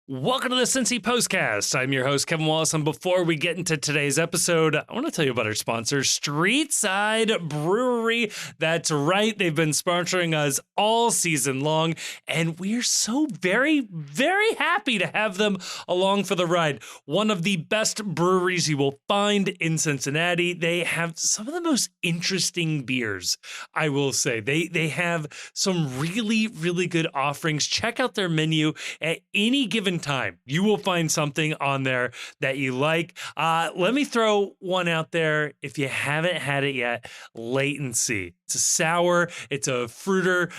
Welcome to the Cincy Postcast. I'm your host, Kevin Wallace, and before we get into today's episode, I want to tell you about our sponsor, Streetside Brewery. That's right, they've been sponsoring us all season long, and we're so very, very happy to have them along for the ride. One of the best breweries you will find in Cincinnati. They have some of the most interesting beers, I will say. They have some really, really good offerings. Check out their menu at any given time. You will find something on there that you like. Let me throw one out there. If you haven't had it yet, Latency. It's a sour. It's a fruited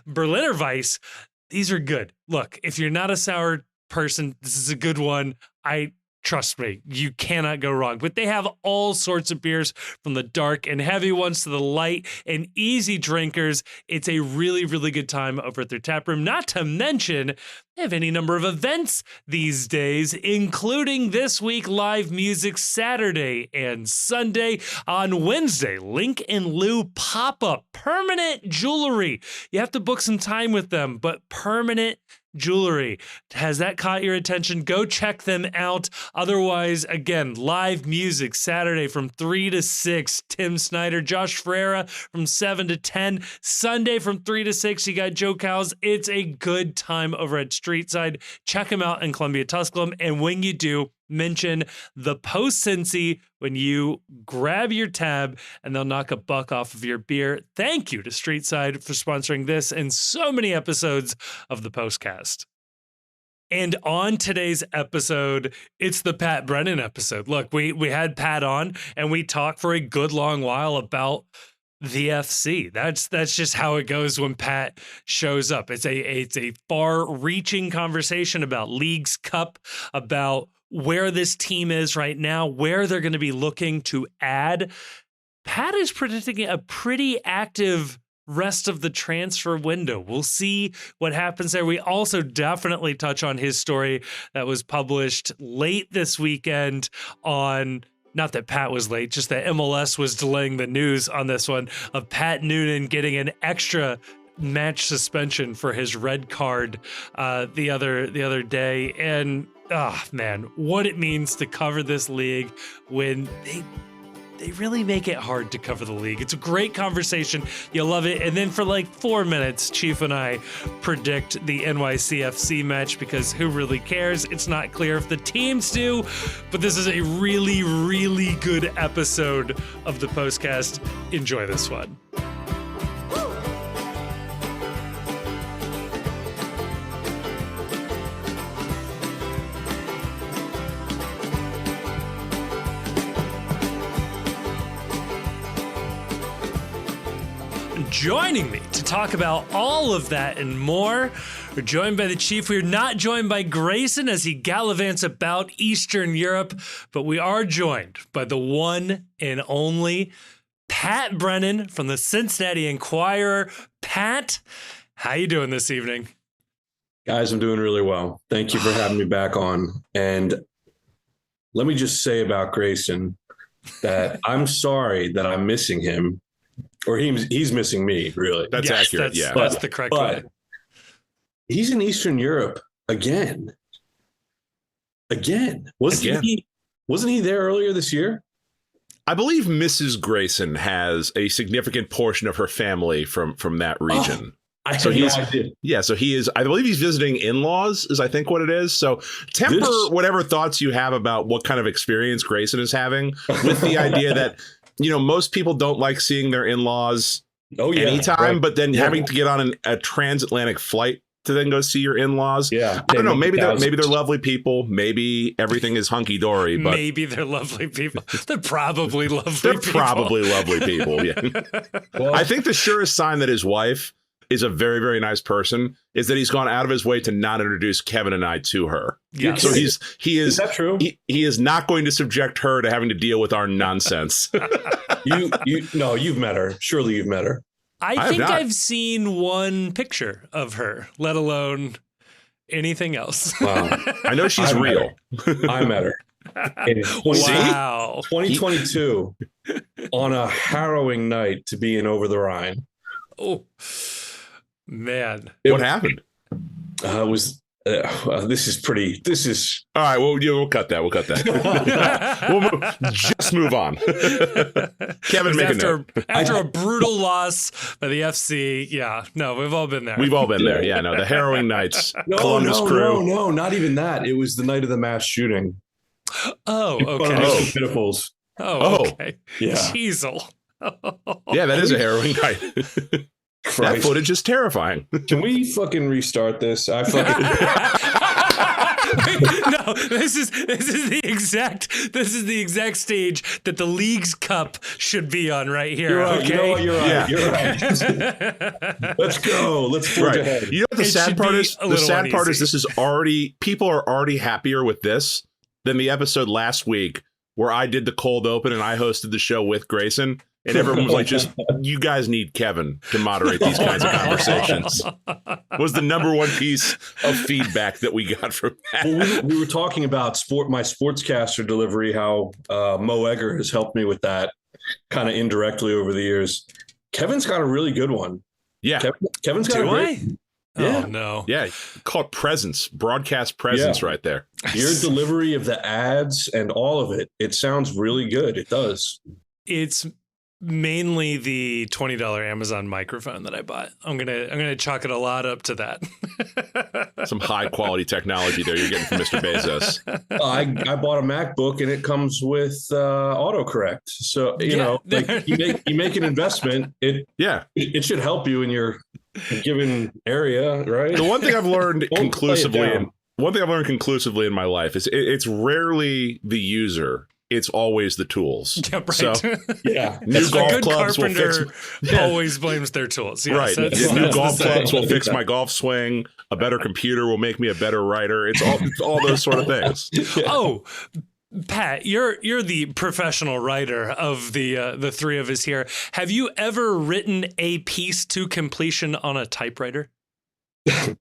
Berliner Weiss. These are good. Look, if you're not a sour person, this is a good one. Trust me, you cannot go wrong. But they have all sorts of beers, from the dark and heavy ones to the light and easy drinkers. It's a really, really good time over at their tap room. Not to mention, they have any number of events these days, including this week, live music Saturday and Sunday. On Wednesday, Link and Lou pop-up permanent jewelry. You have to book some time with them, but permanent jewelry. Has that caught your attention? Go check them out. Otherwise, again, live music Saturday from 3 to 6. Tim Snyder, Josh Ferreira from 7 to 10. Sunday from 3 to 6. You got Joe Cowles. It's a good time over at Streetside. Check them out in Columbia, Tusculum. And when you do, mention the Post Cincy when you grab your tab, and they'll knock $1 off of your beer. Thank you to Streetside for sponsoring this and so many episodes of the Postcast. And on today's episode, it's the Pat Brennan episode. Look, we had Pat on and we talked for a good long while about the FC. That's just how it goes when Pat shows up. It's a far-reaching conversation about Leagues Cup, about where this team is right now, where they're going to be looking to add. Pat is predicting a pretty active rest of the transfer window. We'll see what happens there. We also definitely touch on his story that was published late this weekend on, not that Pat was late, just that MLS was delaying the news on this one, of Pat Noonan getting an extra match suspension for his red card the other day. And man, what it means to cover this league when they really make it hard to cover the league. It's a great conversation. You'll love it. And then for like 4 minutes, Chief and I predict the NYCFC match, because who really cares? It's not clear if the teams do, but this is a really, really good episode of the Postcast. Enjoy this one. Joining me to talk about all of that and more, we're joined by the Chief. We're not joined by Grayson as he gallivants about Eastern Europe, but we are joined by the one and only Pat Brennan from the Cincinnati Enquirer. Pat, how you doing this evening? Guys, I'm doing really well. Thank you for having me back on. And let me just say about Grayson that I'm sorry that I'm missing him. Or he's missing me, really. That's accurate. That's the correct way. He's in Eastern Europe again. Wasn't he there earlier this year? I believe Mrs. Grayson has a significant portion of her family from that region. I did. Yeah, so he is. I believe he's visiting in-laws, is I think what it is. So temper whatever thoughts you have about what kind of experience Grayson is having with the idea that, you know, most people don't like seeing their in-laws anytime, right. But then having to get on a transatlantic flight to then go see your in-laws. Yeah. I don't know. Maybe they're lovely people. Maybe everything is hunky-dory. But maybe they're lovely people. They're probably lovely people. They're probably lovely people, yeah. Well, I think the surest sign that his wife is a very, very nice person is that he's gone out of his way to not introduce Kevin and I to her. Yeah. So he is. Is that true? He is not going to subject her to having to deal with our nonsense. You've met her. Surely you've met her. I think I've seen one picture of her, let alone anything else. Wow. I know she's real. I met her. Wow. 2022 on a harrowing night to be in Over the Rhine. Oh, man. What happened? It was This is all right. Well, we'll cut that. We'll cut that. Just move on. Kevin, make a note. After a brutal loss by the FC. Yeah, no, we've all been there. We've all been there. Yeah, no, the harrowing nights. Columbus Crew. No, not even that. It was the night of the mass shooting. Oh, okay. Pinnacles. Oh, okay. Yeah. Jeezel. Yeah, that is a harrowing night. That footage is terrifying. Can we fucking restart this? I fucking No, this is the exact stage that the League's Cup should be on right here. You're right. Okay? You know what? You're right. Yeah. You're right. Let's go. Let's forge ahead. You know what the sad part is? The sad part is this is already, people are already happier with this than the episode last week where I did the cold open and I hosted the show with Grayson. And everyone was like, just, you guys need Kevin to moderate these kinds of conversations. Was the number one piece of feedback that we got from that. Well, we were talking about my sportscaster delivery, how Mo Egger has helped me with that kind of indirectly over the years. Kevin's got a really good one. Yeah. Kevin's got a great. Yeah. Oh, no. Yeah. Call it presence, broadcast presence right there. Your delivery of the ads and all of it, it sounds really good. It does. It's mainly the $20 Amazon microphone that I bought. I'm gonna chalk it a lot up to that. Some high quality technology there you're getting from Mr. Bezos. I bought a MacBook and it comes with autocorrect. So you know, like you make an investment. It should help you in your given area, right? The one thing I've learned conclusively in my life is it's rarely the user. It's always the tools. Yeah, right. So, new golf clubs will fix. Always blames their tools. Yes, right. New golf clubs will fix my golf swing. A better computer will make me a better writer. It's all those sort of things. Oh, Pat, you're the professional writer of the three of us here. Have you ever written a piece to completion on a typewriter? Yeah.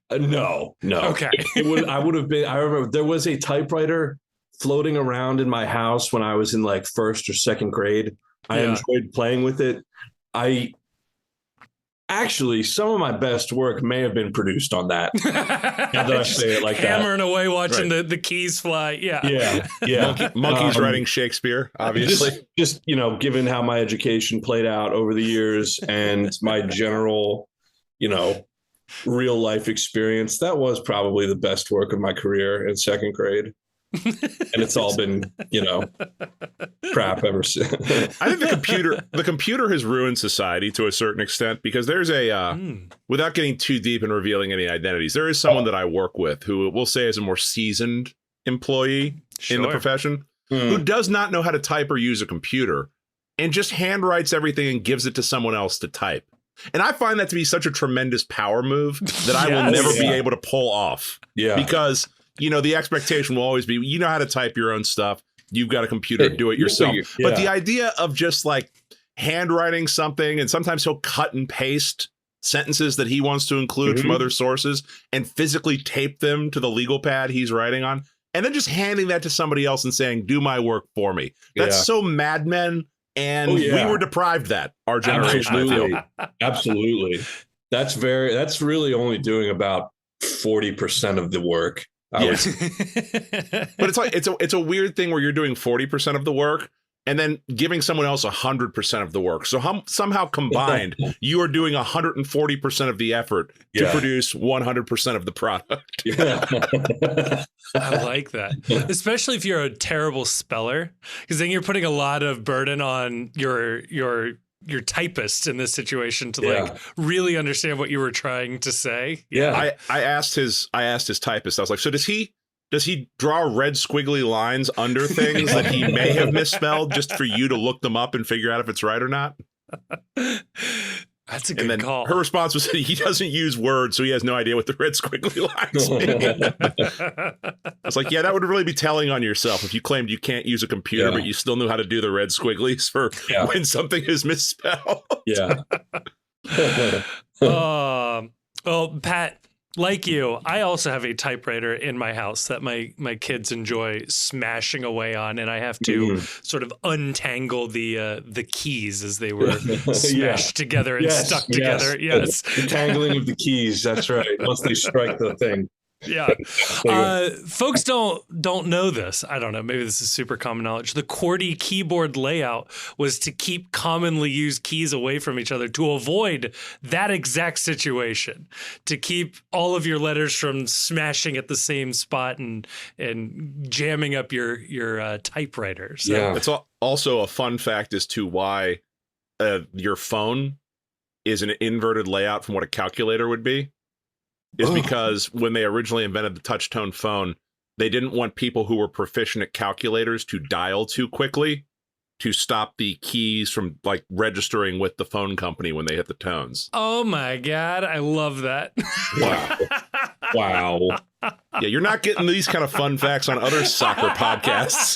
No. Okay. I would have been. I remember there was a typewriter floating around in my house when I was in like first or second grade. I enjoyed playing with it. Actually, some of my best work may have been produced on that. Now that I say it like that, hammering away, watching the keys fly. Yeah. Monkeys writing Shakespeare, obviously. Just given how my education played out over the years and my general, real life experience, that was probably the best work of my career in second grade. And it's all been, crap ever since. I think the computer has ruined society to a certain extent because there's without getting too deep and revealing any identities, there is someone that I work with who we'll say is a more seasoned employee in the profession who does not know how to type or use a computer and just handwrites everything and gives it to someone else to type. And I find that to be such a tremendous power move that I will never be able to pull off. Yeah. Because, the expectation will always be, you know how to type your own stuff. You've got a computer, do it yourself. But the idea of just like handwriting something, and sometimes he'll cut and paste sentences that he wants to include from other sources and physically tape them to the legal pad he's writing on, and then just handing that to somebody else and saying, do my work for me. That's so Mad Men. And we were deprived that, our generation. Absolutely. That's really only doing about 40% of the work. But it's like it's a weird thing where you're doing 40% of the work and then giving someone else 100% of the work. So somehow combined, you are doing 140% of the effort to produce 100% of the product. I like that, especially if you're a terrible speller, because then you're putting a lot of burden on your typist in this situation to like really understand what you were trying to say. I asked his typist. I was like, so does he draw red squiggly lines under things that he may have misspelled just for you to look them up and figure out if it's right or not? That's a good call. Her response was that he doesn't use words, so he has no idea what the red squiggly lines mean. I was like, that would really be telling on yourself if you claimed you can't use a computer, but you still knew how to do the red squigglies for when something is misspelled. Yeah. Well, Pat, Like you, I also have a typewriter in my house that my kids enjoy smashing away on, and I have to sort of untangle the keys as they were smashed together and stuck together. Yes, the tangling of the keys. That's right. Once they strike the thing. Yeah. Folks don't know this. I don't know. Maybe this is super common knowledge. The QWERTY keyboard layout was to keep commonly used keys away from each other to avoid that exact situation, to keep all of your letters from smashing at the same spot and jamming up your typewriter. So. Yeah. It's also a fun fact as to why your phone is an inverted layout from what a calculator would be. Is because when they originally invented the touch tone phone, they didn't want people who were proficient at calculators to dial too quickly to stop the keys from like registering with the phone company when they hit the tones. Oh my God. I love that. Wow. Yeah, you're not getting these kind of fun facts on other soccer podcasts.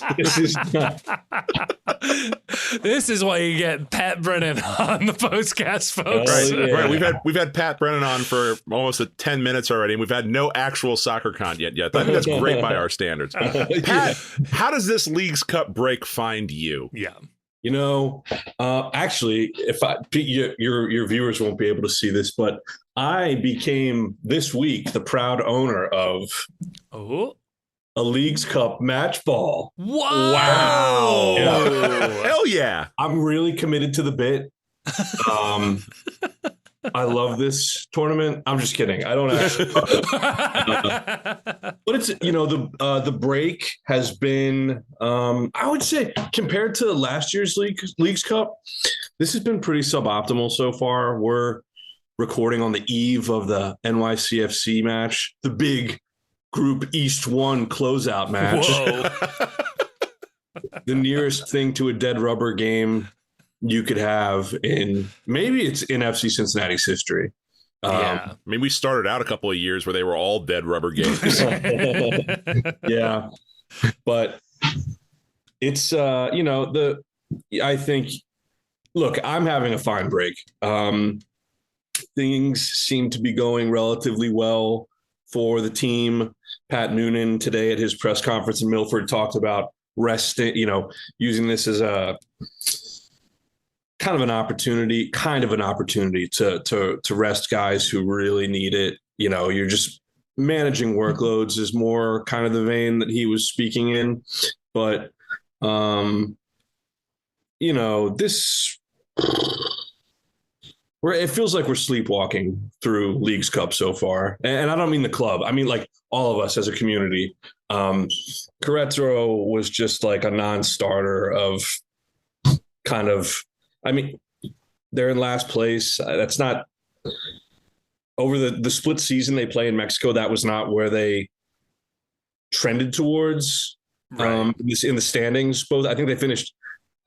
This is why you get Pat Brennan on the postcast, folks. Right. We've had Pat Brennan on for almost 10 minutes already, and we've had no actual soccer content yet. I think that's great by our standards. Pat, how does this Leagues Cup break find you? Yeah. Actually, your viewers won't be able to see this, but I became this week the proud owner of a Leagues Cup match ball. Whoa. Wow. Yeah. Hell yeah. I'm really committed to the bit. I love this tournament. I'm just kidding. I don't actually. But it's, the break has been, I would say, compared to last year's Leagues Cup, this has been pretty suboptimal so far. We're recording on the eve of the NYCFC match, the big Group East 1 closeout match. Whoa. The nearest thing to a dead rubber game you could have maybe it's in FC Cincinnati's history. I mean, we started out a couple of years where they were all dead rubber games. Yeah. But it's, I think, look, I'm having a fine break. Things seem to be going relatively well for the team. Pat Noonan today at his press conference in Milford talked about resting, using this as a kind of an opportunity to rest guys who really need it. You're just managing workloads is more kind of the vein that he was speaking in. But, it feels like we're sleepwalking through Leagues Cup so far. And I don't mean the club. I mean, like all of us as a community. Querétaro was just like a non-starter of kind of, I mean, they're in last place. That's not over the split season they play in Mexico. That was not where they trended towards in the standings. Both, I think they finished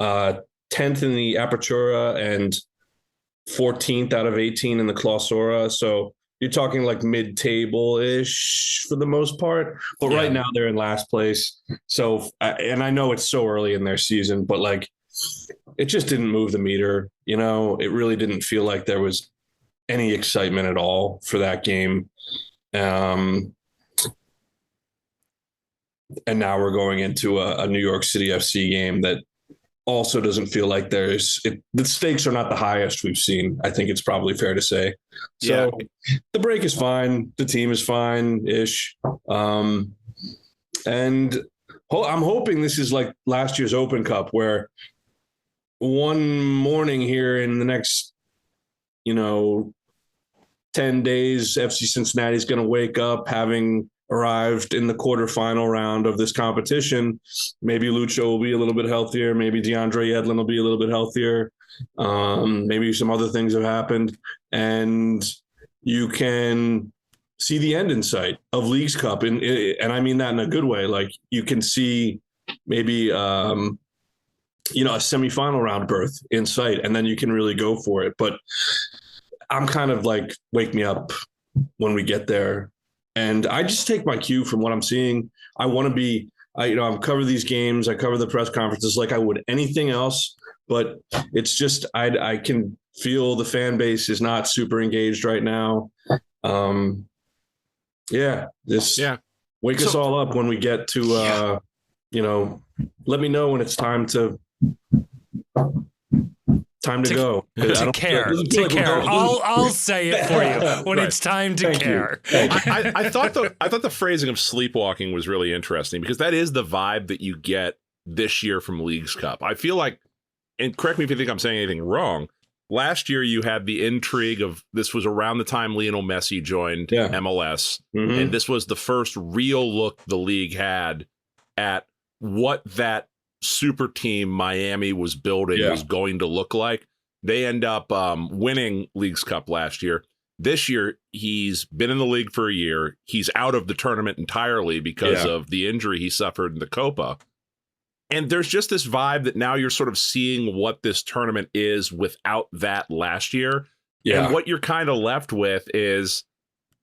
10th in the Apertura and 14th out of 18 in the Clausura. So you're talking like mid-table-ish for the most part. But right now they're in last place. So, and I know it's so early in their season, but like it just didn't move the meter. It really didn't feel like there was any excitement at all for that game. And now we're going into a New York City FC game that also doesn't feel like the stakes are not the highest we've seen. I think it's probably fair to say. So the break is fine. The team is fine-ish. And I'm hoping this is like last year's Open Cup where one morning here in the next, 10 days, FC Cincinnati is going to wake up having arrived in the quarterfinal round of this competition. Maybe Lucho will be a little bit healthier. Maybe DeAndre Yedlin will be a little bit healthier. Maybe some other things have happened. And you can see the end in sight of Leagues Cup. And I mean that in a good way. Like you can see maybe, a semifinal round berth in sight, and then you can really go for it. But I'm kind of like, wake me up when we get there. And I just take my cue from what I'm seeing. I want to be, I cover these games. I cover the press conferences like I would anything else. But it's just, I can feel the fan base is not super engaged right now. Yeah. Just Yeah. wake us all up when we get to, let me know when it's time to go. To care. I'll say it for you when Right. it's time to care. I thought the phrasing of sleepwalking was really interesting because that is the vibe that you get this year from Leagues Cup. I feel like, and correct me if you think I'm saying anything wrong, last year you had the intrigue of this was around the time Lionel Messi joined MLS, and this was the first real look the league had at what that super team Miami was building was going to look like. They end up winning Leagues Cup last year. This year, he's been in the league for a year. He's out of the tournament entirely because of the injury he suffered in the Copa. And there's just this vibe that now you're sort of seeing what this tournament is without that last year. Yeah. And what you're kind of left with is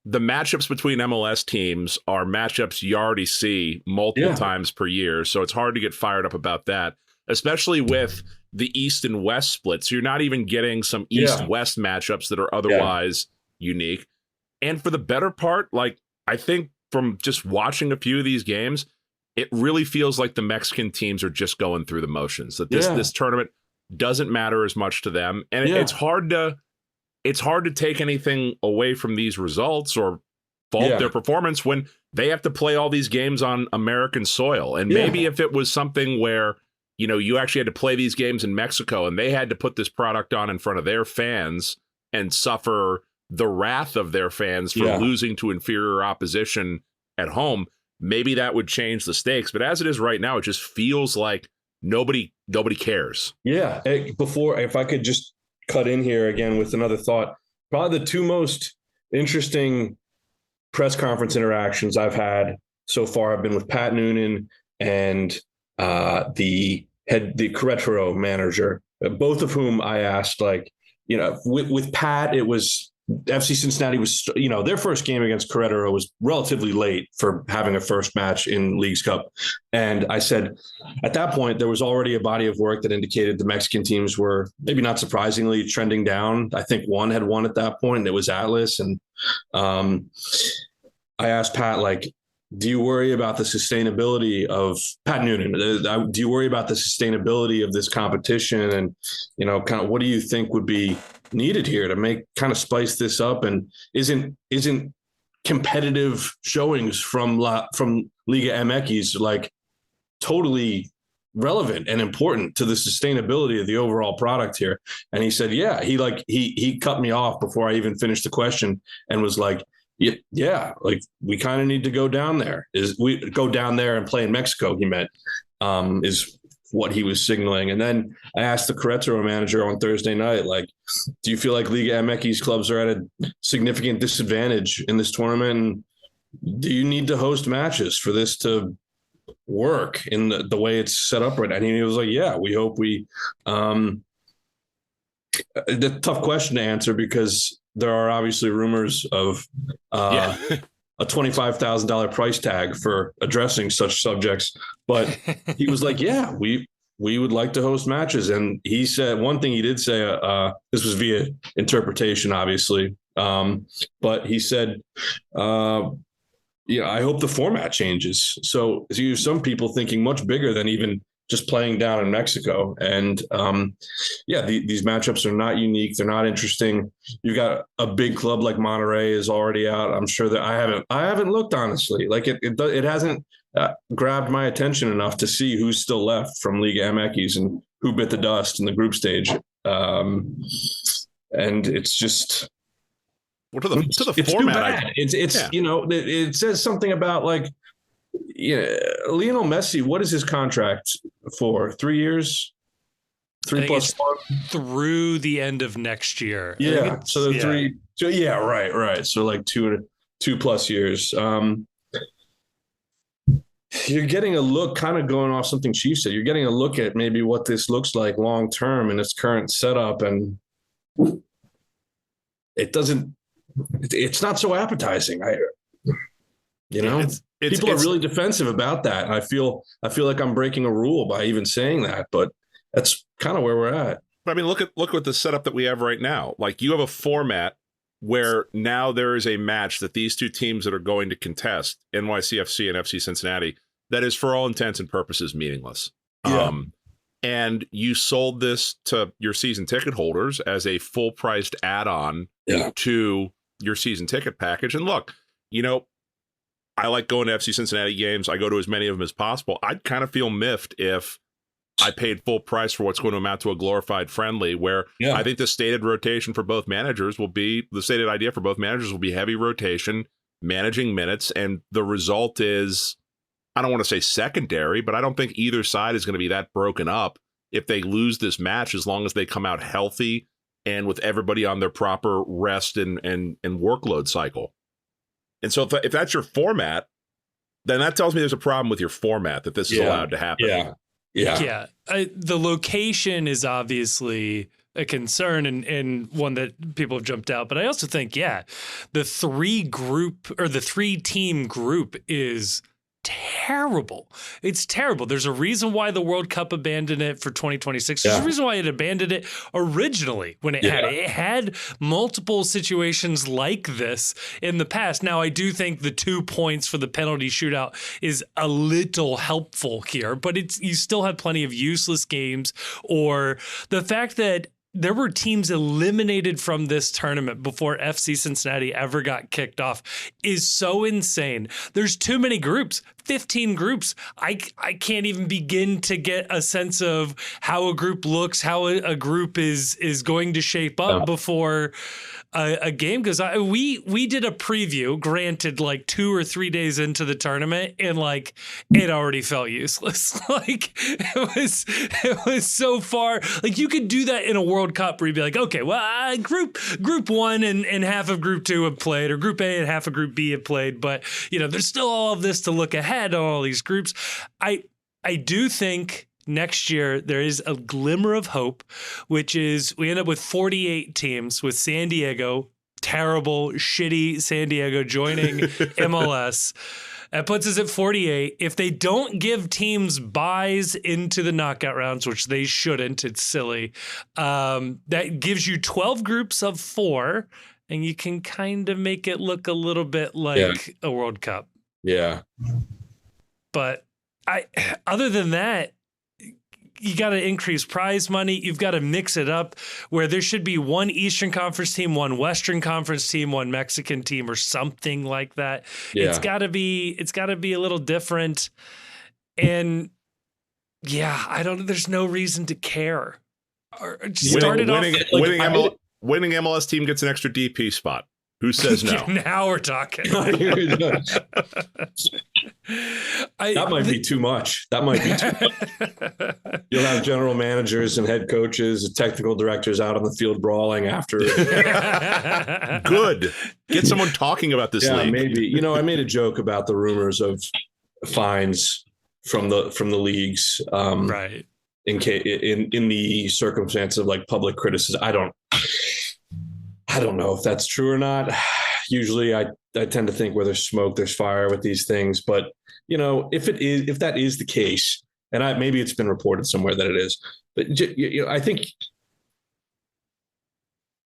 the matchups between MLS teams are matchups you already see multiple times per year. So it's hard to get fired up about that, especially with the East and West splits. You're not even getting some East-West matchups that are otherwise unique. And for the better part, like, I think from just watching a few of these games, it really feels like the Mexican teams are just going through the motions, that this tournament doesn't matter as much to them. And it's hard to take anything away from these results or fault their performance when they have to play all these games on American soil. And maybe if it was something where, you actually had to play these games in Mexico and they had to put this product on in front of their fans and suffer the wrath of their fans for losing to inferior opposition at home, maybe that would change the stakes. But as it is right now, it just feels like nobody cares. Yeah. If I could just cut in here again with another thought, probably the two most interesting press conference interactions I've had so far have been with Pat Noonan and the Querétaro manager, both of whom I asked, with Pat, it was FC Cincinnati was, their first game against Querétaro was relatively late for having a first match in Leagues Cup. And I said, at that point, there was already a body of work that indicated the Mexican teams were, maybe not surprisingly, trending down. I think one had won at that point, and it was Atlas. And I asked Pat, do you worry about the sustainability of Pat Noonan? Do you worry about the sustainability of this competition? And, kind of what do you think would be needed here to kind of spice this up? And isn't competitive showings from Liga MX totally relevant and important to the sustainability of the overall product here? And he said, he cut me off before I even finished the question and was like, we kind of need to go down there. We go down there and play in Mexico, he meant, is what he was signaling. And then I asked the Querétaro manager on Thursday night, do you feel like Liga MX clubs are at a significant disadvantage in this tournament? And do you need to host matches for this to work in the way it's set up right now? And he was like, we hope we the tough question to answer because there are obviously rumors of a $25,000 price tag for addressing such subjects. But he was like, we would like to host matches. And he said one thing he did say, this was via interpretation, obviously. But he said, I hope the format changes. So you have some people thinking much bigger than even just playing down in Mexico. And these matchups are not unique. They're not interesting. You got a big club like Monterrey is already out. I'm sure that I haven't looked, honestly. It hasn't grabbed my attention enough to see who's still left from Liga MX and who bit the dust in the group stage. And it's just, well, to the it's format, it says something about Lionel Messi. What is his contract for? 3 years? 3+1 through the end of next year. Yeah. So the 3. So right. So 2+ years. You're getting a look, kind of going off something Chief said. You're getting a look at maybe what this looks like long term in its current setup, and it's not so appetizing. People are really defensive about that, and I feel like I'm breaking a rule by even saying that, but that's kind of where we're at. I mean, look at the setup that we have right now. You have a format where now there is a match that these two teams that are going to contest, NYCFC and FC Cincinnati, that is for all intents and purposes meaningless. Yeah. And you sold this to your season ticket holders as a full-priced add-on to your season ticket package. And look, I like going to FC Cincinnati games. I go to as many of them as possible. I'd kind of feel miffed if I paid full price for what's going to amount to a glorified friendly, where I think the stated rotation for both managers will be, the stated idea for both managers will be heavy rotation, managing minutes. And the result is, I don't want to say secondary, but I don't think either side is going to be that broken up if they lose this match, as long as they come out healthy and with everybody on their proper rest and workload cycle. And so if that's your format, then that tells me there's a problem with your format, that this is allowed to happen. Yeah. The location is obviously a concern and one that people have jumped out. But I also think, the three team group is terrible. It's terrible. There's a reason why the World Cup abandoned it for 2026. There's a reason why it abandoned it originally when it had it. It had multiple situations like this in the past. Now, I do think the 2 points for the penalty shootout is a little helpful here, but you still have plenty of useless games, or the fact that there were teams eliminated from this tournament before FC Cincinnati ever got kicked off is so insane. There's too many groups, 15 groups. I can't even begin to get a sense of how a group looks, how a group is going to shape up before a game. Because we did a preview, granted, like 2 or 3 days into the tournament, and like it already felt useless. Like it was so far. Like you could do that in a World Cup where you'd be like, okay, well, group 1 and half of group 2 have played, or group A and half of group B have played, but there's still all of this to look ahead on all these groups. I do think next year there is a glimmer of hope, which is we end up with 48 teams, with San Diego, terrible, shitty San Diego, joining MLS. That puts us at 48. If they don't give teams buys into the knockout rounds, which they shouldn't, it's silly, that gives you 12 groups of 4, and you can kind of make it look a little bit like a World Cup. Yeah. But other than that, you got to increase prize money. You've got to mix it up where there should be one Eastern Conference team, one Western Conference team, one Mexican team, or something like that. Yeah. It's got to be a little different. And there's no reason to care. Winning MLS team gets an extra DP spot. Who says no? Now we're talking. That might be too much. You'll have general managers and head coaches and technical directors out on the field brawling after. Good. Get someone talking about this league. Maybe. I made a joke about the rumors of fines from the leagues. Right. In the circumstance of like public criticism. I don't know if that's true or not. Usually I tend to think where there's smoke, there's fire with these things. But, if that is the case, and maybe it's been reported somewhere that it is, but I think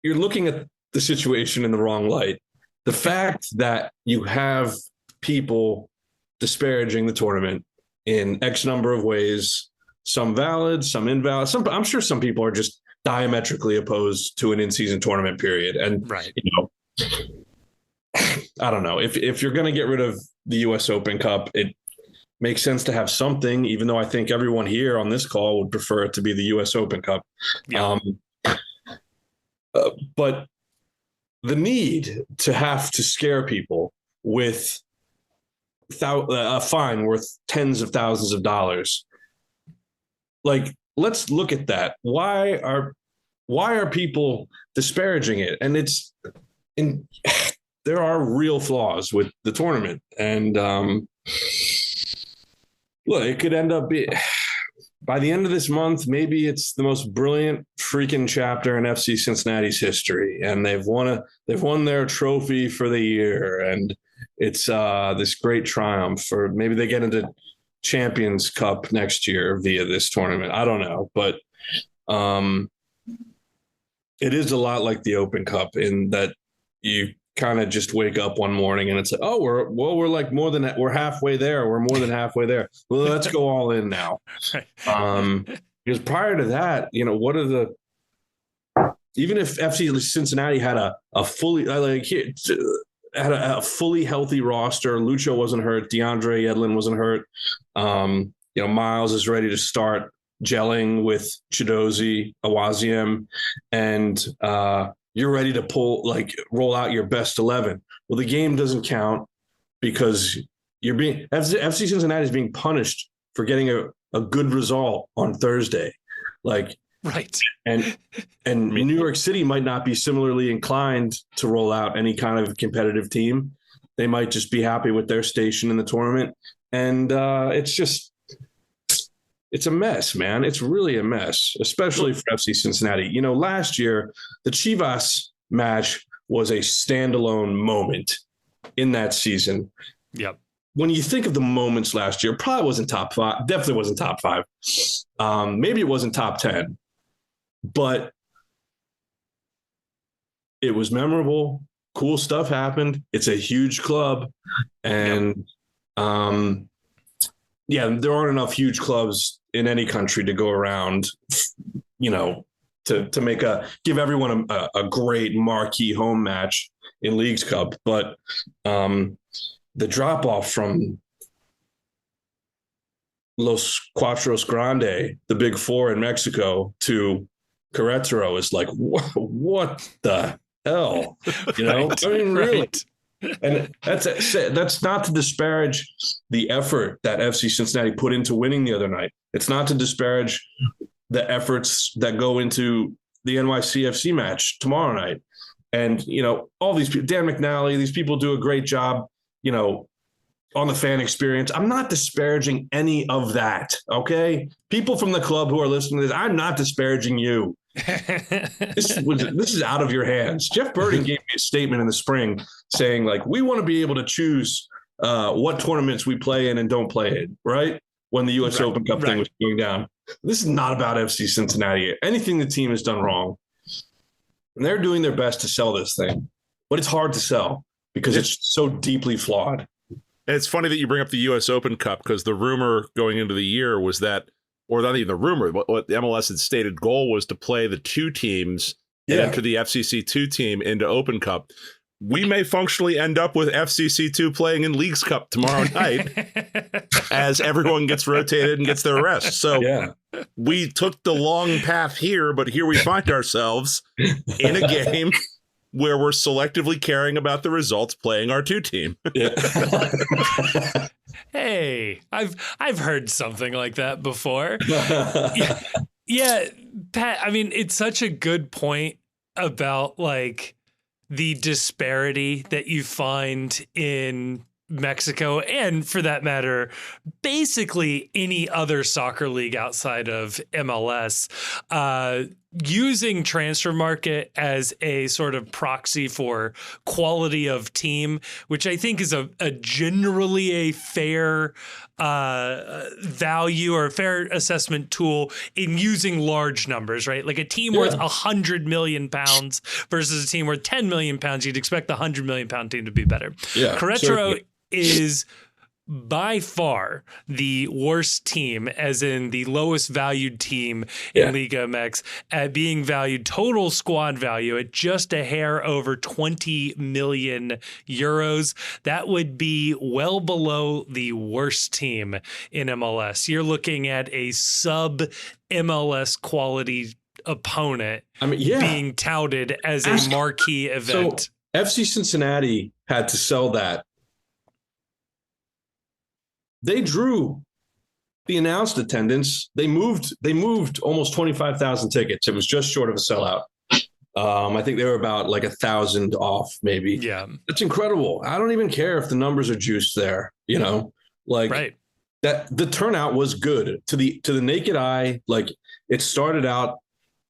you're looking at the situation in the wrong light. The fact that you have people disparaging the tournament in X number of ways, some valid, some invalid, I'm sure some people are just diametrically opposed to an in-season tournament period. And, right. I don't know. If you're going to get rid of the U.S. Open Cup, it makes sense to have something, even though I think everyone here on this call would prefer it to be the U.S. Open Cup. Yeah. But the need to have to scare people with a fine worth tens of thousands of dollars, like, let's look at that. Why are people disparaging it? And there are real flaws with the tournament. And look, it could end up by the end of this month, maybe it's the most brilliant freaking chapter in FC Cincinnati's history, and they've won their trophy for the year, and it's this great triumph. Or maybe they get into Champions Cup next year via this tournament. I don't know, but it is a lot like the Open Cup in that you kind of just wake up one morning and it's like, oh, we're like more than that. We're halfway there. We're more than halfway there. Well, let's go all in now. Because prior to that, even if FC Cincinnati had a fully had a fully healthy roster, Lucho wasn't hurt, DeAndre Yedlin wasn't hurt. Miles is ready to start gelling with Chidozie, Awaziem, and you're ready to roll out your best 11. Well, the game doesn't count because FC Cincinnati is being punished for getting a good result on Thursday. Right. And New York City might not be similarly inclined to roll out any kind of competitive team. They might just be happy with their station in the tournament. And it's a mess, man. It's really a mess, especially for FC Cincinnati. Last year, the Chivas match was a standalone moment in that season. Yep. When you think of the moments last year, probably wasn't top 5, definitely wasn't top 5. Maybe it wasn't top 10, but it was memorable. Cool stuff happened. It's a huge club. And there aren't enough huge clubs in any country to go around, to give everyone a great marquee home match in Leagues Cup. But the drop off from Los Cuatros Grande, the Big Four in Mexico, to Querétaro is like, what the hell? Right, I mean, really. Right. And that's not to disparage the effort that FC Cincinnati put into winning the other night. It's not to disparage the efforts that go into the NYCFC match tomorrow night. And, all these people, Dan McNally, these people do a great job, on the fan experience. I'm not disparaging any of that, okay? People from the club who are listening to this, I'm not disparaging you. This is out of your hands. Jeff Burton gave me a statement in the spring saying, we want to be able to choose what tournaments we play in and don't play in, right? When the U.S. Open Cup thing was going down. This is not about FC Cincinnati. Anything the team has done wrong. And they're doing their best to sell this thing. But it's hard to sell because it's so deeply flawed. And it's funny that you bring up the U.S. Open Cup because the rumor going into the year was that, or not even the rumor, what the MLS had stated goal was to play the two teams and enter the FCC2 team into Open Cup. We may functionally end up with FCC2 playing in Leagues Cup tomorrow night as everyone gets rotated and gets their rest. So we took the long path here, but here we find ourselves in a game where we're selectively caring about the results playing our two team. Hey, I've heard something like that before. Yeah, Pat, I mean, it's such a good point about the disparity that you find in Mexico and, for that matter, basically any other soccer league outside of MLS, using transfer market as a sort of proxy for quality of team, which I think is a generally a fair value or a fair assessment tool in using large numbers, right? Like a team worth £100 million versus a team worth £10 million, you'd expect the £100 million team to be better. Querétaro is by far the worst team, as in the lowest valued team in Liga MX, at being valued total squad value at just a hair over 20 million euros. That would be well below the worst team in MLS. You're looking at a sub MLS quality opponent being touted as a marquee event. So FC Cincinnati had to sell that. They drew the announced attendance. They moved almost 25,000 tickets. It was just short of a sellout. I think they were about 1,000 off, maybe. Yeah, that's incredible. I don't even care if the numbers are juiced there. That the turnout was good to the naked eye. It started out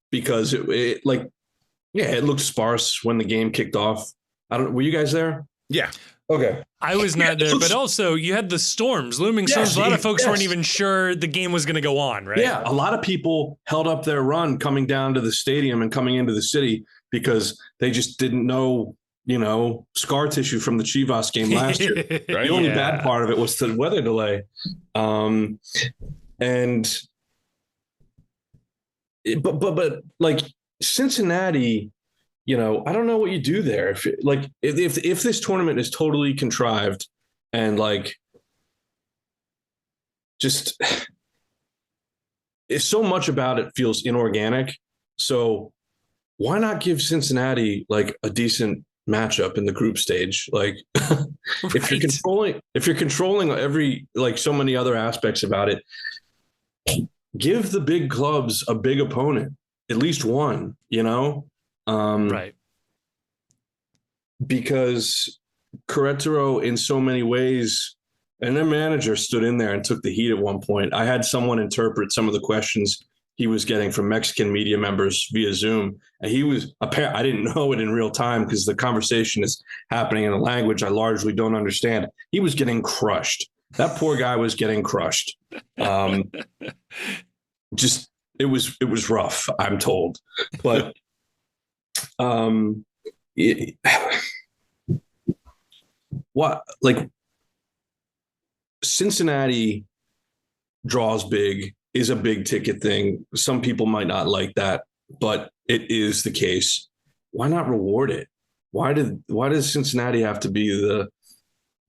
because it looked sparse when the game kicked off. Were you guys there? Yeah. Okay. I was not there, but also you had the storms, looming storms. A lot of folks weren't even sure the game was going to go on, right? Yeah, a lot of people held up their run coming down to the stadium and coming into the city because they just didn't know scar tissue from the Chivas game last year. Right? The only bad part of it was the weather delay. But like Cincinnati, I don't know what you do there. If this tournament is totally contrived and like just if so much about it feels inorganic, so why not give Cincinnati like a decent matchup in the group stage? Like if you're controlling every like so many other aspects about it, give the big clubs a big opponent, at least one, Right. Because Querétaro in so many ways, and their manager stood in there and took the heat at one point. I had someone interpret some of the questions he was getting from Mexican media members via Zoom. And he was I didn't know it in real time because the conversation is happening in a language I largely don't understand. He was getting crushed. That poor guy was getting crushed. Just it was rough, I'm told. But Cincinnati draws big is a big ticket thing. Some people might not like that, but it is the case. Why not reward it? Why does Cincinnati have to be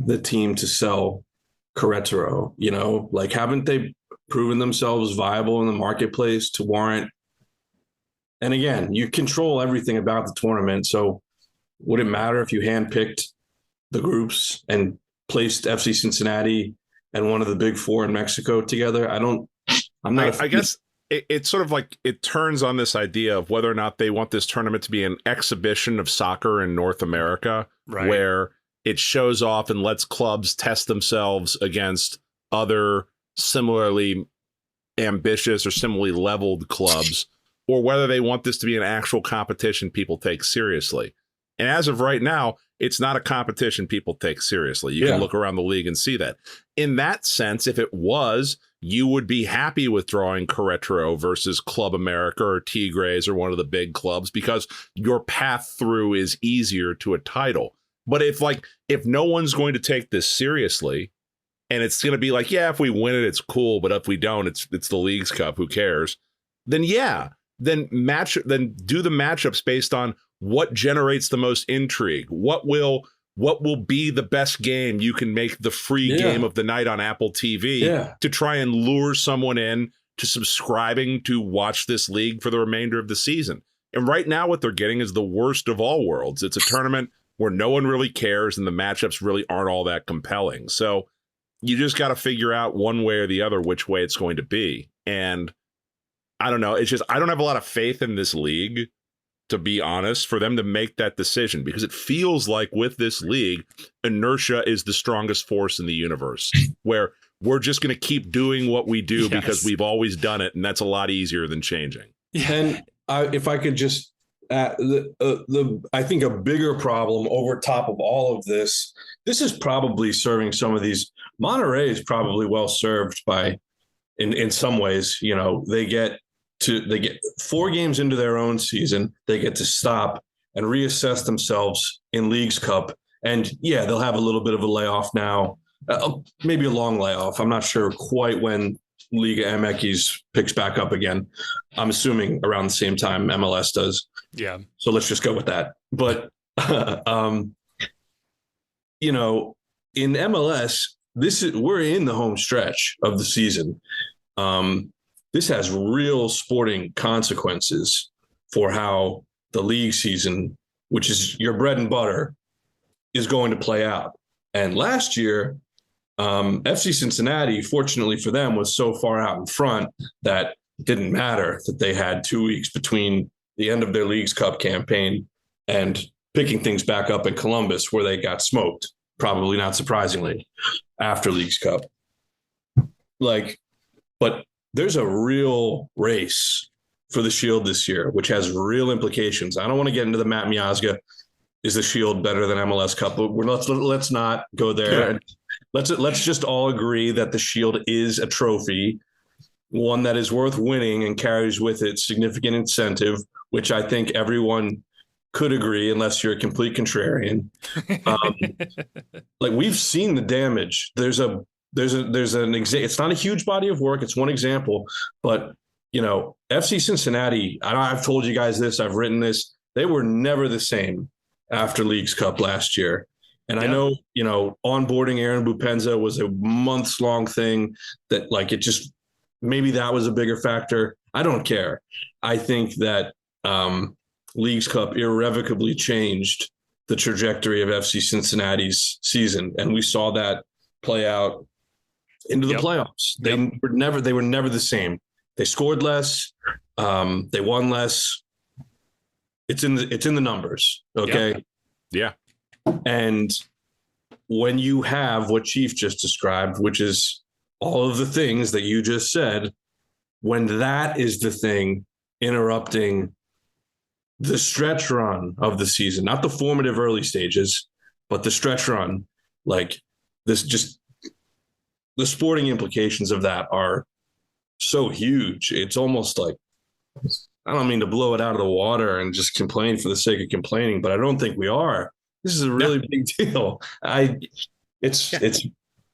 the team to sell Querétaro? Like haven't they proven themselves viable in the marketplace to warrant? And again, you control everything about the tournament. So would it matter if you handpicked the groups and placed FC Cincinnati and one of the big four in Mexico together? I guess it's sort of like it turns on this idea of whether or not they want this tournament to be an exhibition of soccer in North America, right, where it shows off and lets clubs test themselves against other similarly ambitious or similarly leveled clubs, or whether they want this to be an actual competition people take seriously. And as of right now, it's not a competition people take seriously. You can look around the league and see that. In that sense, if it was, you would be happy with drawing Querétaro versus Club America or Tigres or one of the big clubs because your path through is easier to a title. But if no one's going to take this seriously and it's going to be like, yeah, if we win it, it's cool. But if we don't, it's the Leagues Cup. Who cares? Then do the matchups based on what generates the most intrigue. What will be the best game you can make the free game of the night on Apple TV to try and lure someone in to subscribing to watch this league for the remainder of the season. And right now what they're getting is the worst of all worlds. It's a tournament where no one really cares and the matchups really aren't all that compelling. So you just got to figure out one way or the other which way it's going to be. And I don't know. It's just I don't have a lot of faith in this league, to be honest, for them to make that decision, because it feels like with this league, inertia is the strongest force in the universe, where we're just going to keep doing what we do because we've always done it. And that's a lot easier than changing. And if I could just add, I think a bigger problem over top of all of this is probably serving some of these. Monterrey is probably well served by, in some ways, they get 4 games into their own season. They get to stop and reassess themselves in Leagues Cup. And they'll have a little bit of a layoff now, maybe a long layoff. I'm not sure quite when Liga MX picks back up again. I'm assuming around the same time MLS does. Yeah. So let's just go with that. But, in MLS, we're in the home stretch of the season. This has real sporting consequences for how the league season, which is your bread and butter, is going to play out. And last year, FC Cincinnati, fortunately for them, was so far out in front that it didn't matter that they had 2 weeks between the end of their Leagues Cup campaign and picking things back up in Columbus, where they got smoked, probably not surprisingly, after Leagues Cup. But there's a real race for the Shield this year, which has real implications. I don't want to get into the Matt Miazga, is the Shield better than MLS Cup? But let's not go there. Yeah. Let's just all agree that the Shield is a trophy, one that is worth winning and carries with it significant incentive, which I think everyone could agree, unless you're a complete contrarian. Like, we've seen the damage. There's an example. It's not a huge body of work. It's one example, but FC Cincinnati, I've told you guys this, I've written this, they were never the same after Leagues Cup last year. And I know, onboarding Aaron Bupenza was a months-long thing that, like, it just, maybe that was a bigger factor. I don't care. I think that Leagues Cup irrevocably changed the trajectory of FC Cincinnati's season. And we saw that play out into the playoffs. They were never the same. They scored less. They won less. It's in the numbers. Okay. Yeah. And when you have what Chief just described, which is all of the things that you just said, when that is the thing interrupting the stretch run of the season, not the formative early stages, but the stretch run, like this, just the sporting implications of that are so huge. It's almost like, I don't mean to blow it out of the water and just complain for the sake of complaining, but I don't think we are. This is a really big deal. And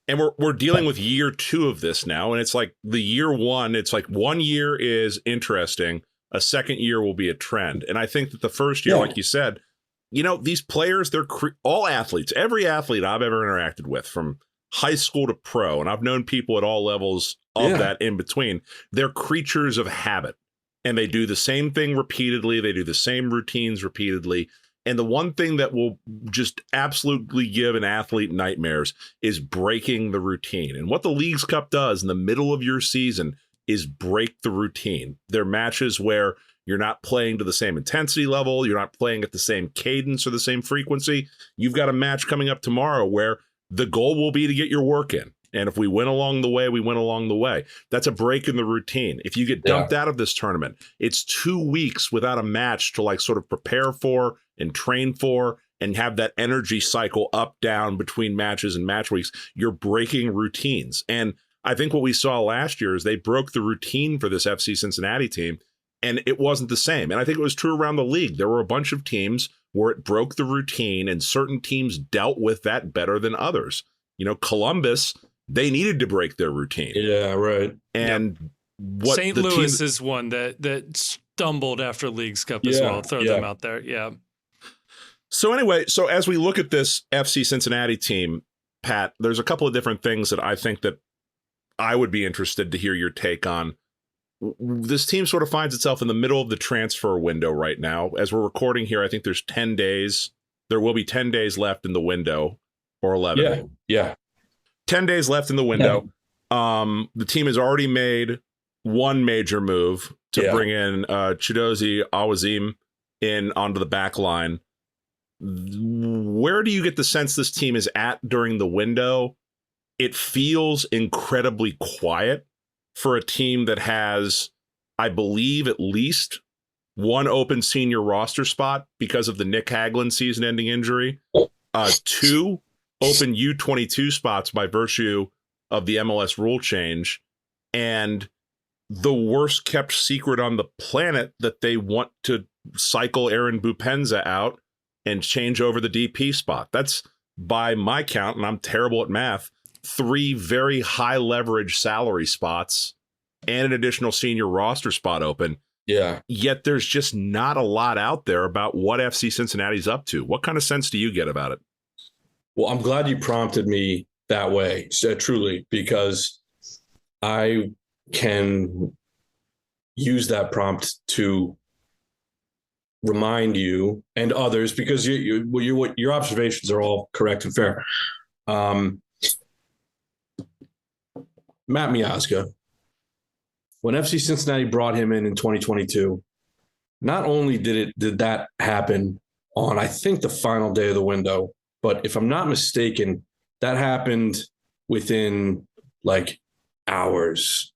we're dealing with year 2 of this now. And it's like the year 1, it's like 1 year is interesting. A second year will be a trend. And I think that the first year, like you said, these players, they're all athletes, every athlete I've ever interacted with, from high school to pro, and I've known people at all levels of that in between, they're creatures of habit. And they do the same thing repeatedly. They do the same routines repeatedly. And the one thing that will just absolutely give an athlete nightmares is breaking the routine. And what the Leagues Cup does in the middle of your season is break the routine. They're matches where you're not playing to the same intensity level. You're not playing at the same cadence or the same frequency. You've got a match coming up tomorrow where the goal will be to get your work in. And if we win along the way, we win along the way. That's a break in the routine. If you get dumped out of this tournament, it's 2 weeks without a match to like sort of prepare for and train for and have that energy cycle up, down between matches and match weeks. You're breaking routines. And I think what we saw last year is they broke the routine for this FC Cincinnati team, and it wasn't the same. And I think it was true around the league. There were a bunch of teams where it broke the routine, and certain teams dealt with that better than others. Columbus, they needed to break their routine. Yeah, right. And what St. Louis is one that stumbled after Leagues Cup as well. Throw them out there. Yeah. So anyway, so as we look at this FC Cincinnati team, Pat, there's a couple of different things that I think that I would be interested to hear your take on. This team sort of finds itself in the middle of the transfer window right now. As we're recording here, I think there's 10 days. There will be 10 days left in the window, or 11. Yeah. 10 days left in the window. The team has already made one major move to bring in Chidozie Awazim in onto the back line. Where do you get the sense this team is at during the window? It feels incredibly quiet for a team that has, I believe, at least one open senior roster spot because of the Nick Haglund season-ending injury. 2 open U22 spots by virtue of the MLS rule change, and the worst kept secret on the planet that they want to cycle Aaron Bupenza out and change over the DP spot. That's, by my count, and I'm terrible at math, 3 very high leverage salary spots and an additional senior roster spot open. Yeah. Yet there's just not a lot out there about what FC Cincinnati's up to. What kind of sense do you get about it? Well, I'm glad you prompted me that way, truly, because I can use that prompt to remind you and others, because your observations are all correct and fair. Matt Miazga, when FC Cincinnati brought him in 2022, not only did that happen on, I think, the final day of the window, but if I'm not mistaken, that happened within like hours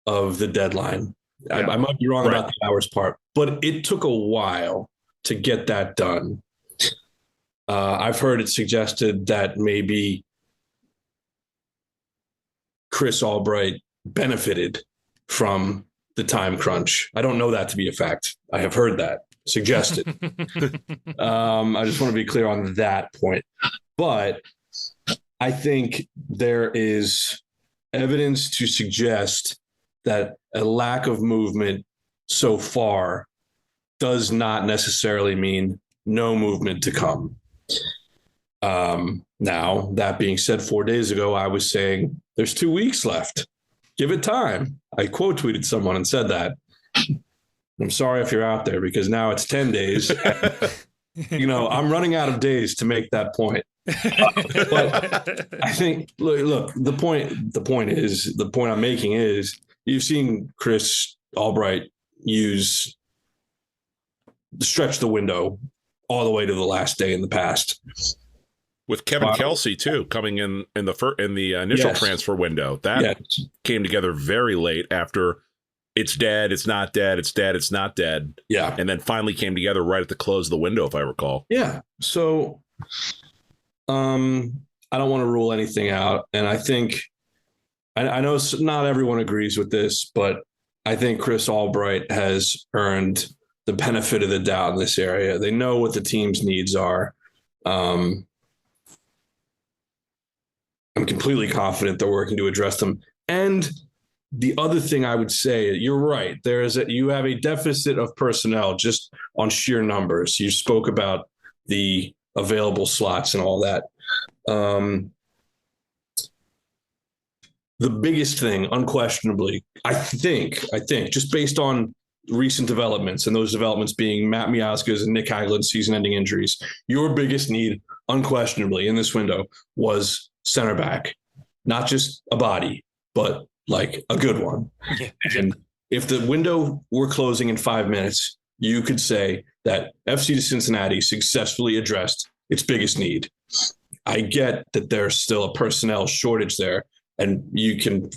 of the deadline. Yeah. I might be wrong about the hours part, but it took a while to get that done. I've heard it suggested that maybe Chris Albright benefited from the time crunch. I don't know that to be a fact. I have heard that. suggested. I just want to be clear on that point. But I think there is evidence to suggest that a lack of movement so far does not necessarily mean no movement to come. Now, that being said, 4 days ago, I was saying there's 2 weeks left. Give it time. I quote tweeted someone and said that. I'm sorry if you're out there, because now it's 10 days. I'm running out of days to make that point. But I think, look, the point I'm making is you've seen Chris Albright stretch the window all the way to the last day in the past. With Kevin Kelsey too coming in the initial transfer window, that came together very late after it's dead, it's not dead, it's dead, it's not dead. Yeah, and then finally came together right at the close of the window, if I recall. Yeah. So, I don't want to rule anything out, and I think I know not everyone agrees with this, but I think Chris Albright has earned the benefit of the doubt in this area. They know what the team's needs are. I'm completely confident they're working to address them. And the other thing I would say, you're right. You have a deficit of personnel just on sheer numbers. You spoke about the available slots and all that. The biggest thing, unquestionably, I think, just based on recent developments, and those developments being Matt Miazga's and Nick Hagglund's season-ending injuries, your biggest need, unquestionably, in this window was center back. Not just a body, but like a good one. Yeah. And if the window were closing in 5 minutes, you could say that FC Cincinnati successfully addressed its biggest need. I get that there's still a personnel shortage there, and you can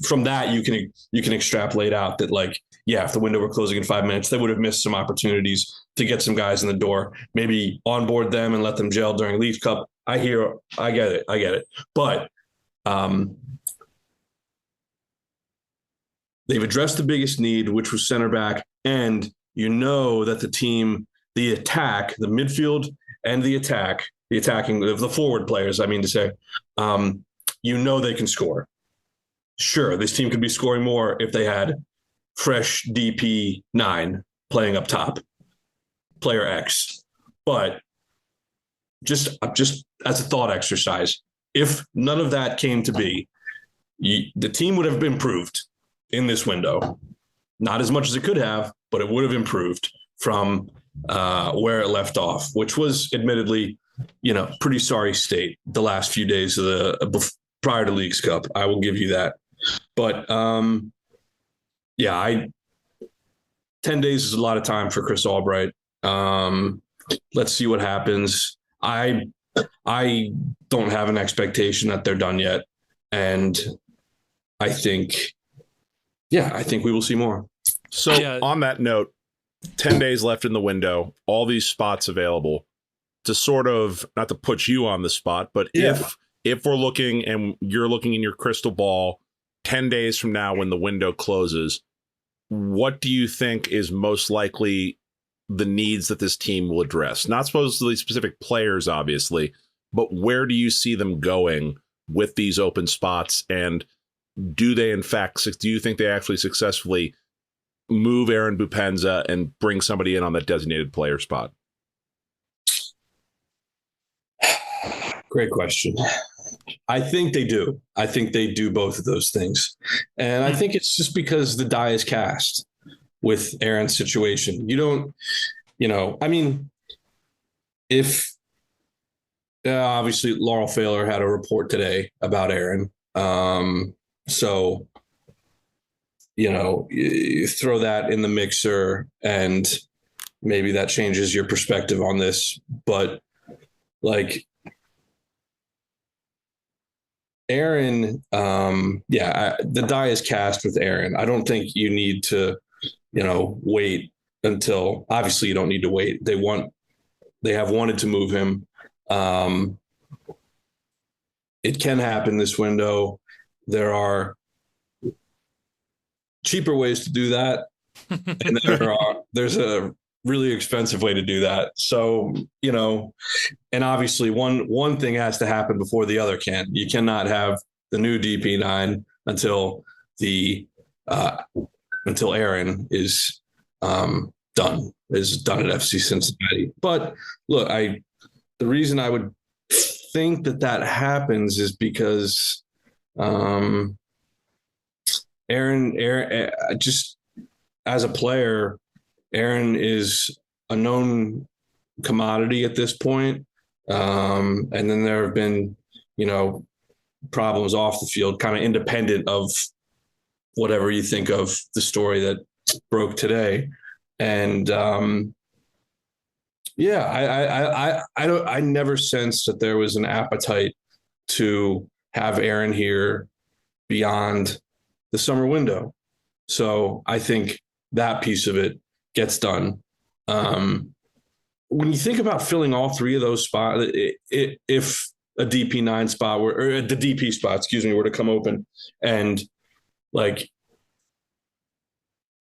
extrapolate out that, like, yeah, if the window were closing in 5 minutes, they would have missed some opportunities to get some guys in the door, maybe onboard them and let them gel during League Cup. I get it. But they've addressed the biggest need, which was center back. And you know that the team, the attack, the midfield and the forward players, I mean to say, they can score. Sure, this team could be scoring more if they had fresh DP9 playing up top, player X. But just as a thought exercise, if none of that came to be, the team would have improved in this window. Not as much as it could have, but it would have improved from where it left off, which was admittedly, pretty sorry state the last few days of prior to Leagues Cup. I will give you that. But 10 days is a lot of time for Chris Albright. Let's see what happens. I don't have an expectation that they're done yet. And I think we will see more. So on that note, 10 days left in the window, all these spots available. To sort of, not to put you on the spot, but if we're looking and you're looking in your crystal ball 10 days from now when the window closes, what do you think is most likely the needs that this team will address? Not supposedly specific players, obviously, but where do you see them going with these open spots? And do you think they actually successfully move Aaron Bupenza and bring somebody in on that designated player spot? Great question. I think they do. I think they do both of those things. And I think it's just because the die is cast with Aaron's situation. You don't, if obviously Laurel Failer had a report today about Aaron. So, you throw that in the mixer and maybe that changes your perspective on this. But like, Aaron, the die is cast with Aaron. I don't think you need to, wait until, obviously you don't need to wait. They have wanted to move him. It can happen this window. There are cheaper ways to do that. And there's a really expensive way to do that. So, and obviously one thing has to happen before the other can. You cannot have the new DP9 until Aaron is done at FC Cincinnati. But look, the reason I would think that happens is because Aaron, just as a player, Aaron is a known commodity at this point. And then there have been, problems off the field, kind of independent of whatever you think of the story that broke today. And I never sensed that there was an appetite to have Aaron here beyond the summer window. So I think that piece of it gets done. When you think about filling all three of those spots, if a DP9 spot or the DP spot, were to come open, and like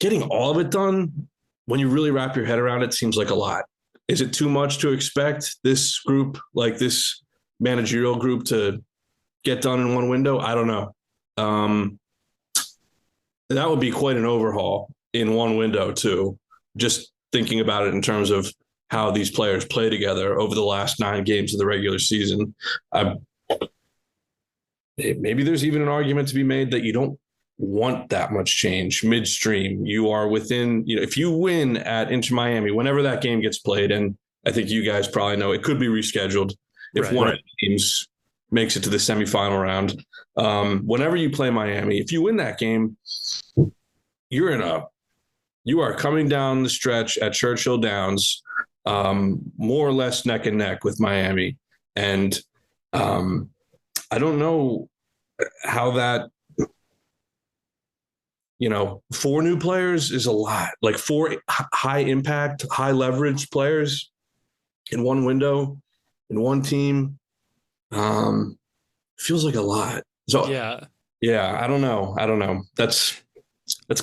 getting all of it done, when you really wrap your head around it, seems like a lot. Is it too much to expect this group, like this managerial group, to get done in one window? I don't know. That would be quite an overhaul in one window too. Just thinking about it in terms of how these players play together over the last 9 games of the regular season. Maybe there's even an argument to be made that you don't want that much change midstream. You are within, if you win at Inter Miami, whenever that game gets played, and I think you guys probably know it could be rescheduled if one of the teams makes it to the semifinal round. Whenever you play Miami, if you win that game, you are coming down the stretch at Churchill Downs, more or less neck and neck with Miami. And I don't know how that, 4 new players is a lot. Like 4 high impact, high leverage players in one window, in one team, feels like a lot. So yeah, I don't know. That's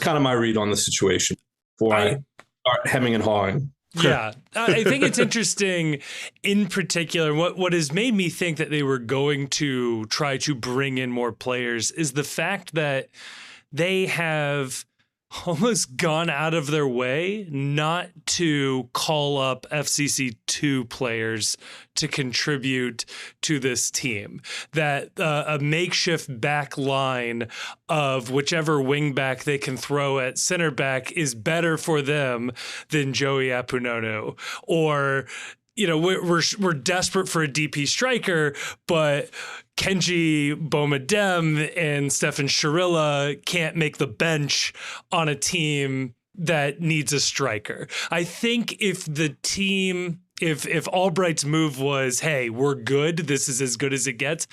kind of my read on the situation before I start hemming and hawing. Yeah, I think it's interesting in particular. What has made me think that they were going to try to bring in more players is the fact that they have almost gone out of their way not to call up FCC2 players to contribute to this team. That a makeshift back line of whichever wing back they can throw at center back is better for them than Joey Apunonu. Or, we're desperate for a DP striker, but Kenji Bomadem and Stefan Sharilla can't make the bench on a team that needs a striker. I think if the team, if Albright's move was, hey, we're good, this is as good as it gets,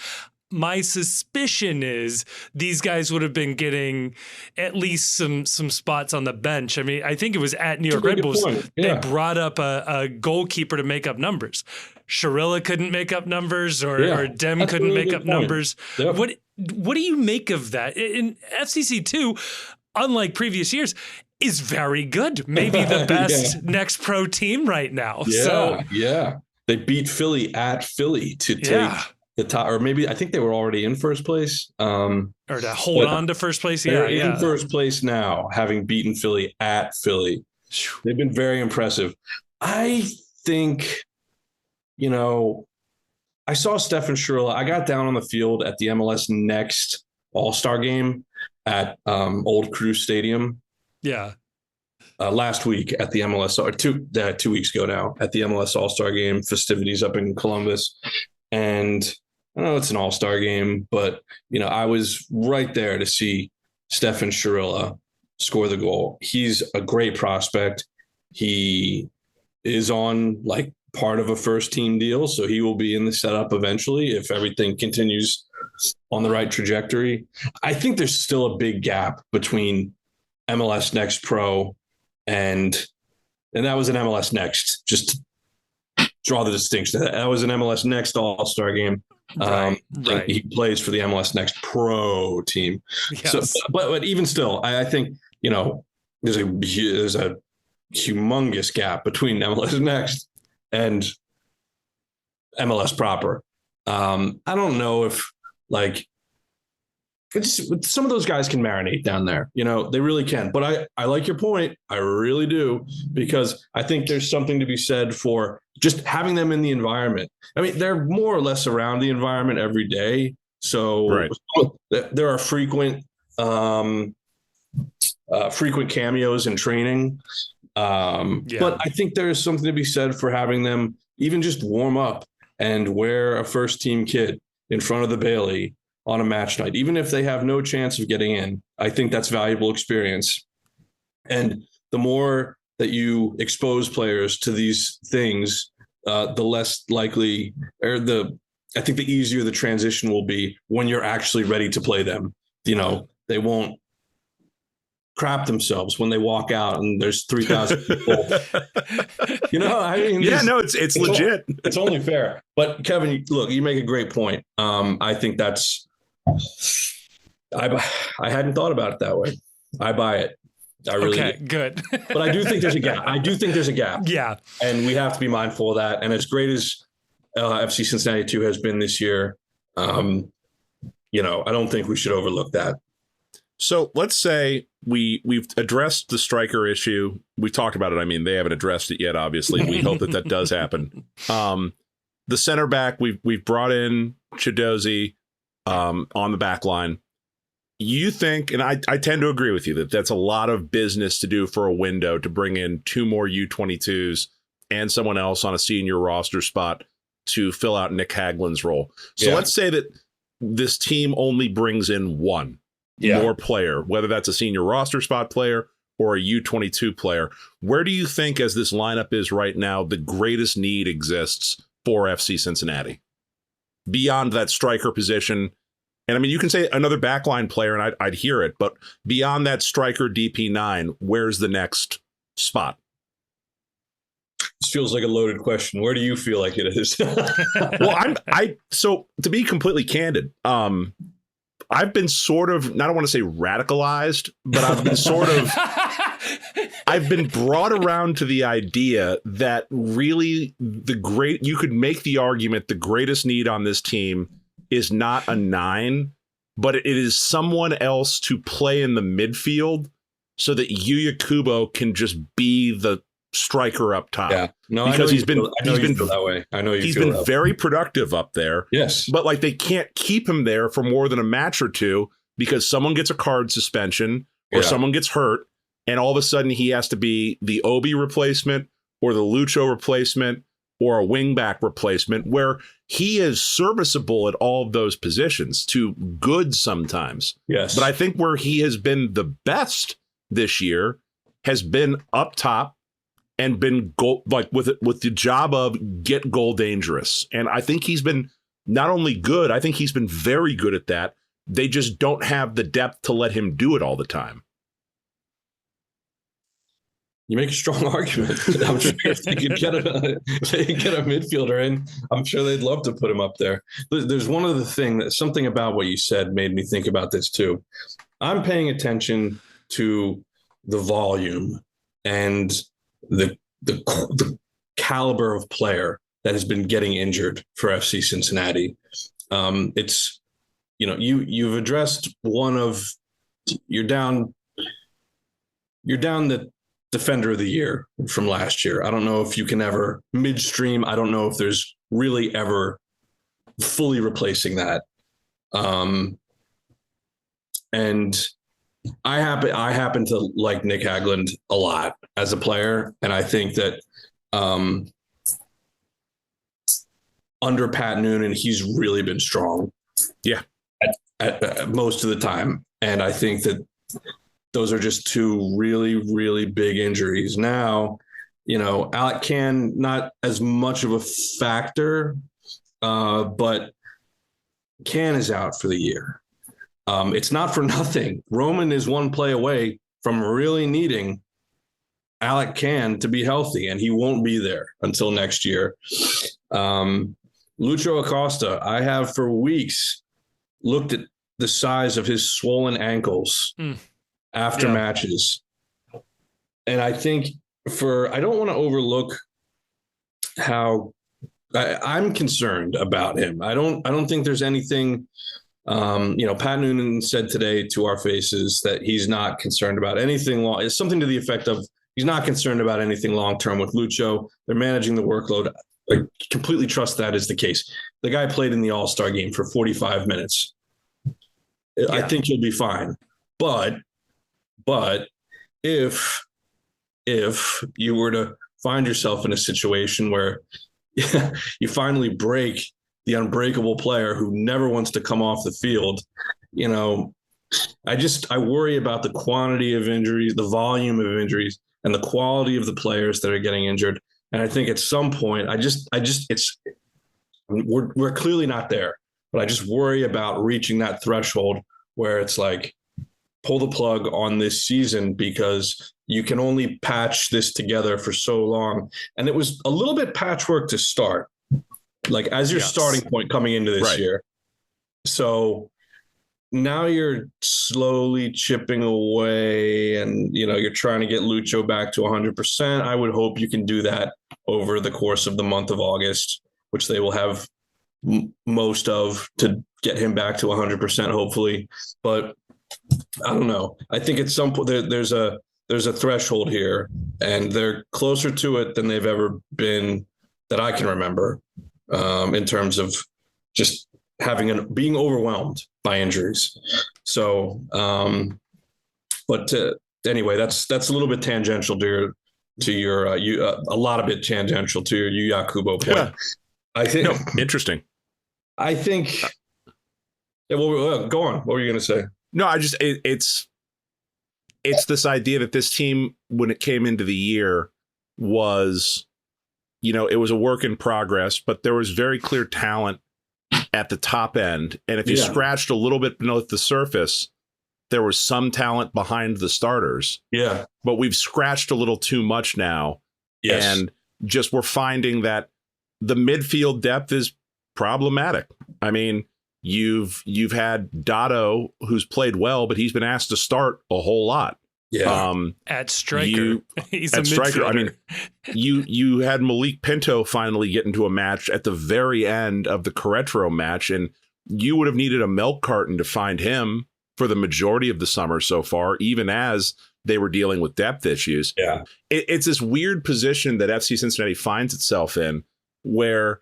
my suspicion is these guys would have been getting at least some spots on the bench. I mean, I think it was at New York Red Bulls. They brought up a goalkeeper to make up numbers. Sharilla couldn't make up numbers, or Dem couldn't make up numbers. Yep. What do you make of that? In FCC2, unlike previous years, is very good. Maybe the best next pro team right now. Yeah. They beat Philly at Philly to take the top, or maybe I think they were already in first place. Or to hold on to first place. They're in first place now, having beaten Philly at Philly. They've been very impressive. I think, I saw Stefan Sharilla. I got down on the field at the MLS Next All-Star game at Old Crew Stadium. Yeah. Last week at the MLS, or 2 weeks ago now, at the MLS All-Star game festivities up in Columbus. And I know it's an all-star game, but, I was right there to see Stefan Sharilla score the goal. He's a great prospect. He is on part of a first team deal, so he will be in the setup eventually if everything continues on the right trajectory. I think there's still a big gap between MLS Next Pro and that was an MLS Next, just to draw the distinction. That was an MLS Next All-Star game. Right. He plays for the MLS Next Pro team. Yes. So, but even still, I think, there's a humongous gap between MLS Next and MLS proper. I don't know if like some of those guys can marinate down there, they really can. But I like your point. I really do, because I think there's something to be said for just having them in the environment. I mean, they're more or less around the environment every day. So right. There are frequent cameos in training. But I think there's something to be said for having them even just warm up and wear a first team kit in front of the Bailey on a match night, even if they have no chance of getting in. I think that's valuable experience. And the more that you expose players to these things, the less likely, I think the easier the transition will be when you're actually ready to play them. They won't crap themselves when they walk out and there's 3,000 people. It's legit. It's only fair. But Kevin, look, you make a great point. I think that's, I hadn't thought about it that way. I buy it. I really do. Good. But I do think there's a gap. Yeah. And we have to be mindful of that. And as great as FC Cincinnati 2 has been this year, I don't think we should overlook that. So let's say we've addressed the striker issue. We talked about it. I mean, they haven't addressed it yet, obviously. We hope that does happen. The center back, we've brought in Chidozie on the back line. You think, and I tend to agree with you, that that's a lot of business to do for a window to bring in 2 more U22s and someone else on a senior roster spot to fill out Nick Hagland's role. So let's say that this team only brings in one more player, whether that's a senior roster spot player or a U22 player. Where do you think, as this lineup is right now, the greatest need exists for FC Cincinnati beyond that striker position? And I mean, you can say another backline player and I'd hear it, but beyond that striker DP9, where's the next spot? This feels like a loaded question. Where do you feel like it is? Well, so to be completely candid, I've been sort of, I don't want to say radicalized, but I've been brought around to the idea that really you could make the argument the greatest need on this team is not a 9, but it is someone else to play in the midfield so that Yuya Kubo can just be the striker up top. Yeah. No, because he's been that way. I know he's been very productive up there. Yes. But like they can't keep him there for more than a match or two because someone gets a card suspension or someone gets hurt, and all of a sudden he has to be the Obi replacement or the Lucho replacement or a wingback replacement, where he is serviceable at all of those positions to good sometimes. Yes. But I think where he has been the best this year has been up top and been with the job of get goal dangerous. And I think he's been not only good, I think he's been very good at that. They just don't have the depth to let him do it all the time. You make a strong argument. I'm sure if they could get a midfielder in, I'm sure they'd love to put him up there. There's one other thing, something about what you said made me think about this too. I'm paying attention to the volume and the caliber of player that has been getting injured for FC Cincinnati. It's, you've addressed one of, you're down the defender of the year from last year. I don't know if you can ever midstream. I don't know if there's really ever fully replacing that. And I happen to like Nick Hagland a lot as a player. And I think that under Pat Noonan, he's really been strong. Yeah. At most of the time. And I think that those are just 2 really, really big injuries. Now, Alec Can, not as much of a factor, but Can is out for the year. It's not for nothing. Roman is 1 play away from really needing Alec Can to be healthy, and he won't be there until next year. Lucho Acosta, I have for weeks looked at the size of his swollen ankles after matches. And I think I don't want to overlook how I'm concerned about him. I don't think there's anything. Pat Noonan said today to our faces that he's not concerned about anything long. It's something to the effect of he's not concerned about anything long term with Lucho. They're managing the workload. I completely trust that is the case. The guy played in the All-Star game for 45 minutes. Yeah. I think he'll be fine. But if you were to find yourself in a situation where you finally break the unbreakable player who never wants to come off the field, I worry about the quantity of injuries, the volume of injuries, and the quality of the players that are getting injured. And I think at some point, we're clearly not there, but I just worry about reaching that threshold where it's like, pull the plug on this season because you can only patch this together for so long. And it was a little bit patchwork to start, like as your starting point coming into this year. So now you're slowly chipping away and, you're trying to get Lucho back to 100%. I would hope you can do that over the course of the month of August, which they will have most of to get him back to 100%, hopefully. But I don't know. I think at some point there's a threshold here, and they're closer to it than they've ever been that I can remember, in terms of just being overwhelmed by injuries. So, anyway, that's a little bit tangential to your a lot of it tangential to your Yu Yakubo point. Yeah. I think interesting. I think. Yeah, well, go on. What were you going to say? No, it's this idea that this team, when it came into the year, was, it was a work in progress, but there was very clear talent at the top end. And if you scratched a little bit beneath the surface, there was some talent behind the starters. Yeah. But we've scratched a little too much now. Yes. And just we're finding that the midfield depth is problematic. I mean, You've had Dotto, who's played well, but he's been asked to start a whole lot. Yeah, at striker, he's a striker. I mean, you had Malik Pinto finally get into a match at the very end of the Querétaro match, and you would have needed a milk carton to find him for the majority of the summer so far, even as they were dealing with depth issues. Yeah, it's this weird position that FC Cincinnati finds itself in, where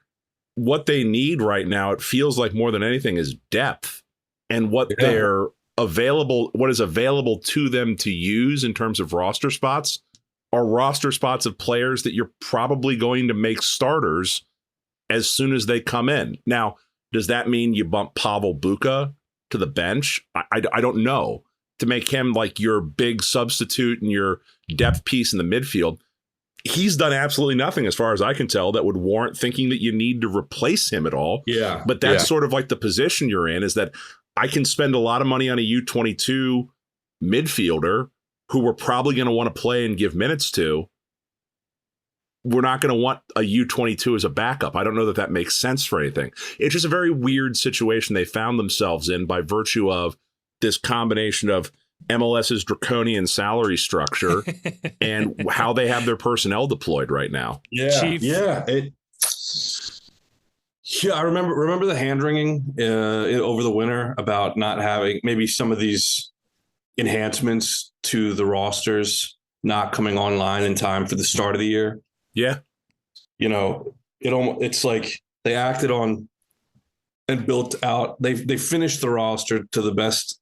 what they need right now, it feels like more than anything, is depth, and what is available to them to use in terms of roster spots are roster spots of players that you're probably going to make starters as soon as they come in. Now, does that mean you bump Pavel Buka to the bench? I don't know, to make him like your big substitute and your depth piece in the midfield. He's done absolutely nothing, as far as I can tell, that would warrant thinking that you need to replace him at all. Yeah. But that's sort of like the position you're in, is that I can spend a lot of money on a U22 midfielder who we're probably going to want to play and give minutes to. We're not going to want a U22 as a backup. I don't know that makes sense for anything. It's just a very weird situation they found themselves in by virtue of this combination of MLS's draconian salary structure and how they have their personnel deployed right now. Yeah, Chief. I remember the hand wringing over the winter about not having maybe some of these enhancements to the rosters not coming online in time for the start of the year. Yeah, it's like they acted on and built out. They finished the roster to the best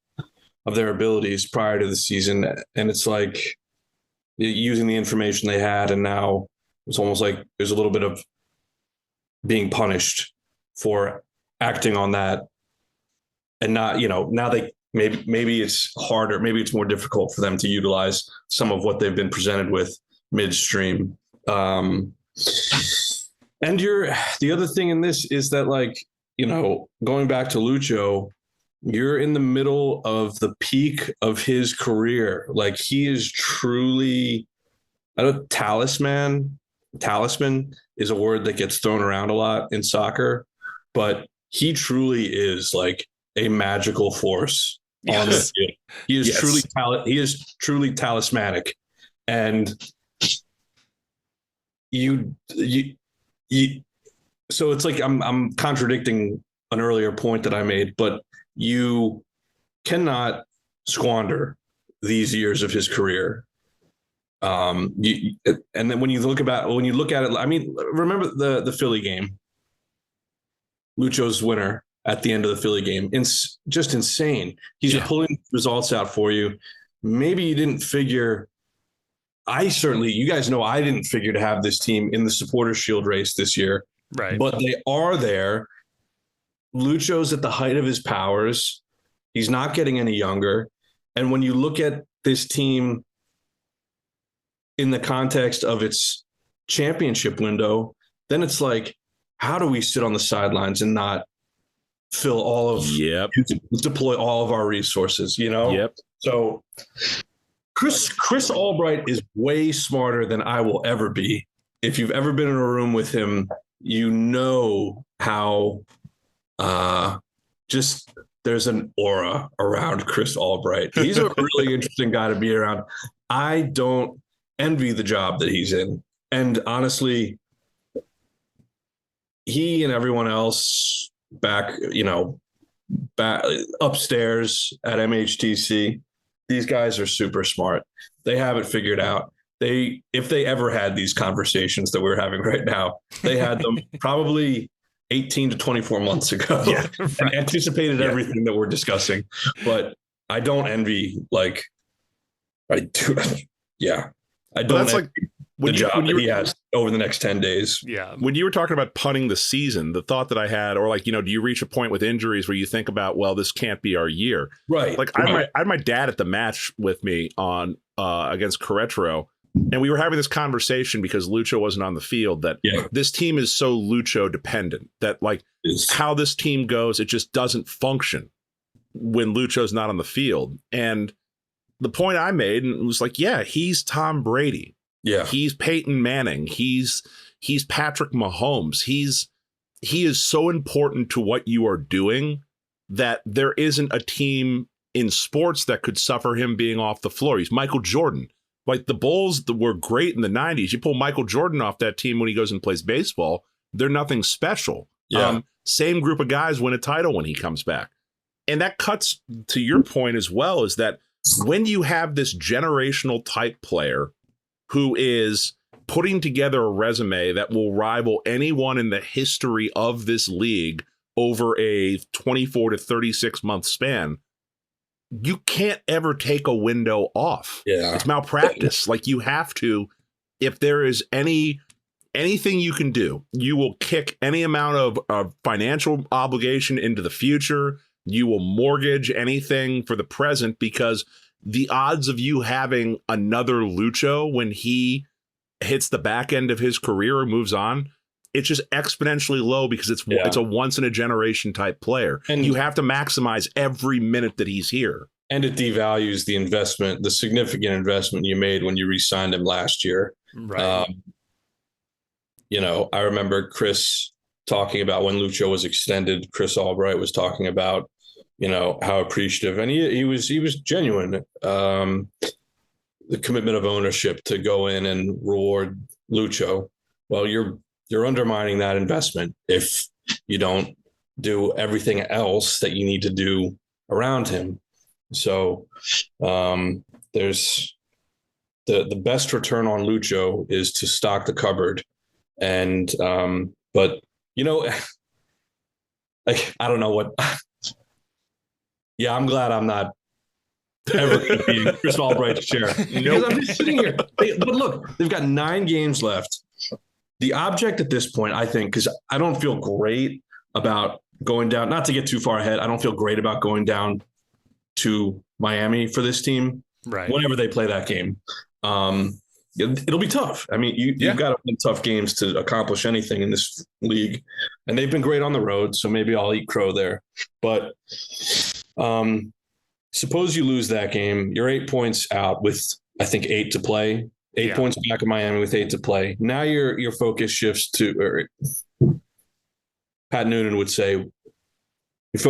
of their abilities prior to the season. And it's like using the information they had. And now it's almost like there's a little bit of being punished for acting on that. And not, now they maybe it's harder. Maybe it's more difficult for them to utilize some of what they've been presented with midstream. And the other thing in this is that, like, going back to Lucho, you're in the middle of the peak of his career. Like, he is truly, talisman is a word that gets thrown around a lot in soccer, but he truly is like a magical force on the field. He is truly talismanic. And you so it's like I'm contradicting an earlier point that I made, but you cannot squander these years of his career. And then when you look at it, I mean, remember the Philly game, Lucho's winner at the end of the Philly game. It's just insane. He's pulling results out for you. Maybe you didn't figure. You guys know I didn't figure to have this team in the Supporters Shield race this year. Right. But they are there. Lucho's at the height of his powers. He's not getting any younger. And when you look at this team in the context of its championship window, then it's like, how do we sit on the sidelines and not fill deploy all of our resources, you know? Yep. So Chris Albright is way smarter than I will ever be. If you've ever been in a room with him, you know how just there's an aura around Chris Albright. He's a really interesting guy to be around. I don't envy the job that he's in. And honestly, he and everyone else back upstairs at MHTC, these guys are super smart. They have it figured out. If they ever had these conversations that we're having right now, they had them probably 18 to 24 months ago and anticipated everything that we're discussing. But I don't envy, I do. Yeah. I don't envy the job that he has over the next 10 days. Yeah. When you were talking about punting the season, the thought that I had, or do you reach a point with injuries where you think about, well, this can't be our year? Right. I had my dad at the match with me on against Querétaro, and we were having this conversation because Lucho wasn't on the field, that this team is so Lucho dependent that how this team goes, it just doesn't function when Lucho's not on the field. And the point I made was he's Tom Brady. Yeah. He's Peyton Manning. He's Patrick Mahomes. He is so important to what you are doing that there isn't a team in sports that could suffer him being off the floor. He's Michael Jordan. The Bulls were great in the 90s. You pull Michael Jordan off that team when he goes and plays baseball, they're nothing special. Yeah. Same group of guys win a title when he comes back. And that cuts to your point as well, is that when you have this generational type player who is putting together a resume that will rival anyone in the history of this league over a 24 to 36 month span, you can't ever take a window off. Yeah. It's malpractice. You have to, if there is anything you can do, you will kick any amount of financial obligation into the future. You will mortgage anything for the present, because the odds of you having another Lucho when he hits the back end of his career or moves on, it's just exponentially low, because it's a once in a generation type player. And you have to maximize every minute that he's here. And it devalues the investment, the significant investment you made when you re-signed him last year. Right. I remember Chris talking about when Lucho was extended. Chris Albright was talking about, how appreciative, and he was genuine. The commitment of ownership to go in and reward Lucho. Well, you're undermining that investment if you don't do everything else that you need to do around him. So there's the best return on Lucho is to stock the cupboard. And but I don't know what. Yeah, I'm glad I'm not ever going to be in Chris Albright's chair. Because I'm just sitting here. But look, they've got 9 games left. The object at this point, I think, because I don't feel great about going down, not to get too far ahead, I don't feel great about going down to Miami for this team. Right. Whenever they play that game. It'll be tough. I mean, you've got to win tough games to accomplish anything in this league. And they've been great on the road, so maybe I'll eat crow there. But suppose you lose that game. You're 8 points out with, I think, 8 to play. 8 points back in Miami with 8 to play. Now your focus shifts to, or Pat Noonan would say, your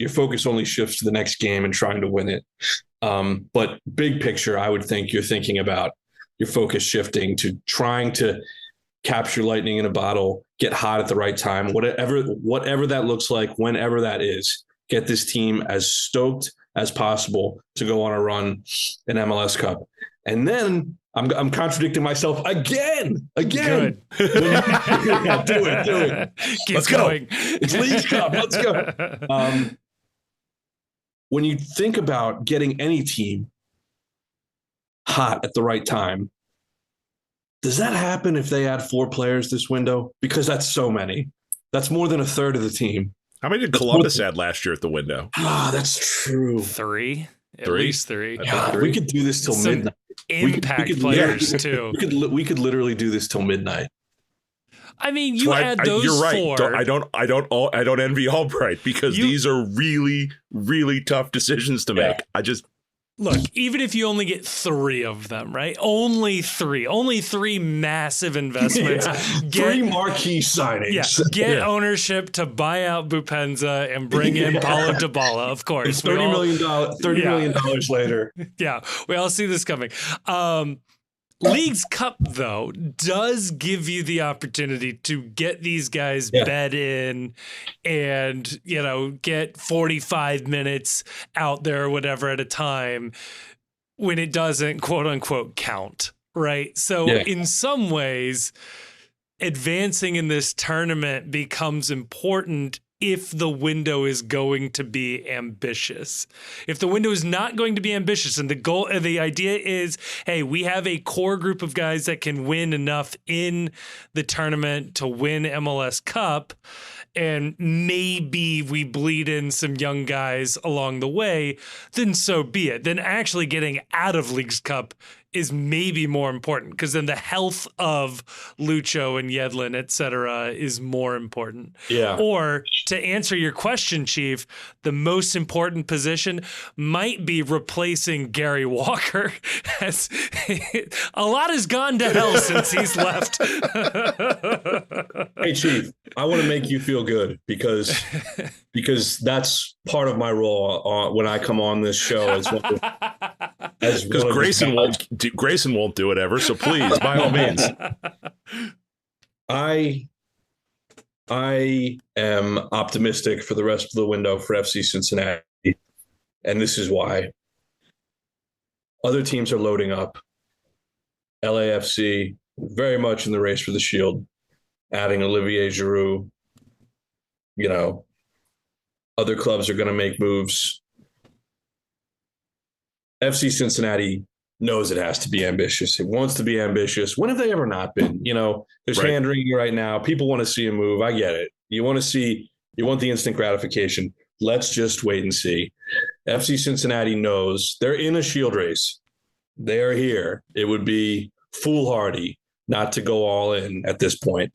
focus only shifts to the next game and trying to win it. But big picture, I would think you're thinking about your focus shifting to trying to capture lightning in a bottle, get hot at the right time, whatever that looks like, whenever that is, get this team as stoked as possible to go on a run in MLS Cup. And then I'm contradicting myself again. Good. Yeah, do it. Let's going. It's Leagues Cup. Let's go. When you think about getting any team hot at the right time, does that happen if they add 4 players this window? Because that's so many. That's more than a third of the team. How many did Columbus add last year at the window? That's true. 3. At least 3. God, we could do this till midnight. Impact players too. We could literally do this till midnight. I mean, you add those you're right. 4. I don't envy Albright because these are really, really tough decisions to make. Look, even if you only get 3 of them, right? Only 3 massive investments. 3 marquee signings. Yeah, get ownership to buy out Bupenza and bring in Paulo Dybala, of course. $30 million later. Yeah, we all see this coming. Leagues Cup, though, does give you the opportunity to get these guys bed in and, get 45 minutes out there or whatever at a time when it doesn't, quote unquote, count, right? So in some ways, advancing in this tournament becomes important if the window is going to be ambitious. If the window is not going to be ambitious and the idea is, hey, we have a core group of guys that can win enough in the tournament to win MLS Cup, and maybe we bleed in some young guys along the way, then so be it. Then actually getting out of Leagues Cup is maybe more important, because then the health of Lucho and Yedlin, et cetera, is more important. Yeah. Or to answer your question, Chief, the most important position might be replacing Gary Walker. As a lot has gone to hell since he's left. Hey, Chief, I want to make you feel good because that's part of my role when I come on this show. Because Grayson won't do it ever, so please, by all means. I am optimistic for the rest of the window for FC Cincinnati, and this is why. Other teams are loading up. LAFC very much in the race for the Shield, adding Olivier Giroud. Other clubs are going to make moves. FC Cincinnati knows it has to be ambitious. It wants to be ambitious. When have they ever not been? There's hand wringing right now. People want to see a move. I get it. You want the instant gratification. Let's just wait and see. FC Cincinnati knows they're in a Shield race. They are here. It would be foolhardy not to go all in at this point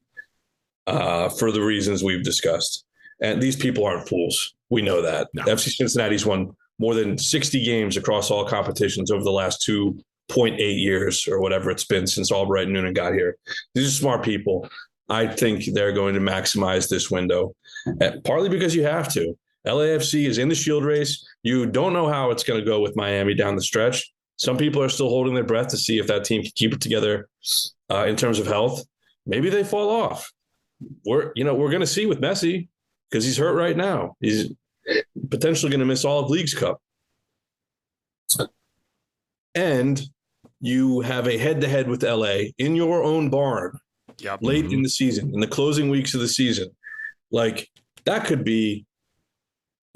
for the reasons we've discussed. And these people aren't fools. We know that. No. FC Cincinnati's won more than 60 games across all competitions over the last 2.8 years or whatever it's been since Albright and Noonan got here. These are smart people. I think they're going to maximize this window, partly because you have to. LAFC is in the Shield race. You don't know how it's going to go with Miami down the stretch. Some people are still holding their breath to see if that team can keep it together in terms of health. Maybe they fall off. We're going to see with Messi because he's hurt right now. He's potentially going to miss all of Leagues Cup. And you have a head-to-head with LA in your own barn late in the season, in the closing weeks of the season. Like, that could be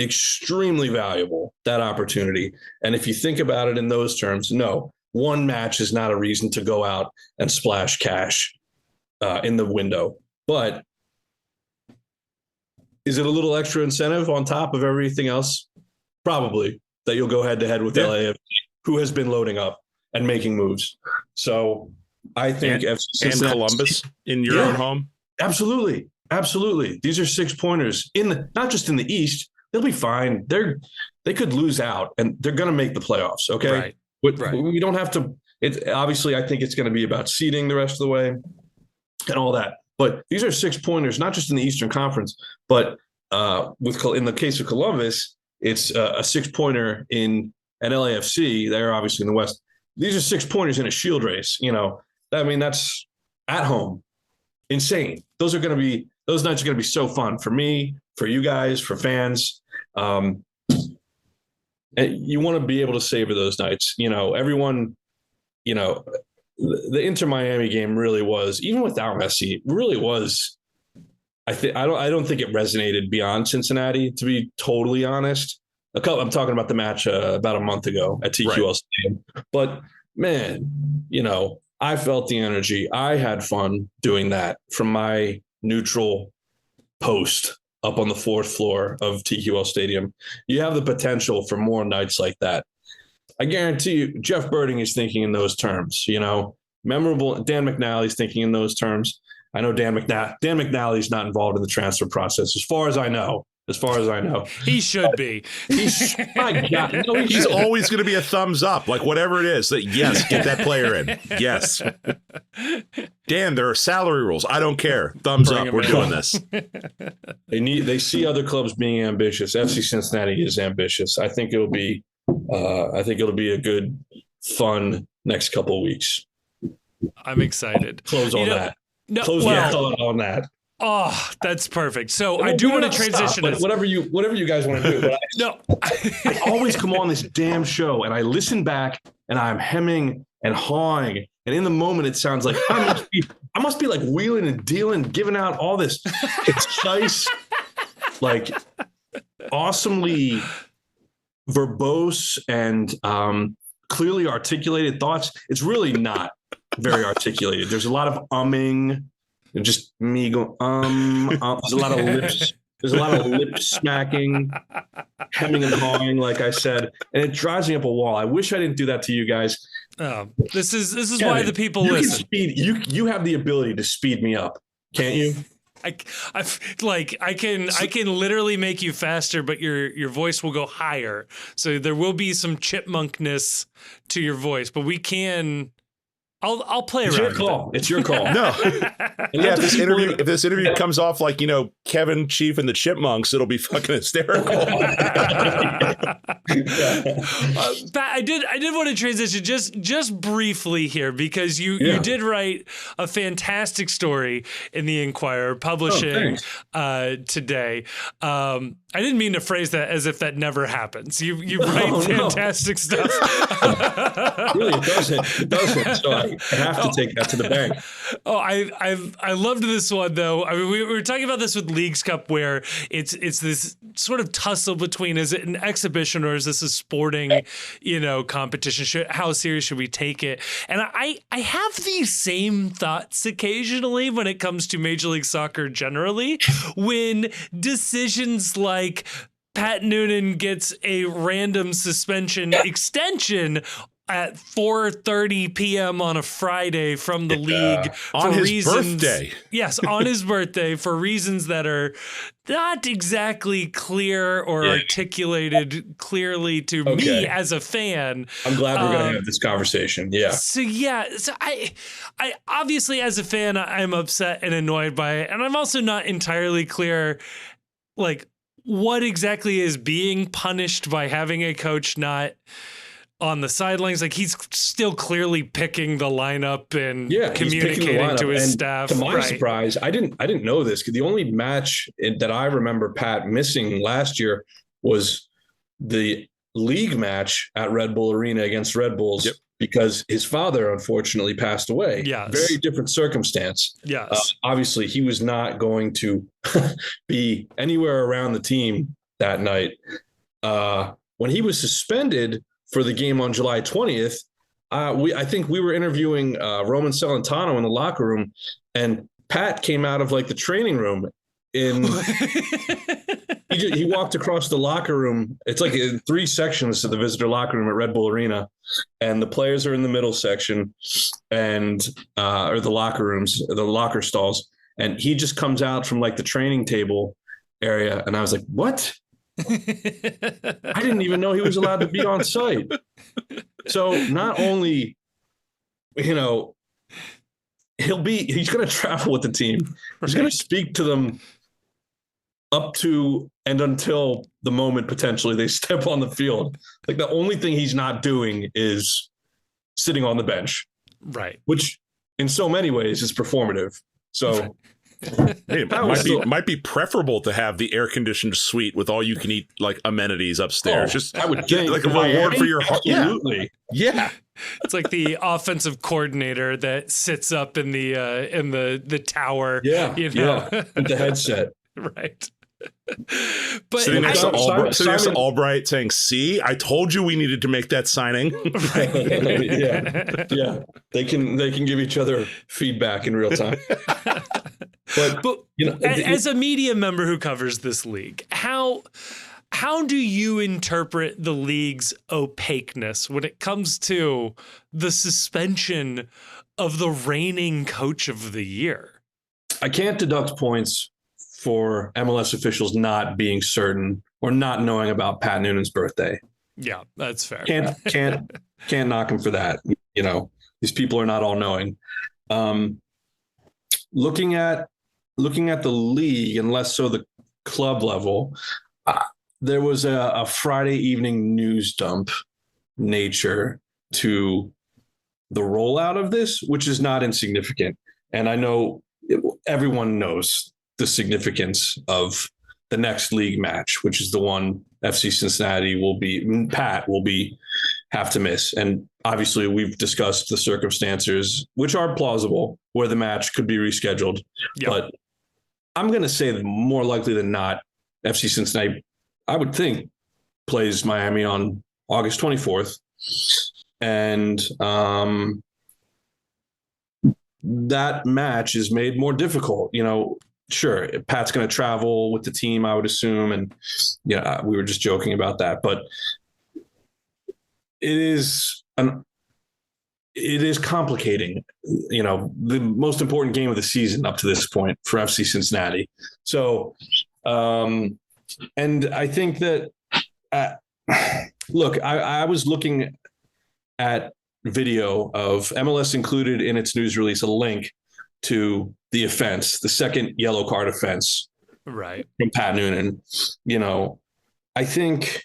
extremely valuable, that opportunity. And if you think about it in those terms, no, one match is not a reason to go out and splash cash in the window. But is it a little extra incentive on top of everything else? Probably, that you'll go head-to-head with LAFC, who has been loading up and making moves. So I think and Columbus in your own home. Absolutely. These are 6-pointers not just in the East. They'll be fine. They could lose out and they're going to make the playoffs. Okay. Right. We don't have to. Obviously, I think it's going to be about seeding the rest of the way and all that. But these are 6-pointers, not just in the Eastern Conference, but in the case of Columbus, it's a 6-pointer in an LAFC. They're obviously in the West. These are 6-pointers in a Shield race. That's at home. insane. Those nights are going to be so fun for me, for you guys, for fans. And you want to be able to savor those nights. Everyone, the Inter Miami game really was, even without Messi, really was. I don't think it resonated beyond Cincinnati, to be totally honest. I'm talking about the match about a month ago at TQL Stadium. But man, I felt the energy. I had fun doing that from my neutral post up on the 4th floor of TQL Stadium. You have the potential for more nights like that. I guarantee you, Jeff Birding is thinking in those terms. Memorable. Dan McNally's thinking in those terms. I know Dan McNally's not involved in the transfer process, as far as I know. He should be. My God, no, he's always going to be a thumbs up, like whatever it is. That yes, get that player in. Yes, Dan, there are salary rules. I don't care. Thumbs up. We're doing this. They see other clubs being ambitious. FC Cincinnati is ambitious. I think it'll be a good, fun next couple of weeks. I'm excited. Close on that. On that. Oh, that's perfect. So I do want to transition. Whatever you guys want to do. But I always come on this damn show and I listen back and I'm hemming and hawing. And in the moment, it sounds like I must be like wheeling and dealing, giving out all this concise, like awesomely verbose and clearly articulated thoughts. It's really not very articulated. There's a lot of umming. Just me going, there's a lot of lip smacking, hemming and hawing, like I said, and it drives me up a wall. I wish I didn't do that to you guys. This is Kevin, why the people listen. You have the ability to speed me up, can't you? I can literally make you faster, but your voice will go higher. So there will be some chipmunkness to your voice, but we can. I'll play around. It's your call. No. Yeah, if this interview comes off like, Kevin, Chief, and the Chipmunks, it'll be fucking hysterical. Pat, I did want to transition just briefly here because you did write a fantastic story in the Inquirer publishing today. I didn't mean to phrase that as if that never happens. You write fantastic stuff. Really, it doesn't. So I have to take that to the bank. Oh, I loved this one though. I mean, we were talking about this with Leagues Cup, where it's this sort of tussle between, is it an exhibition or is this a sporting, competition? How serious should we take it? And I have these same thoughts occasionally when it comes to Major League Soccer generally, when decisions like Pat Noonan gets a random suspension extension at 4:30 p.m. on a Friday from the league on his birthday. Yes, on his birthday for reasons that are not exactly clear or articulated clearly to me as a fan. I'm glad we're going to have this conversation. Yeah. So I obviously as a fan I'm upset and annoyed by it, and I'm also not entirely clear like what exactly is being punished by having a coach not on the sidelines. Like he's still clearly picking the lineup and communicating to his staff. To my surprise, I didn't know this. The only match that I remember Pat missing last year was the league match at Red Bull Arena against Red Bulls because his father unfortunately passed away. Yes. Very different circumstance. Yes. Obviously, he was not going to be anywhere around the team that night. When he was suspended for the game on July 20th, I think we were interviewing Roman Celentano in the locker room, and Pat came out of like the training room. He walked across the locker room. It's like 3 sections to the visitor locker room at Red Bull Arena, and the players are in the middle section, and or the locker rooms, the locker stalls. And he just comes out from like the training table area, and I was like, "What?" I didn't even know he was allowed to be on site. So not only, he's going to travel with the team. He's going to speak to them up to and until the moment potentially they step on the field. Like the only thing he's not doing is sitting on the bench. Right. Which in so many ways is performative. So Hey, it might be preferable to have the air conditioned suite with all you can eat like amenities upstairs. Just I would think like a reward for your heart. Absolutely. Yeah. It's like the offensive coordinator that sits up in the tower. Yeah. You know? Yeah. With the headset. Right. But Sitting next to Simon- Albright saying, "See, I told you we needed to make that signing." Yeah. They can give each other feedback in real time. But you know, as a media member who covers this league, how do you interpret the league's opaqueness when it comes to the suspension of the reigning coach of the year? I can't deduct points for MLS officials not being certain or not knowing about Pat Noonan's birthday. Yeah, that's fair. Can't knock him for that. You know, these people are not all knowing. Looking at the league, and less so the club level, there was a Friday evening news dump nature to the rollout of this, which is not insignificant. And I know everyone knows the significance of the next league match, which is the one FC Cincinnati Pat will have to miss. And obviously we've discussed the circumstances, which are plausible, where the match could be rescheduled. Yep. But I'm going to say that more likely than not, FC Cincinnati, I would think, plays Miami on August 24th. And that match is made more difficult. You know, sure, Pat's going to travel with the team, I would assume. And yeah, we were just joking about that. But it is complicating, you know, the most important game of the season up to this point for FC Cincinnati. So, and I think that, look, I was looking at video of MLS included in its news release a link to the offense, the second yellow card offense, right, from Pat Noonan. You know, I think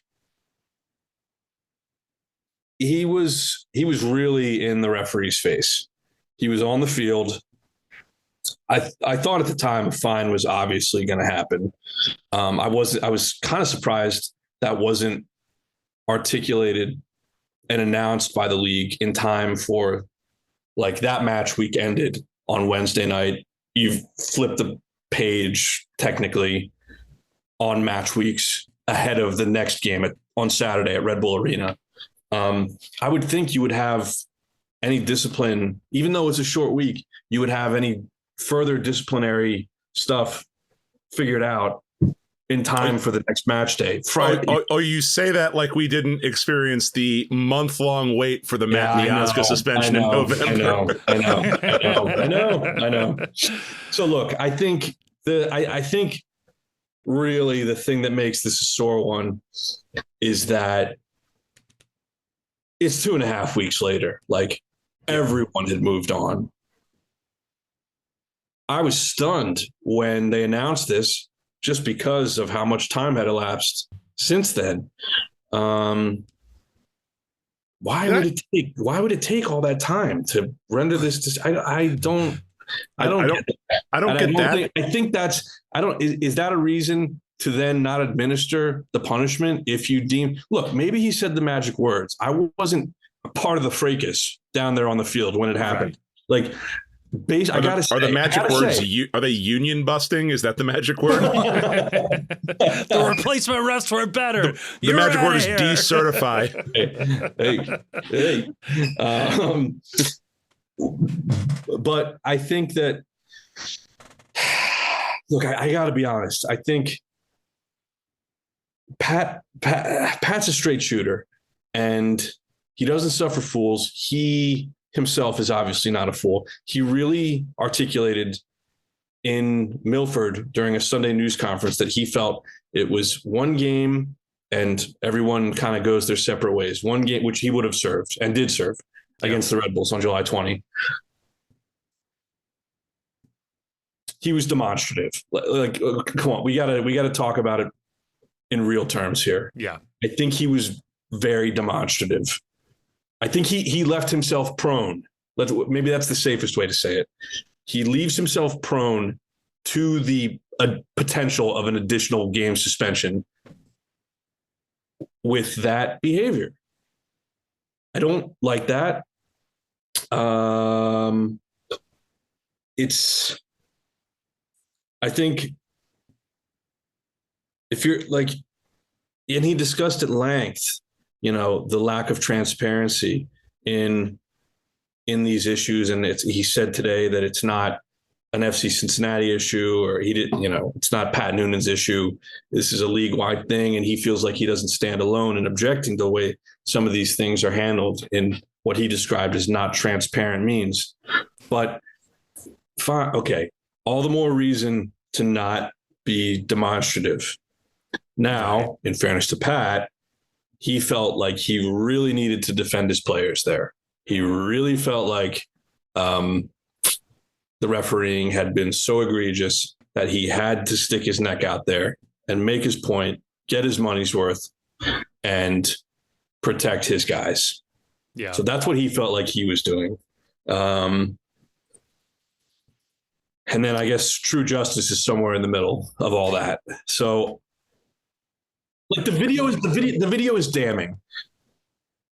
he was really in the referee's face. He was on the field. I thought at the time a fine was obviously going to happen. I was kind of surprised that wasn't articulated and announced by the league in time for, like, that match week ended on Wednesday night. You've flipped the page technically on match weeks ahead of the next game on Saturday at Red Bull Arena. I would think you would have any discipline, even though it's a short week, you would have any further disciplinary stuff figured out in time for the next match day. Friday. Oh, you say that like we didn't experience the month-long wait for the Matt Miazga suspension in November. I know. So look, I think really the thing that makes this a sore one is that it's 2.5 weeks later. Like, everyone had moved on. I was stunned when they announced this, just because of how much time had elapsed since then. Why would it take all that time to render this? I don't get that. I think that's, is that a reason to then not administer the punishment if you deem, look, maybe he said the magic words. I wasn't a part of the fracas down there on the field when it happened. Right. Like, I gotta say, are the magic words? Are they union busting? Is that the magic word? The replacement refs were better. The magic word is decertify. Hey. But I think that, look, I got to be honest. I think Pat's a straight shooter, and he doesn't suffer fools. He himself is obviously not a fool. He really articulated in Milford during a Sunday news conference that he felt it was one game and everyone kind of goes their separate ways. One game, which he would have served and did serve against the Red Bulls on July 20. He was demonstrative. Like, come on, we gotta talk about it in real terms here. Yeah. I think he was very demonstrative. I think he left himself prone. Maybe that's the safest way to say it. he leaves himself prone to the potential of an additional game suspension with that behavior. I don't like that. I think if you're like, and he discussed at length, the lack of transparency in these issues. And he said today that it's not an FC Cincinnati issue, or it's not Pat Noonan's issue. This is a league-wide thing. And he feels like he doesn't stand alone in objecting to the way some of these things are handled in what he described as not transparent means. But fine. Okay. All the more reason to not be demonstrative. Now, in fairness to Pat, he felt like he really needed to defend his players there. He really felt like the refereeing had been so egregious that he had to stick his neck out there and make his point, get his money's worth, and protect his guys. Yeah. So that's what he felt like he was doing. And then I guess true justice is somewhere in the middle of all that. So, like, the video is damning.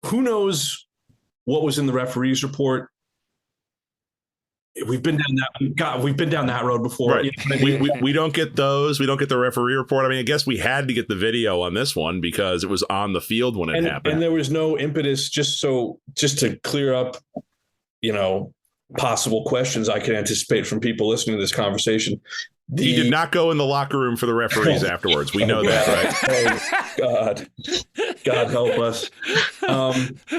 Who knows what was in the referee's report? We've been down that road before. Right. We don't get those. We don't get the referee report. I mean, I guess we had to get the video on this one because it was on the field when it happened. And there was no impetus just to clear up, possible questions I could anticipate from people listening to this conversation. He did not go in the locker room for the referees afterwards. We know that, right? Oh, God help us.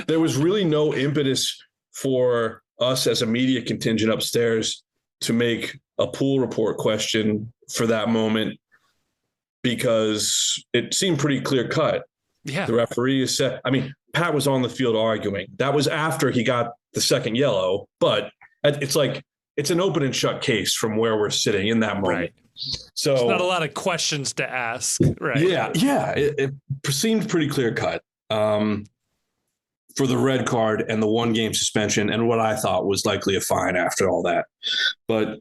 There was really no impetus for us as a media contingent upstairs to make a pool report question for that moment, because it seemed pretty clear cut. Yeah. The referee is set. I mean, Pat was on the field arguing. That was after he got the second yellow, but it's like, it's an open and shut case from where we're sitting in that moment. Right. So there's not a lot of questions to ask. Right. Yeah. It seemed pretty clear cut for the red card and the 1 game suspension, and what I thought was likely a fine after all that. But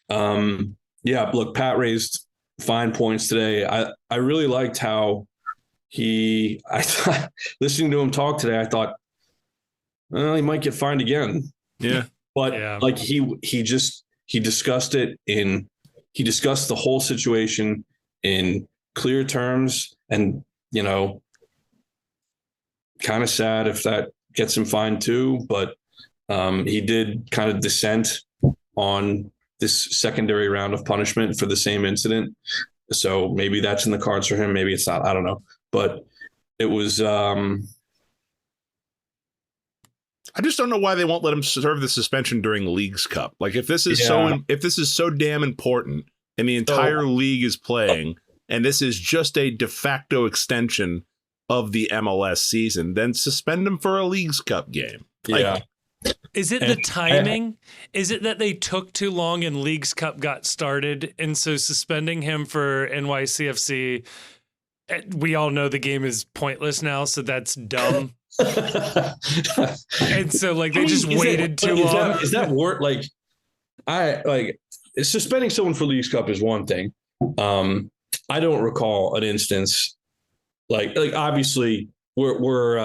look, Pat raised fine points today. I really liked how I thought, listening to him talk today, I thought, well, he might get fined again. Yeah. But like he discussed it he discussed the whole situation in clear terms, and, kind of sad if that gets him fined too. But he did kind of dissent on this secondary round of punishment for the same incident. So maybe that's in the cards for him. Maybe it's not. I don't know. But it was I just don't know why they won't let him serve the suspension during Leagues Cup. Like, if this is so damn important and the entire league is playing, and this is just a de facto extension of the MLS season, then suspend him for a Leagues Cup game. Is it the timing? Is it that they took too long and Leagues Cup got started, and so suspending him for NYCFC, we all know the game is pointless now, so that's dumb. And so, like, they just waited too long. Is that work? Suspending someone for Leagues Cup is one thing. I don't recall an instance like obviously we're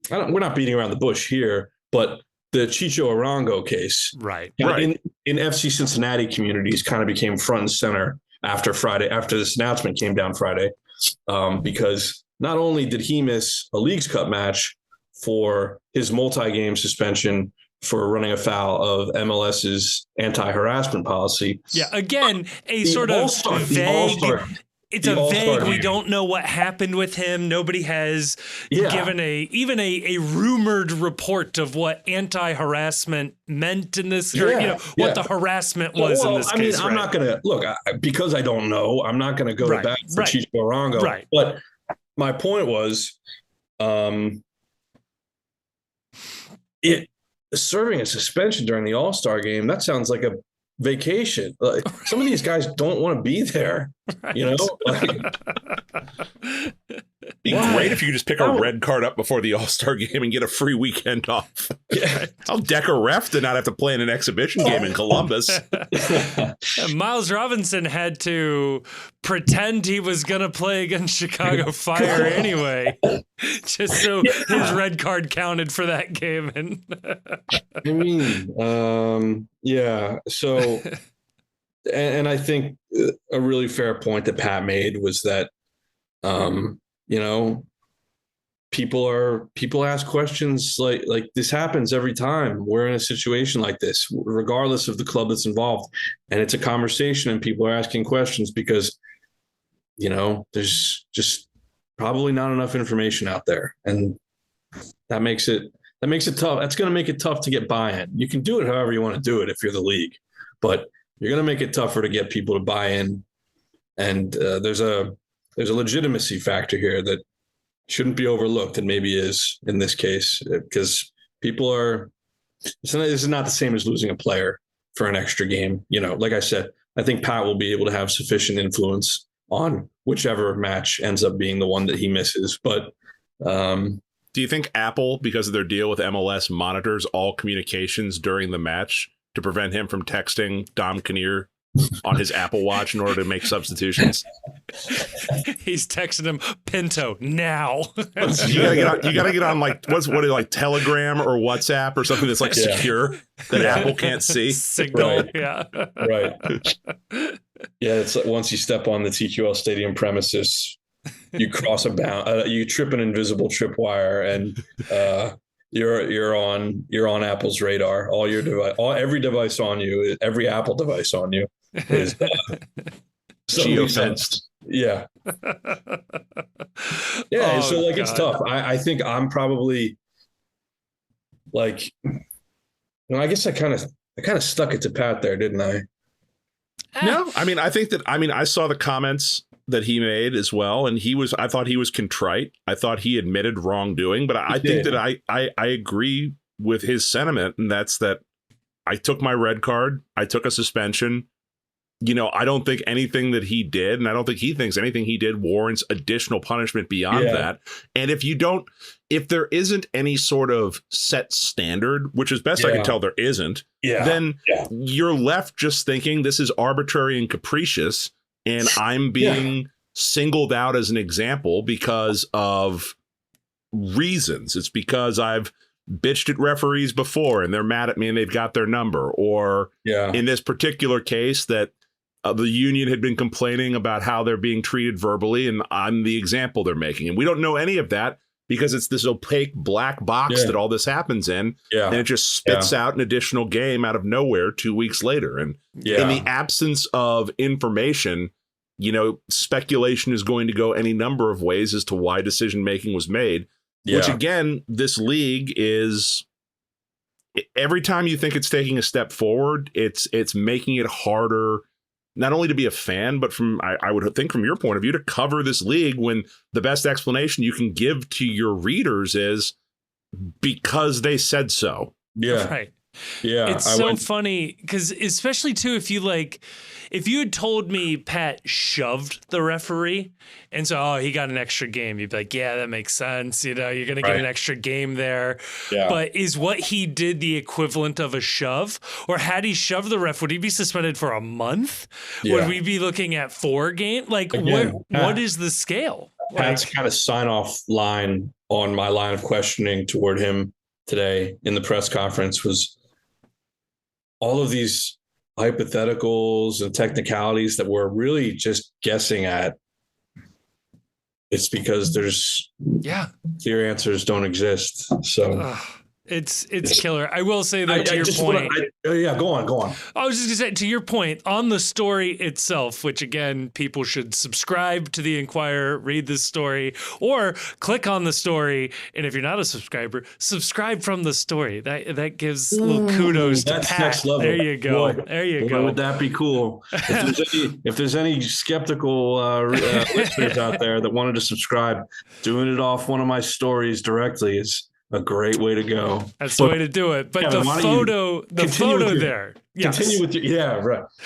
not beating around the bush here, but the Chicho Arango case, right, in FC Cincinnati communities, kind of became front and center after this announcement came down Friday, because not only did he miss a Leagues Cup match for his multi-game suspension for running afoul of MLS's anti-harassment policy. Yeah, again, a sort of vague. It's a vague. We don't know what happened with him. Nobody has given even a rumored report of what anti-harassment meant in this, what the harassment was in this case. I'm not going to look because I don't know. I'm not going to go to bat for Chicho Arango. Right. But my point was, serving a suspension during the All-Star game, that sounds like a vacation. Like, some of these guys don't want to be there, Be great great if you could just pick a red card up before the All-Star game and get a free weekend off. Yeah. I'll deck a ref to not have to play in an exhibition game in Columbus. Miles Robinson had to pretend he was going to play against Chicago Fire anyway, just so his red card counted for that game. And I mean, yeah. So, and I think a really fair point that Pat made was that, people ask questions like this happens every time we're in a situation like this, regardless of the club that's involved. And it's a conversation and people are asking questions because, there's just probably not enough information out there. And that makes it tough. That's going to make it tough to get buy-in. You can do it however you want to do it if you're the league, but you're going to make it tougher to get people to buy in. And there's a legitimacy factor here that shouldn't be overlooked, and maybe is in this case, because this is not the same as losing a player for an extra game. Like I said, I think Pat will be able to have sufficient influence on whichever match ends up being the one that he misses. But do you think Apple, because of their deal with MLS, monitors all communications during the match to prevent him from texting Dom Kinnear on his Apple Watch in order to make substitutions? He's texting him, Pinto, now. You gotta get on like Telegram or WhatsApp or something that's like secure that Apple can't see. Signal, right. Yeah. Right. Yeah, it's like once you step on the TQL Stadium premises, you cross a bound, you trip an invisible tripwire, and you're on Apple's radar. All your device, every device on you, every Apple device on you is geofenced. Yeah. Yeah. So God. It's tough. I think I'm probably I guess I kind of stuck it to Pat there, didn't I? No, I mean, I saw the comments that he made as well, and I thought he was contrite. I thought he admitted wrongdoing, but I think that I agree with his sentiment, and that's that I took my red card, I took a suspension. I don't think anything that he did, and I don't think he thinks anything he did warrants additional punishment beyond that. And if there isn't any sort of set standard, which as best I can tell there isn't, then you're left just thinking this is arbitrary and capricious, and I'm being singled out as an example because of reasons. It's because I've bitched at referees before and they're mad at me and they've got their number. Or in this particular case that the union had been complaining about how they're being treated verbally, and I'm the example they're making. And we don't know any of that because it's this opaque black box that all this happens in. And it just spits out an additional game out of nowhere 2 weeks later. And in the absence of information, speculation is going to go any number of ways as to why decision making was made. Which again, this league is, every time you think it's taking a step forward, it's making it harder not only to be a fan, but I would think from your point of view, to cover this league, when the best explanation you can give to your readers is because they said so. Yeah. Right. Yeah. It's funny because especially too, if you had told me Pat shoved the referee and so, he got an extra game, you'd be like, yeah, that makes sense. You're going to get an extra game there. Yeah. But is what he did the equivalent of a shove? Or had he shoved the ref, would he be suspended for a month? Yeah. Would we be looking at 4 games? What is the scale? Pat's kind of sign-off line on my line of questioning toward him today in the press conference was all of these hypotheticals and technicalities that we're really just guessing at. It's because there's clear answers don't exist. So it's killer. I will say though, to your point. Go on. I was just gonna say, to your point on the story itself, which again, people should subscribe to the Inquirer, read this story, or click on the story. And if you're not a subscriber, subscribe from the story. That gives little kudos to Pat. Next level. There you go. Boy, there you go. Would that be cool? If there's any skeptical listeners out there that wanted to subscribe, doing it off one of my stories directly is A great way to go. That's the way to do it. But Kevin, the photo there. Yes. Continue with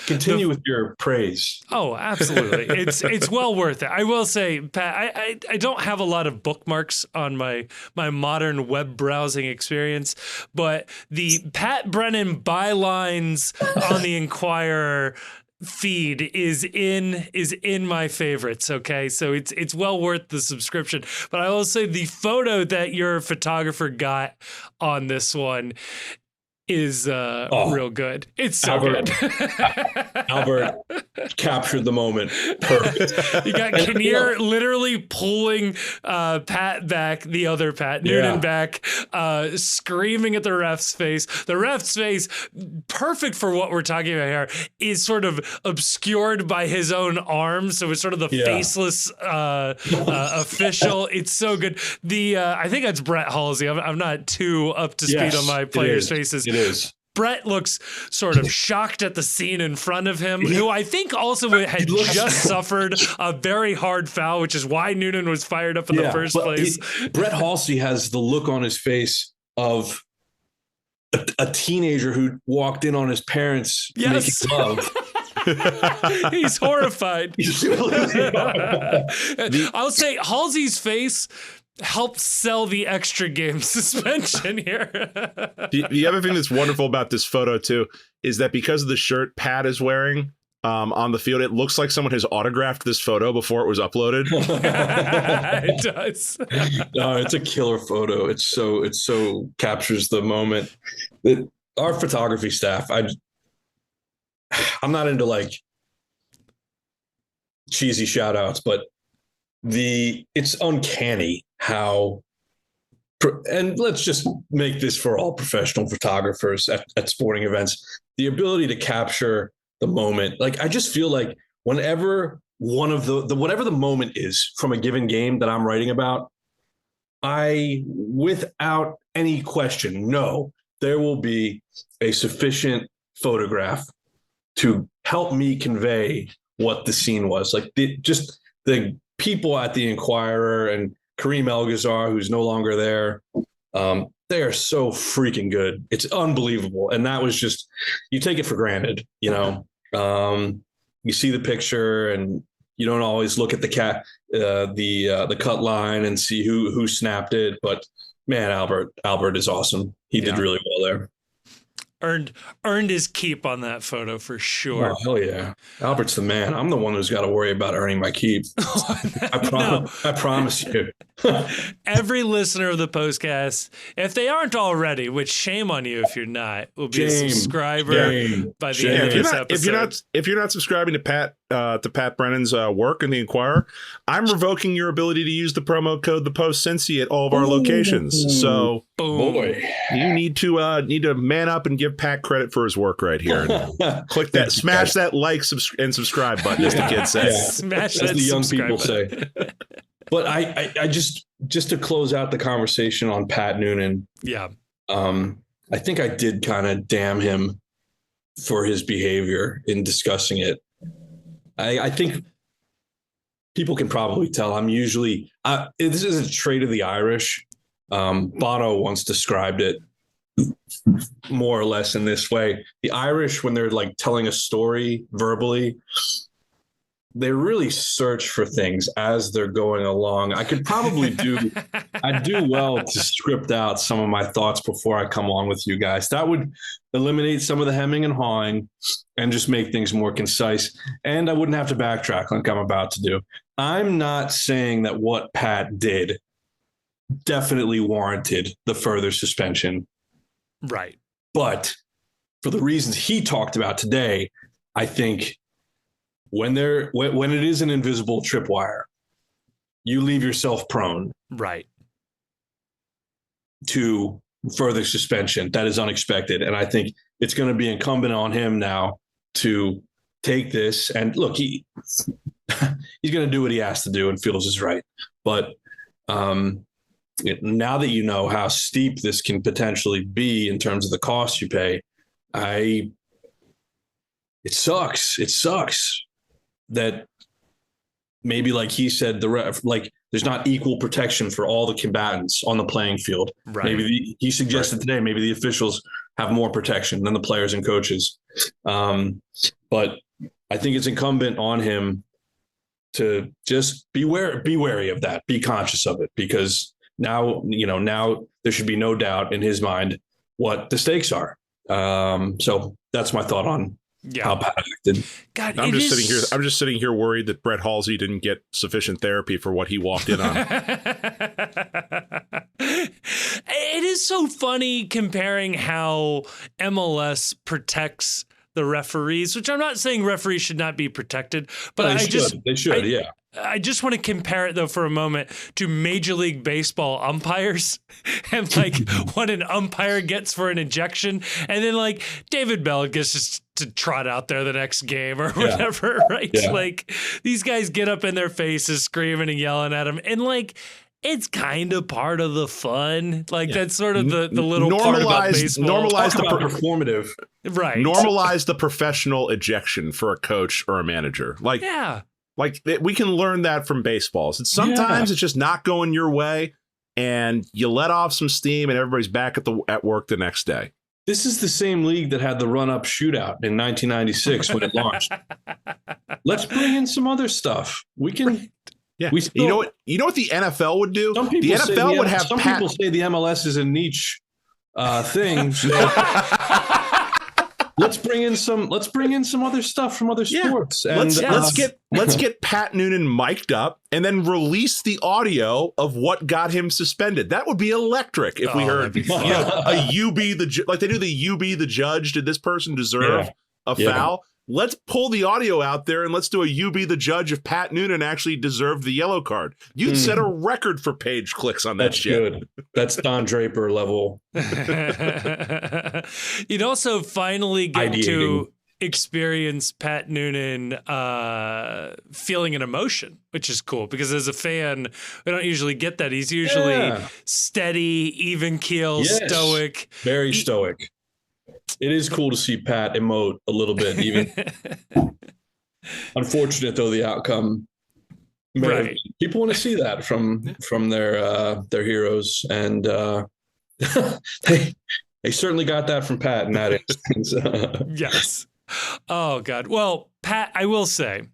Continue with your praise. Oh, absolutely. It's well worth it. I will say, Pat, I don't have a lot of bookmarks on my modern web browsing experience, but the Pat Brennan bylines on the Inquirer feed is in my favorites. Okay, so it's well worth the subscription. But I will say the photo that your photographer got on this one is real good. It's so good. Albert captured the moment. Perfect. You got Kinnear literally pulling Pat back, the other Pat, Noonan back, screaming at the ref's face. The ref's face, perfect for what we're talking about here, is sort of obscured by his own arms. So it's sort of the faceless official. It's so good. I think that's Brett Halsey. I'm not too up to speed on my players' faces. It is. Brett looks sort of shocked at the scene in front of him, who I think also had just suffered a very hard foul, which is why Noonan was fired up in the first place. Brett Halsey has the look on his face of a teenager who walked in on his parents making love. He's horrified. I'll say Halsey's face helped sell the extra game suspension here. The other thing that's wonderful about this photo too is that because of the shirt Pat is wearing on the field, it looks like someone has autographed this photo before it was uploaded. It does. No, it's a killer photo. It so captures the moment. Our photography staff, I'm not into like cheesy shout outs, but it's uncanny how, and let's just make this for all professional photographers at sporting events, the ability to capture the moment. Like, I just feel like whenever one of whatever the moment is from a given game that I'm writing about, I, without any question, know there will be a sufficient photograph to help me convey what the scene was. Like the people at the Inquirer and Kareem Elgazar, who's no longer there, they are so freaking good. It's unbelievable. And that was just, you take it for granted, you know. You see the picture and you don't always look at the cut line and see who snapped it. But man, Albert is awesome. He did really well there. Earned his keep on that photo for sure. Oh, hell yeah. Albert's the man. I'm the one who's got to worry about earning my keep. I promise you. Every listener of the podcast, if they aren't already, which shame on you if you're not, will be a subscriber by the end of this episode. If you're not subscribing to Pat Brennan's work in the Inquirer, I'm revoking your ability to use the promo code ThePostCincy at all of our locations. So, boy, you need to man up and give Pat credit for his work right here. Click that, smash that like and subscribe button, as the kids say. Smash that, as the young people button. say. But I just to close out the conversation on Pat Noonan. Yeah. I think I did kind of damn him for his behavior in discussing it. I think people can probably tell I'm usually this is a trait of the Irish. Bono once described it more or less in this way. The Irish, when they're like telling a story verbally, they really search for things as they're going along. I could probably I'd do well to script out some of my thoughts before I come on with you guys. That would eliminate some of the hemming and hawing and just make things more concise. And I wouldn't have to backtrack like I'm about to do. I'm not saying that what Pat did definitely warranted the further suspension. Right. But for the reasons he talked about today, I think when it is an invisible tripwire, you leave yourself prone. Right. To further suspension. That is unexpected. And I think it's going to be incumbent on him now to take this. And look, he's going to do what he has to do and feels is right. But now that you know how steep this can potentially be in terms of the cost you pay, it sucks. It sucks that maybe, like he said, the there's not equal protection for all the combatants on the playing field. Right. Maybe he suggested today, maybe the officials have more protection than the players and coaches. But I think it's incumbent on him to just be wary of that, be conscious of it, because now there should be no doubt in his mind what the stakes are. So that's my thought on how Pat acted. God, I'm just sitting here worried that Brett Halsey didn't get sufficient therapy for what he walked in on. It is so funny comparing how MLS protects the referees, which I'm not saying referees should not be protected, but they should, yeah. I just want to compare it, though, for a moment to Major League Baseball umpires and like what an umpire gets for an ejection. And then like David Bell gets just to trot out there the next game or whatever, right? Yeah. Like these guys get up in their faces screaming and yelling at him. And like, it's kind of part of the fun. Like that's sort of the little part about baseball. Normalize the performative. Right. Normalize the professional ejection for a coach or a manager. Like, like we can learn that from baseballs. And sometimes it's just not going your way and you let off some steam and everybody's back at work the next day. This is the same league that had the run-up shootout in 1996 when it launched. Let's bring in some other stuff. We can. Yeah. You know what the NFL would do? Some people the NFL would have. Some people say the MLS is a niche thing. Let's bring in some other stuff from other sports. And let's get Pat Noonan mic'd up and then release the audio of what got him suspended. That would be electric if we heard a "you be the like they do the "you be the judge." Did this person deserve a foul? Let's pull the audio out there and let's do a "you be the judge" if Pat Noonan actually deserved the yellow card. You'd set a record for page clicks on that shit. Good. That's Don Draper level. You'd also finally get to experience Pat Noonan feeling an emotion, which is cool because as a fan, we don't usually get that. He's usually steady, even keel, stoic. Very stoic. It is cool to see Pat emote a little bit, even. Unfortunate though the outcome. Right. People want to see that from their heroes, and they certainly got that from Pat in that instance. Yes. Oh God. Well, Pat, I will say,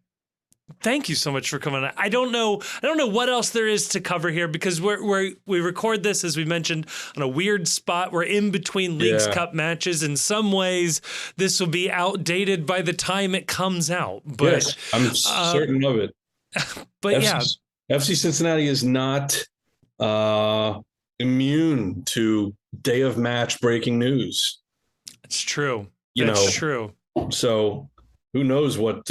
thank you so much for coming on. I don't know what else there is to cover here because we record this, as we mentioned, on a weird spot. We're in between Leagues Cup matches. In some ways, this will be outdated by the time it comes out. But yes, I'm certain of it. But FC Cincinnati is not immune to day of match breaking news. It's true. That's true. So who knows what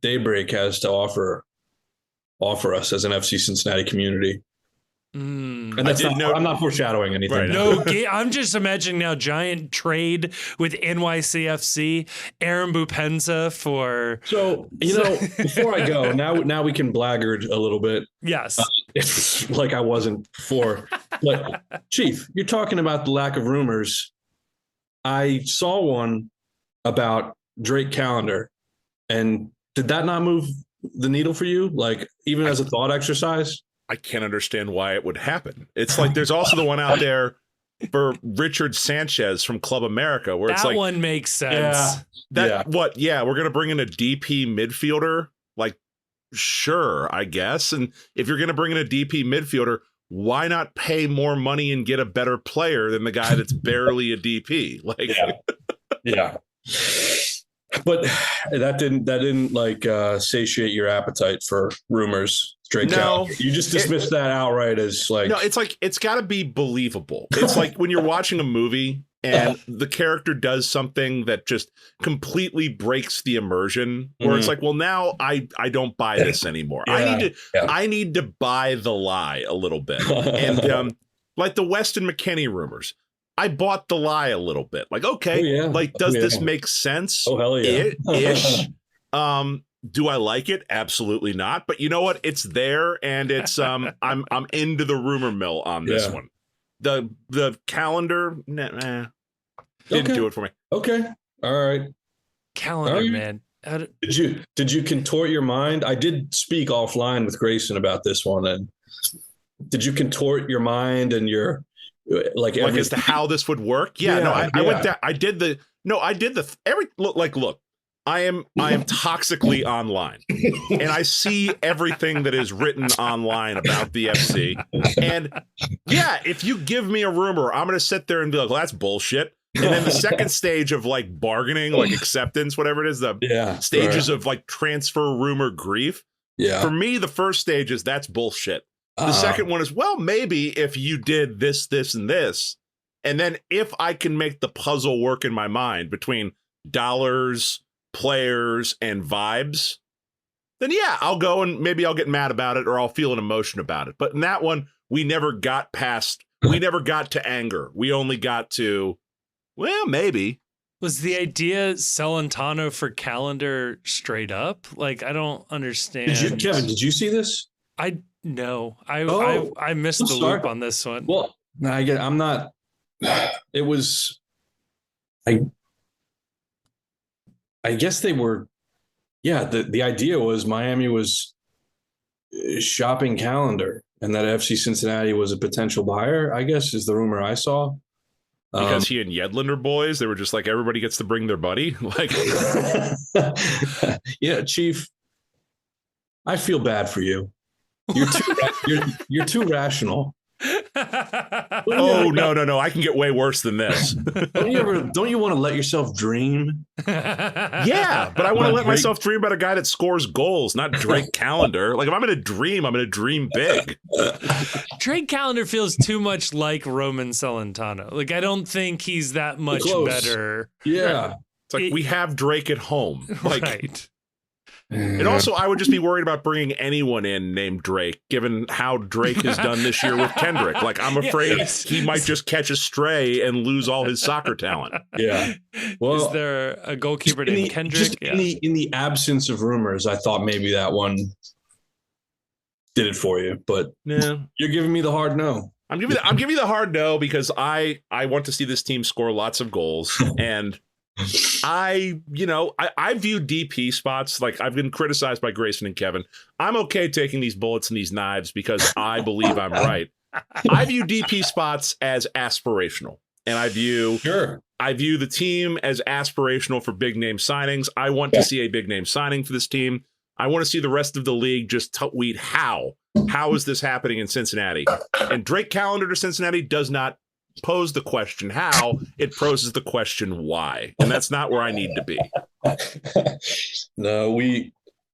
Daybreak has to offer us as an FC Cincinnati community. And that's I'm not foreshadowing anything. Right. No, I'm just imagining now giant trade with NYCFC, Aaron Bupenza for. So, before I go, now we can blackguard a little bit. Yes. It's like I wasn't before. But Chief, you're talking about the lack of rumors. I saw one about Drake Callender, and did that not move the needle for you? Like, even as a thought exercise? I can't understand why it would happen. It's like there's also the one out there for Richard Sanchez from Club America where it's like. That one makes sense. We're going to bring in a DP midfielder? Like, sure, I guess. And if you're going to bring in a DP midfielder, why not pay more money and get a better player than the guy that's barely a DP? Like, yeah. But that didn't like satiate your appetite for rumors. Straight out. You just dismissed that outright as like. No, it's like it's got to be believable. It's like when you're watching a movie and the character does something that just completely breaks the immersion, where it's like, well, now I don't buy this anymore. I need to buy the lie a little bit, and like the Weston McKennie rumors. I bought the lie a little bit. Like, okay, does this make sense? Oh, hell yeah. Ish. Do I like it? Absolutely not. But you know what? It's there, and it's I'm into the rumor mill on this one. The calendar, didn't do it for me. Okay. All right. Calendar, man. Did you contort your mind? I did speak offline with Grayson about this one, and did you contort your mind and your like as to how this would work? Yeah, no, I went down. Look, I am toxically online, and I see everything that is written online about the FC. And yeah, if you give me a rumor, I'm going to sit there and be like, well, that's bullshit. And then the second stage of like bargaining, like acceptance, whatever it is, the stages of like transfer rumor grief. Yeah. For me, the first stage is that's bullshit. The second one is, well, maybe if you did this, this, and this, and then if I can make the puzzle work in my mind between dollars, players, and vibes, then yeah, I'll go and maybe I'll get mad about it or I'll feel an emotion about it. But in that one, we never got to anger. We only got to, well, maybe. Was the idea Celentano for Calendar straight up? Like, I don't understand. Kevin, did you see this? No, I missed the loop on this one. Well, I'm not. It was. I guess they were. Yeah, the idea was Miami was shopping Calendar, and that FC Cincinnati was a potential buyer. I guess is the rumor I saw. Because he and Yedlin are boys, they were just like, everybody gets to bring their buddy. Like, yeah, Chief. I feel bad for you. You're too rational. Oh no! I can get way worse than this. Don't you want to let yourself dream? Yeah, but I want to let myself dream about a guy that scores goals, not Drake Calendar. Like if I'm going to dream big. Drake Calendar feels too much like Roman Celentano. Like I don't think he's that much better. Yeah, it's like we have Drake at home. Like, right. And also, I would just be worried about bringing anyone in named Drake, given how Drake has done this year with Kendrick. Like, I'm afraid he might just catch a stray and lose all his soccer talent. Yeah. Well, is there a goalkeeper named Kendrick? In the absence of rumors, I thought maybe that one did it for you. But you're giving me the hard no. I'm giving you the hard no because I want to see this team score lots of goals and. I view DP spots like I've been criticized by Grayson and Kevin. I'm okay taking these bullets and these knives because I believe I'm right. I view DP spots as aspirational, and I view the team as aspirational for big name signings. I want to see a big name signing for this team. I want to see the rest of the league just tweet how is this happening in Cincinnati? And Drake Calendar to Cincinnati does not pose the question how, it poses the question why, and that's not where I need to be. No,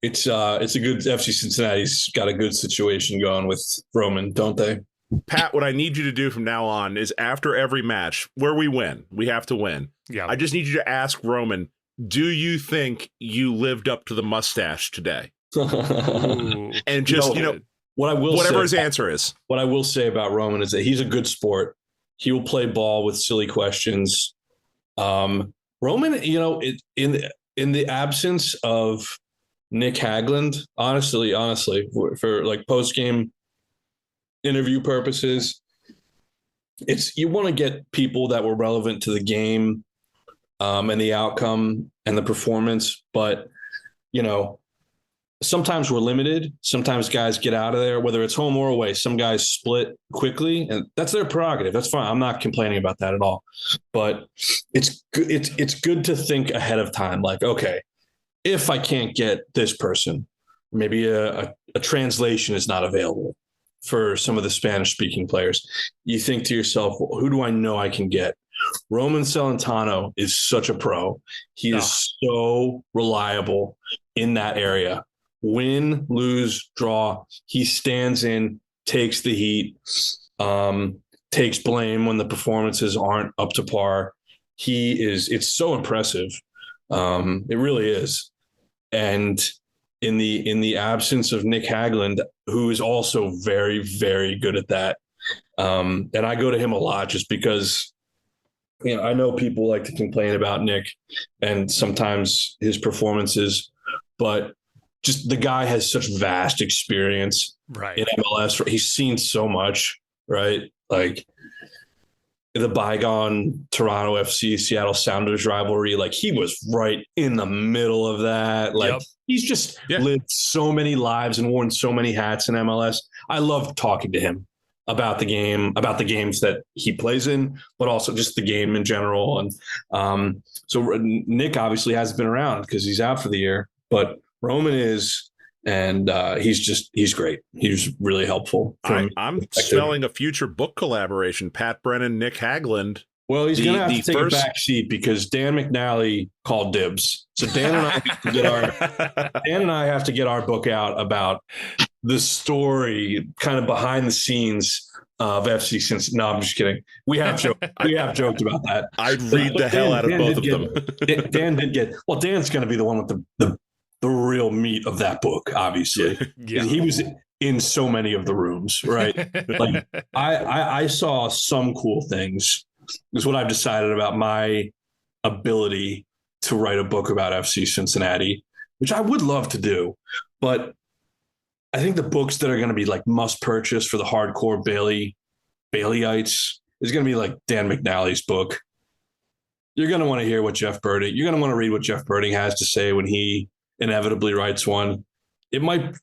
it's a good FC Cincinnati's got a good situation going with Roman, don't they? Pat, what I need you to do from now on is after every match where we win, we have to win. Yeah. I just need you to ask Roman, do you think you lived up to the mustache today? And just, what I will whatever say, his answer is. What I will say about Roman is that he's a good sport. He will play ball with silly questions. Roman, in the absence of Nick Hagland, honestly, for like post-game interview purposes, you want to get people that were relevant to the game and the outcome and the performance. But, sometimes we're limited. Sometimes guys get out of there, whether it's home or away. Some guys split quickly, and that's their prerogative. That's fine. I'm not complaining about that at all. But it's good to think ahead of time. Like, okay, if I can't get this person, maybe a translation is not available for some of the Spanish-speaking players. You think to yourself, well, who do I know I can get? Roman Celentano is such a pro. He is so reliable in that area. Win, lose, draw. He stands in, takes the heat, takes blame when the performances aren't up to par. It's so impressive. It really is. And in the absence of Nick Hagland, who is also very, very good at that. And I go to him a lot just because, I know people like to complain about Nick and sometimes his performances, but just the guy has such vast experience in MLS. He's seen so much, right? Like the bygone Toronto FC Seattle Sounders rivalry. Like, he was right in the middle of that. Like, he's just lived so many lives and worn so many hats in MLS. I love talking to him about the game, about the games that he plays in, but also just the game in general. And so Nick obviously hasn't been around because he's out for the year, but Roman is, and he's great. He's really helpful. I'm smelling a future book collaboration. Pat Brennan, Nick Hagland. Well, he's going to have to take a back seat because Dan McNally called dibs. So Dan and I have to get our book out about the story, kind of behind the scenes of FC Cincinnati. No, I'm just kidding. We have joked about that. I'd read the hell out of both of them. Dan did get. Well, Dan's going to be the one with the real meat of that book. Obviously, he was in so many of the rooms. Right. Like I saw some cool things. Is what I've decided about my ability to write a book about FC Cincinnati, which I would love to do. But I think the books that are going to be like must purchase for the hardcore Baileyites is going to be like Dan McNally's book. You're going to want to hear what Jeff Birding, you're going to want to read what Jeff Birding has to say when he inevitably writes one. It might,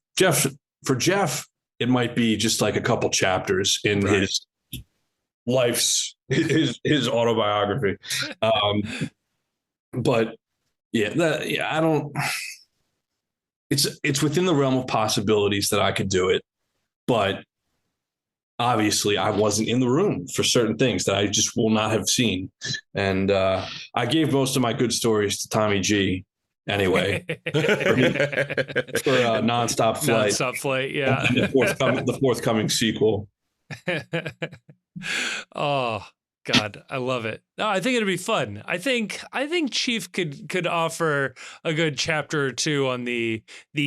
for Jeff, it might be just like a couple chapters in his life's his autobiography. But I don't, it's within the realm of possibilities that I could do it, but obviously I wasn't in the room for certain things that I just will not have seen. And I gave most of my good stories to Tommy G anyway, for Nonstop Flight. Yeah. The forthcoming sequel. Oh God, I love it. No, I think it'd be fun. I think Chief could offer a good chapter or two on the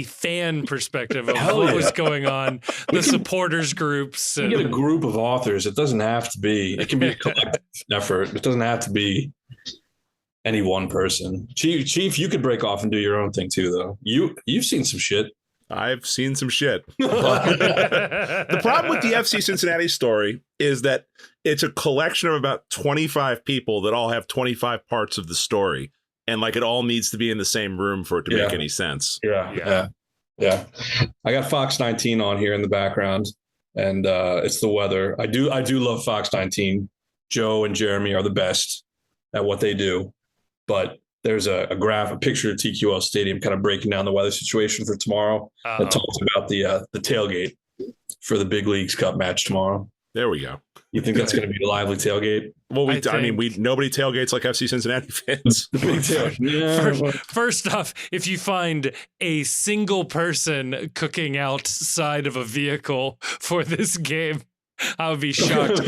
fan perspective of what was going on, the supporters groups. You get a group of authors. It doesn't have to be. It can be a collective effort. It doesn't have to be any one person. Chief, you could break off and do your own thing too, though. You've seen some shit. I've seen some shit. The problem with the FC Cincinnati story is that it's a collection of about 25 people that all have 25 parts of the story. And like it all needs to be in the same room for it to make any sense. Yeah. I got Fox 19 on here in the background, and it's the weather. I do love Fox 19. Joe and Jeremy are the best at what they do. But there's a picture of TQL Stadium kind of breaking down the weather situation for tomorrow. That talks about the tailgate for the Big Leagues Cup match tomorrow. There we go. You think that's going to be a lively tailgate? Well, nobody tailgates like FC Cincinnati fans. First off, if you find a single person cooking outside of a vehicle for this game, I would be shocked.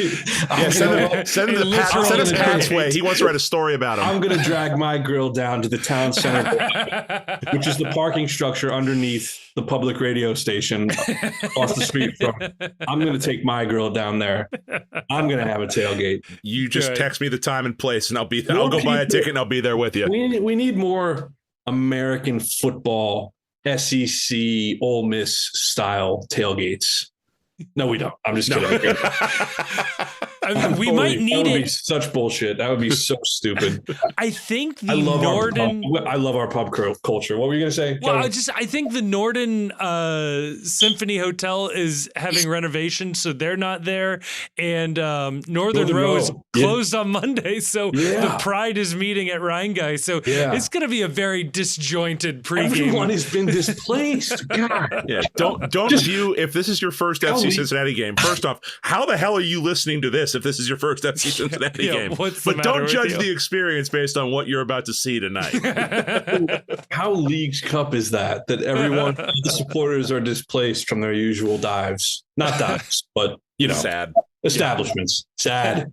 Send him Pat's way. He wants to write a story about him. I'm going to drag my grill down to the town center, which is the parking structure underneath the public radio station across the street from. I'm going to take my grill down there. I'm going to have a tailgate. You just text me the time and place, and I'll be there. I'll go buy a ticket, and I'll be there with you. We need more American football, SEC, Ole Miss style tailgates. No, we don't. I'm just kidding. We might need that would it. Be such bullshit. That would be so stupid. I think I love our pub culture. What were you going to say? Well, I think the Norden Symphony Hotel is having renovations, so they're not there. And Northern Row is closed on Monday, so the Pride is meeting at Rheingeist. So it's going to be a very disjointed pregame. Everyone has been displaced. God. Yeah. Don't view, if this is your first FC Cincinnati game, first off, how the hell are you listening to this if this is your first FC Cincinnati game? But don't judge the experience based on what you're about to see tonight. How Leagues Cup is that everyone, the supporters are displaced from their usual dives? Not dives, but, sad establishments. Sad.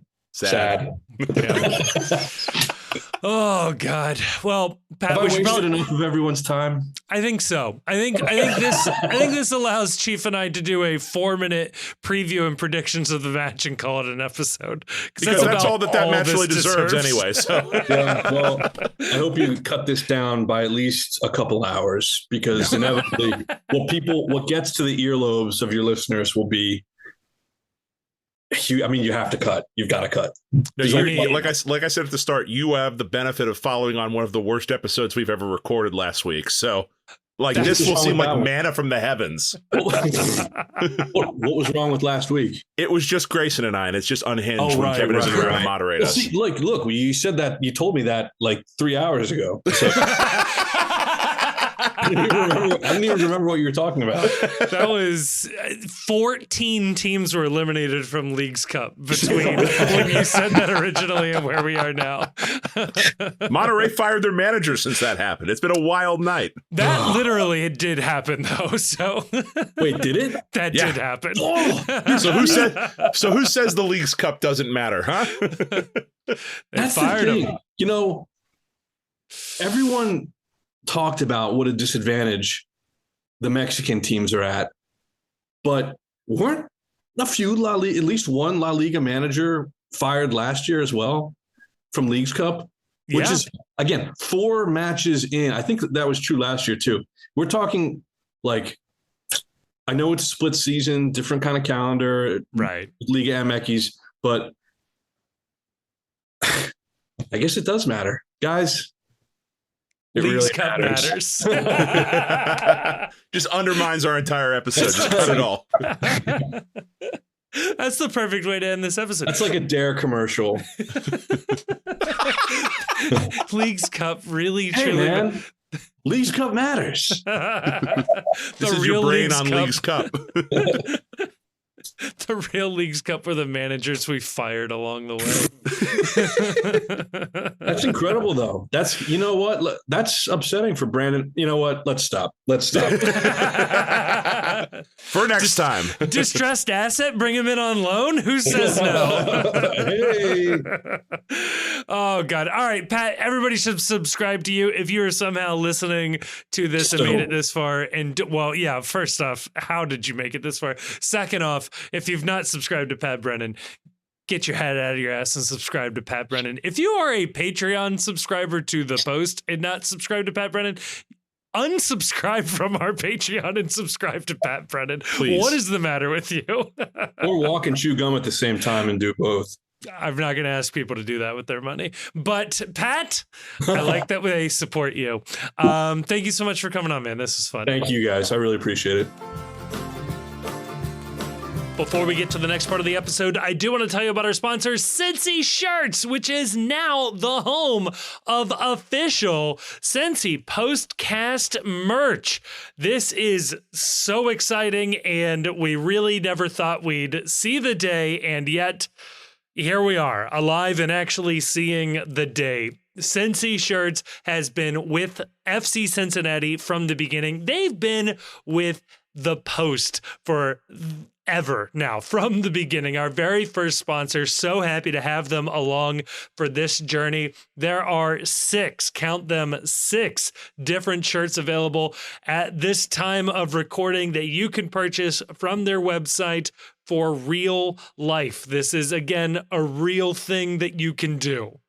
Oh God! Well, Pat, have I wasted enough of everyone's time? I think so. I think this allows Chief and I to do a 4-minute preview and predictions of the match and call it an episode. Because that's all that match really deserves anyway. So well, I hope you cut this down by at least a couple hours, because inevitably, what gets to the earlobes of your listeners will be huge. I mean, you have to cut. You've got to cut. No, like I said at the start, you have the benefit of following on one of the worst episodes we've ever recorded last week. So, like, this will seem like manna from the heavens. What was wrong with last week? It was just Grayson and I, and it's just unhinged when Kevin isn't around to moderate us. See, look, you said that. You told me that like 3 hours ago. So. I didn't even remember what you were talking about. That was 14 teams were eliminated from Leagues Cup between when you said that originally and where we are now. Monterey fired their manager since that happened. It's been a wild night. That literally it did happen though. So wait, did it? That did happen. So who says the Leagues Cup doesn't matter, huh? That's fired the thing. Him. You know, everyone talked about what a disadvantage the Mexican teams are at, but weren't a few at least one La Liga manager fired last year as well from Leagues Cup, which is, again, 4 matches in. I think that was true last year too. We're talking like, I know it's a split season, different kind of calendar, right? Liga MX, but I guess it does matter, guys. It Leagues really Cup matters. Just undermines our entire episode. Just cut it all. That's the perfect way to end this episode. That's like a Dare commercial. Leagues Cup really, hey, truly. Man, Leagues Cup matters. This is your brain on Leagues Cup. The real Leagues Cup were the managers we fired along the way. That's incredible, though. You know what? That's upsetting for Brandon. You know what? Let's stop. For next time. Distressed asset, bring him in on loan? Who says no? Hey. Oh, God. All right, Pat, everybody should subscribe to you if you are somehow listening to this and made it this far. And, well, yeah, first off, how did you make it this far? Second off, if you've not subscribed to Pat Brennan, get your head out of your ass and subscribe to Pat Brennan. If you are a Patreon subscriber to The Post and not subscribe to Pat Brennan, unsubscribe from our Patreon and subscribe to Pat Brennan. Please. What is the matter with you? Or walk and chew gum at the same time and do both. I'm not going to ask people to do that with their money. But, Pat, I like that they support you. Thank you so much for coming on, man. This was fun. Thank you, guys. I really appreciate it. Before we get to the next part of the episode, I do want to tell you about our sponsor, Cincy Shirts, which is now the home of official Cincy Postcast merch. This is so exciting, and we really never thought we'd see the day, and yet here we are, alive and actually seeing the day. Cincy Shirts has been with FC Cincinnati from the beginning. They've been with the Post for ever now, from the beginning, our very first sponsor. So happy to have them along for this journey. There are 6, count them, 6 different shirts available at this time of recording that you can purchase from their website for real life. This is, again, a real thing that you can do.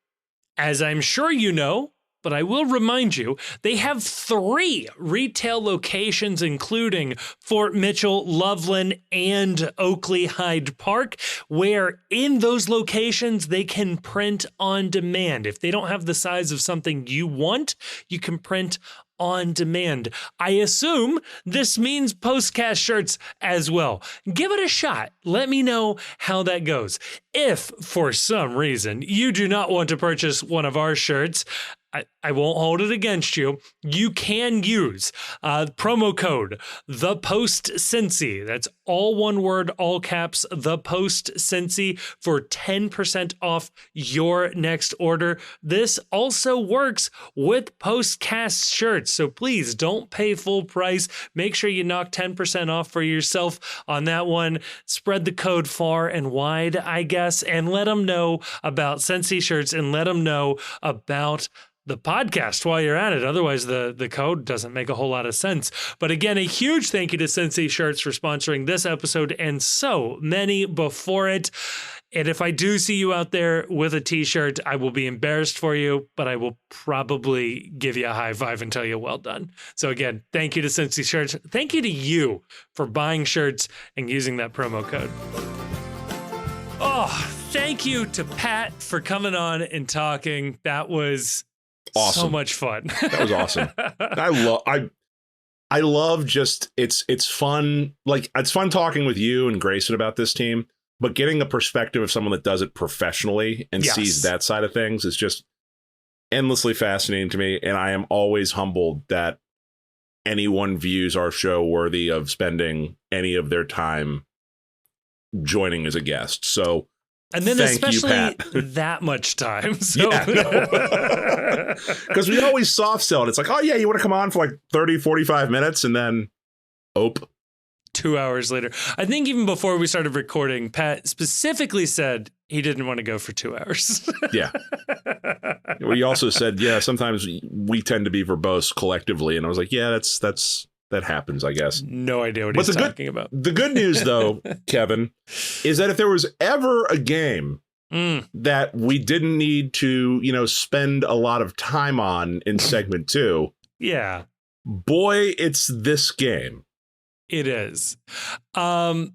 As I'm sure you know, but I will remind you, they have 3 retail locations, including Fort Mitchell, Loveland, and Oakley Hyde Park, where in those locations, they can print on demand. If they don't have the size of something you want, you can print on demand. I assume this means postcast shirts as well. Give it a shot. Let me know how that goes. If, for some reason, you do not want to purchase one of our shirts, I won't hold it against you. You can use promo code ThePostCincy. That's all one word, all caps, ThePostCincy for 10% off your next order. This also works with Postcast shirts, so please don't pay full price. Make sure you knock 10% off for yourself on that one. Spread the code far and wide, I guess, and let them know about Cincy shirts and let them know about the podcast while you're at it. Otherwise, the code doesn't make a whole lot of sense. But again, a huge thank you to Cincy Shirts for sponsoring this episode and so many before it. And if I do see you out there with a t-shirt, I will be embarrassed for you, but I will probably give you a high five and tell you well done. So again, thank you to Cincy Shirts. Thank you to you for buying shirts and using that promo code. Oh, thank you to Pat for coming on and talking. That was awesome. So much fun. That was awesome. I love just it's fun. Like, it's fun talking with you and Grayson about this team, but getting a perspective of someone that does it professionally and sees that side of things is just endlessly fascinating to me. And I am always humbled that anyone views our show worthy of spending any of their time joining as a guest. So, and then thank especially you, Pat. that much time. So. Yeah, because we always soft sell it. It's like, oh yeah, you want to come on for like 30, 45 minutes and then 2 hours later. I think even before we started recording, Pat specifically said he didn't want to go for 2 hours. Yeah. Well, he also said, yeah, sometimes we tend to be verbose collectively. And I was like, yeah, that happens, I guess. No idea what he's talking about. The good news, though, Kevin, is that if there was ever a game that we didn't need to, spend a lot of time on in segment 2, yeah, boy, it's this game. It is. Do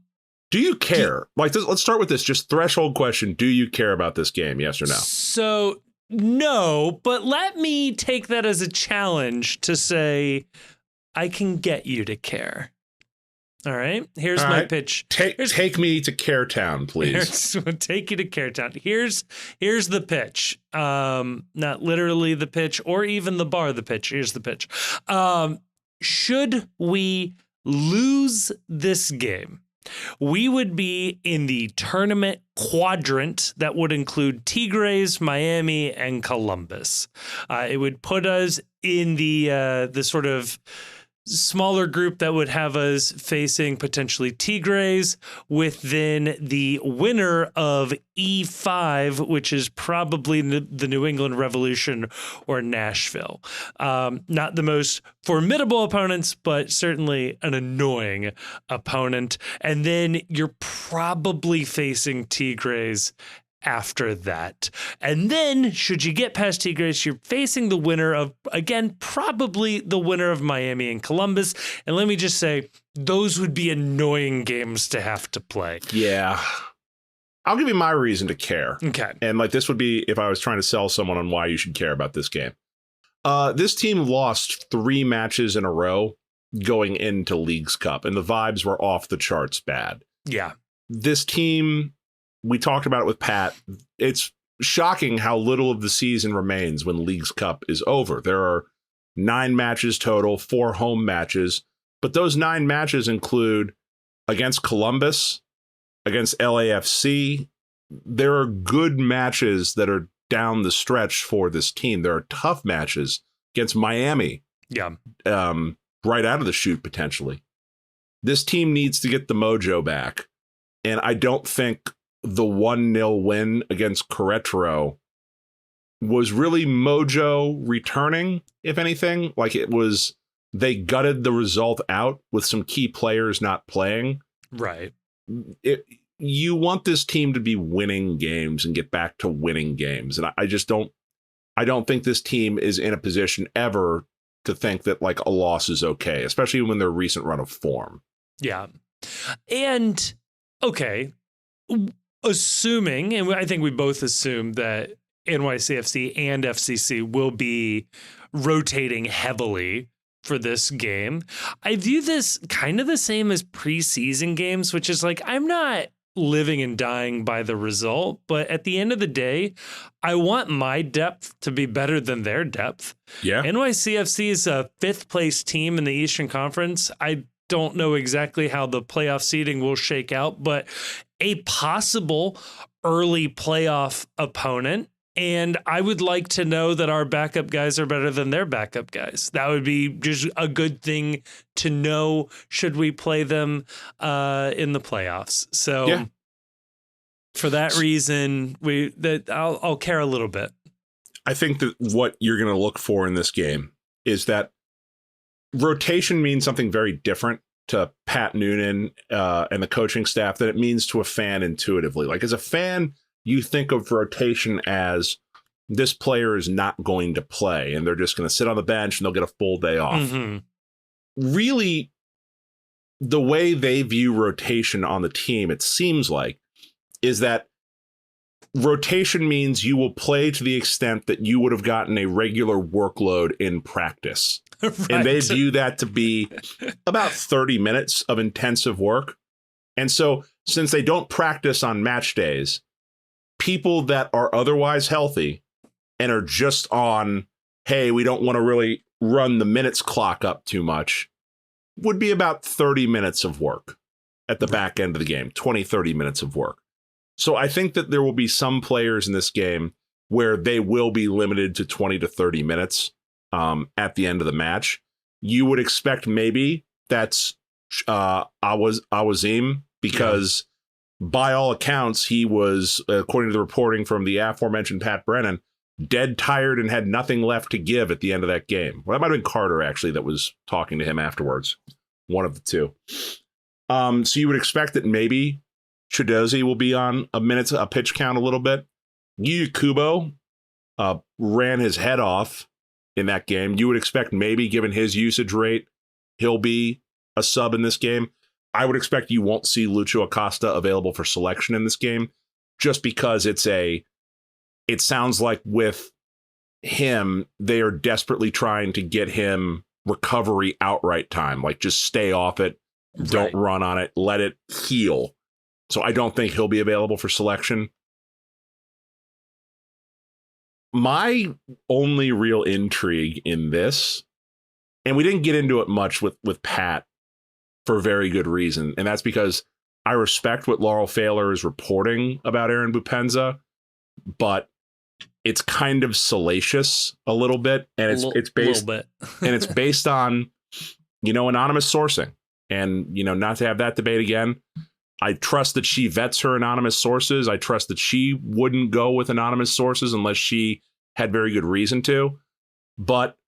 you care? Let's start with this. Just threshold question. Do you care about this game? Yes or no? So, no, but let me take that as a challenge to say, I can get you to care. All right. Here's my pitch. Take me to Caretown, please. Take you to Caretown. Here's the pitch. Not literally the pitch or even the bar, the pitch. Here's the pitch. Should we lose this game, we would be in the tournament quadrant that would include Tigres, Miami, and Columbus. It would put us in the sort of smaller group that would have us facing potentially Tigres, with then the winner of E5, which is probably the New England Revolution or Nashville. Not the most formidable opponents, but certainly an annoying opponent. And then you're probably facing Tigres after that. And then, should you get past Tigres, you're facing the winner of, again, probably the winner of Miami and Columbus. And let me just say, those would be annoying games to have to play. Yeah. I'll give you my reason to care. Okay. And this would be if I was trying to sell someone on why you should care about this game. This team lost 3 matches in a row going into Leagues Cup, and the vibes were off the charts bad. Yeah. This team, we talked about it with Pat. It's shocking how little of the season remains when Leagues Cup is over. There are 9 matches total, 4 home matches, but those 9 matches include against Columbus, against LAFC. There are good matches that are down the stretch for this team. There are tough matches against Miami. Yeah. Right out of the chute, potentially. This team needs to get the mojo back. And I don't think the 1-0 win against Querétaro was really mojo returning, if anything. They gutted the result out with some key players not playing. Right. You want this team to be winning games and get back to winning games. And I don't think this team is in a position ever to think that a loss is okay, especially when their recent run of form. Yeah. And okay, assuming, and I think we both assume that NYCFC and FCC will be rotating heavily for this game, I view this kind of the same as preseason games, which is I'm not living and dying by the result, but at the end of the day, I want my depth to be better than their depth. Yeah. NYCFC is a 5th place team in the Eastern Conference. I don't know exactly how the playoff seeding will shake out, but a possible early playoff opponent. And I would like to know that our backup guys are better than their backup guys. That would be just a good thing to know should we play them in the playoffs. So for that reason, I'll care a little bit. I think that what you're going to look for in this game is that rotation means something very different to Pat Noonan and the coaching staff than it means to a fan intuitively. As a fan, you think of rotation as this player is not going to play and they're just going to sit on the bench and they'll get a full day off. Mm-hmm. Really, the way they view rotation on the team, it seems like, is that rotation means you will play to the extent that you would have gotten a regular workload in practice. Right. And they view that to be about 30 minutes of intensive work. And so since they don't practice on match days, people that are otherwise healthy and are just on, hey, we don't want to really run the minutes clock up too much, would be about 30 minutes of work at the back end of the game, 20, 30 minutes of work. So I think that there will be some players in this game where they will be limited to 20 to 30 minutes at the end of the match. You would expect maybe that's Awazim, because by all accounts, he was, according to the reporting from the aforementioned Pat Brennan, dead tired and had nothing left to give at the end of that game. Well, that might have been Carter, actually, that was talking to him afterwards. One of the two. So you would expect that maybe Chidozie will be on a pitch count a little bit. Yu Kubo ran his head off in that game. You would expect maybe, given his usage rate, he'll be a sub in this game. I would expect you won't see Lucho Acosta available for selection in this game, just because it sounds like with him, they are desperately trying to get him recovery outright time. Like, just stay off it. Don't run on it. Let it heal. So I don't think he'll be available for selection. My only real intrigue in this, and we didn't get into it much with Pat for very good reason, and that's because I respect what Laurel Failer is reporting about Aaron Bupenza, but it's kind of salacious a little bit, and it's based and it's based on, anonymous sourcing. And, not to have that debate again, I trust that she vets her anonymous sources. I trust that she wouldn't go with anonymous sources unless she had very good reason to. But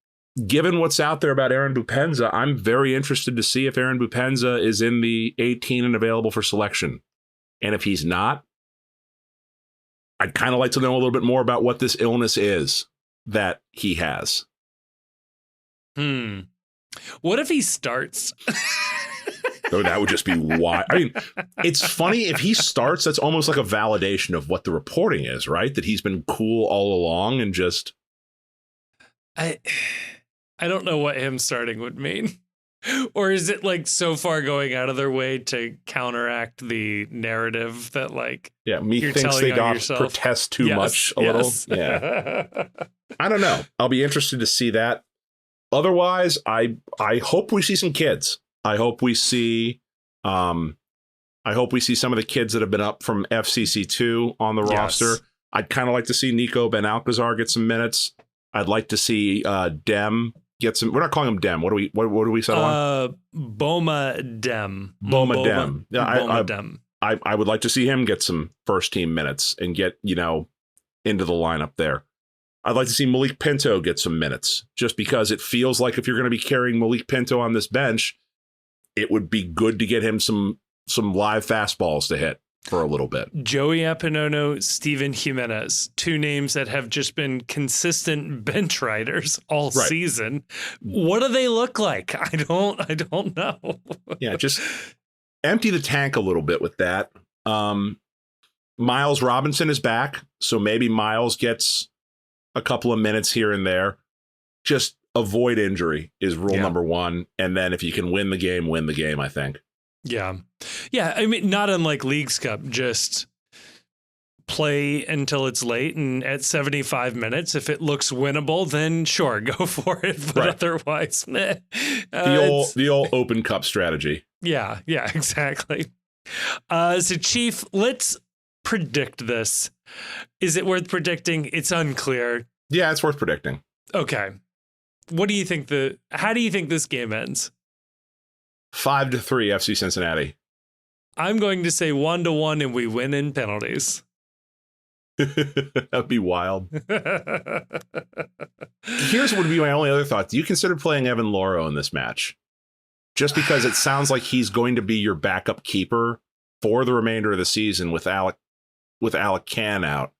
given what's out there about Aaron Bupenza, I'm very interested to see if Aaron Bupenza is in the 18 and available for selection. And if he's not, I'd kind of like to know a little bit more about what this illness is that he has. What if he starts? Oh, that would just be wild. I mean, it's funny if he starts, that's almost like a validation of what the reporting is, right? That he's been cool all along and just. I don't know what him starting would mean. Or is it like so far going out of their way to counteract the narrative that me thinks they got protest too much a little. Yeah. I don't know. I'll be interested to see that. Otherwise, I hope we see some kids. I hope we see some of the kids that have been up from FCC2 on the roster. I'd kind of like to see Nico Ben Alcazar get some minutes. I'd like to see Dem get some. We're not calling him Dem. What do we settle on? Boma Dem. Boma Dem. Yeah, Dem. I would like to see him get some first team minutes and get, into the lineup there. I'd like to see Malik Pinto get some minutes, just because it feels like if you're going to be carrying Malik Pinto on this bench, it would be good to get him some live fastballs to hit for a little bit. Joey Apinono, Steven Jimenez, two names that have just been consistent bench riders all season. What do they look like? I don't know. Yeah, just empty the tank a little bit with that. Miles Robinson is back, so maybe Miles gets a couple of minutes here and there. Just avoid injury is rule number one. And then if you can win the game, I think. Yeah. Yeah. I mean, not unlike Leagues Cup, just play until it's late. And at 75 minutes, if it looks winnable, then sure, go for it. But otherwise, the old Open Cup strategy. Yeah. Yeah, exactly. So Chief, let's predict this. Is it worth predicting? It's unclear. Yeah, it's worth predicting. Okay. What do you think how do you think this game ends? 5-3 FC Cincinnati. I'm going to say 1-1 and we win in penalties. That'd be wild. Here's what would be my only other thought. Do you consider playing Evan Loro in this match? Just because it sounds like he's going to be your backup keeper for the remainder of the season with Alec Can out.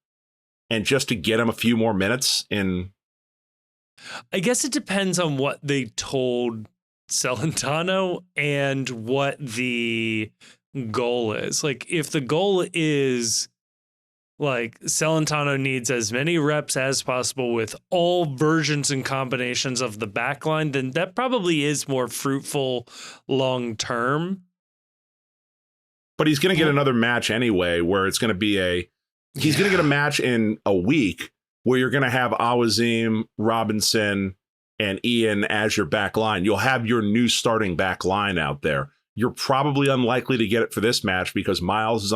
And just to get him a few more minutes in. I guess it depends on what they told Celentano and what the goal is. Like, if the goal is Like Celentano needs as many reps as possible with all versions and combinations of the back line, then that probably is more fruitful long term. But he's going to get another match anyway, where it's going to be he's going to get a match in a week where you're going to have Awazim, Robinson, and Ian as your back line. You'll have your new starting back line out there. You're probably unlikely to get it for this match because Miles is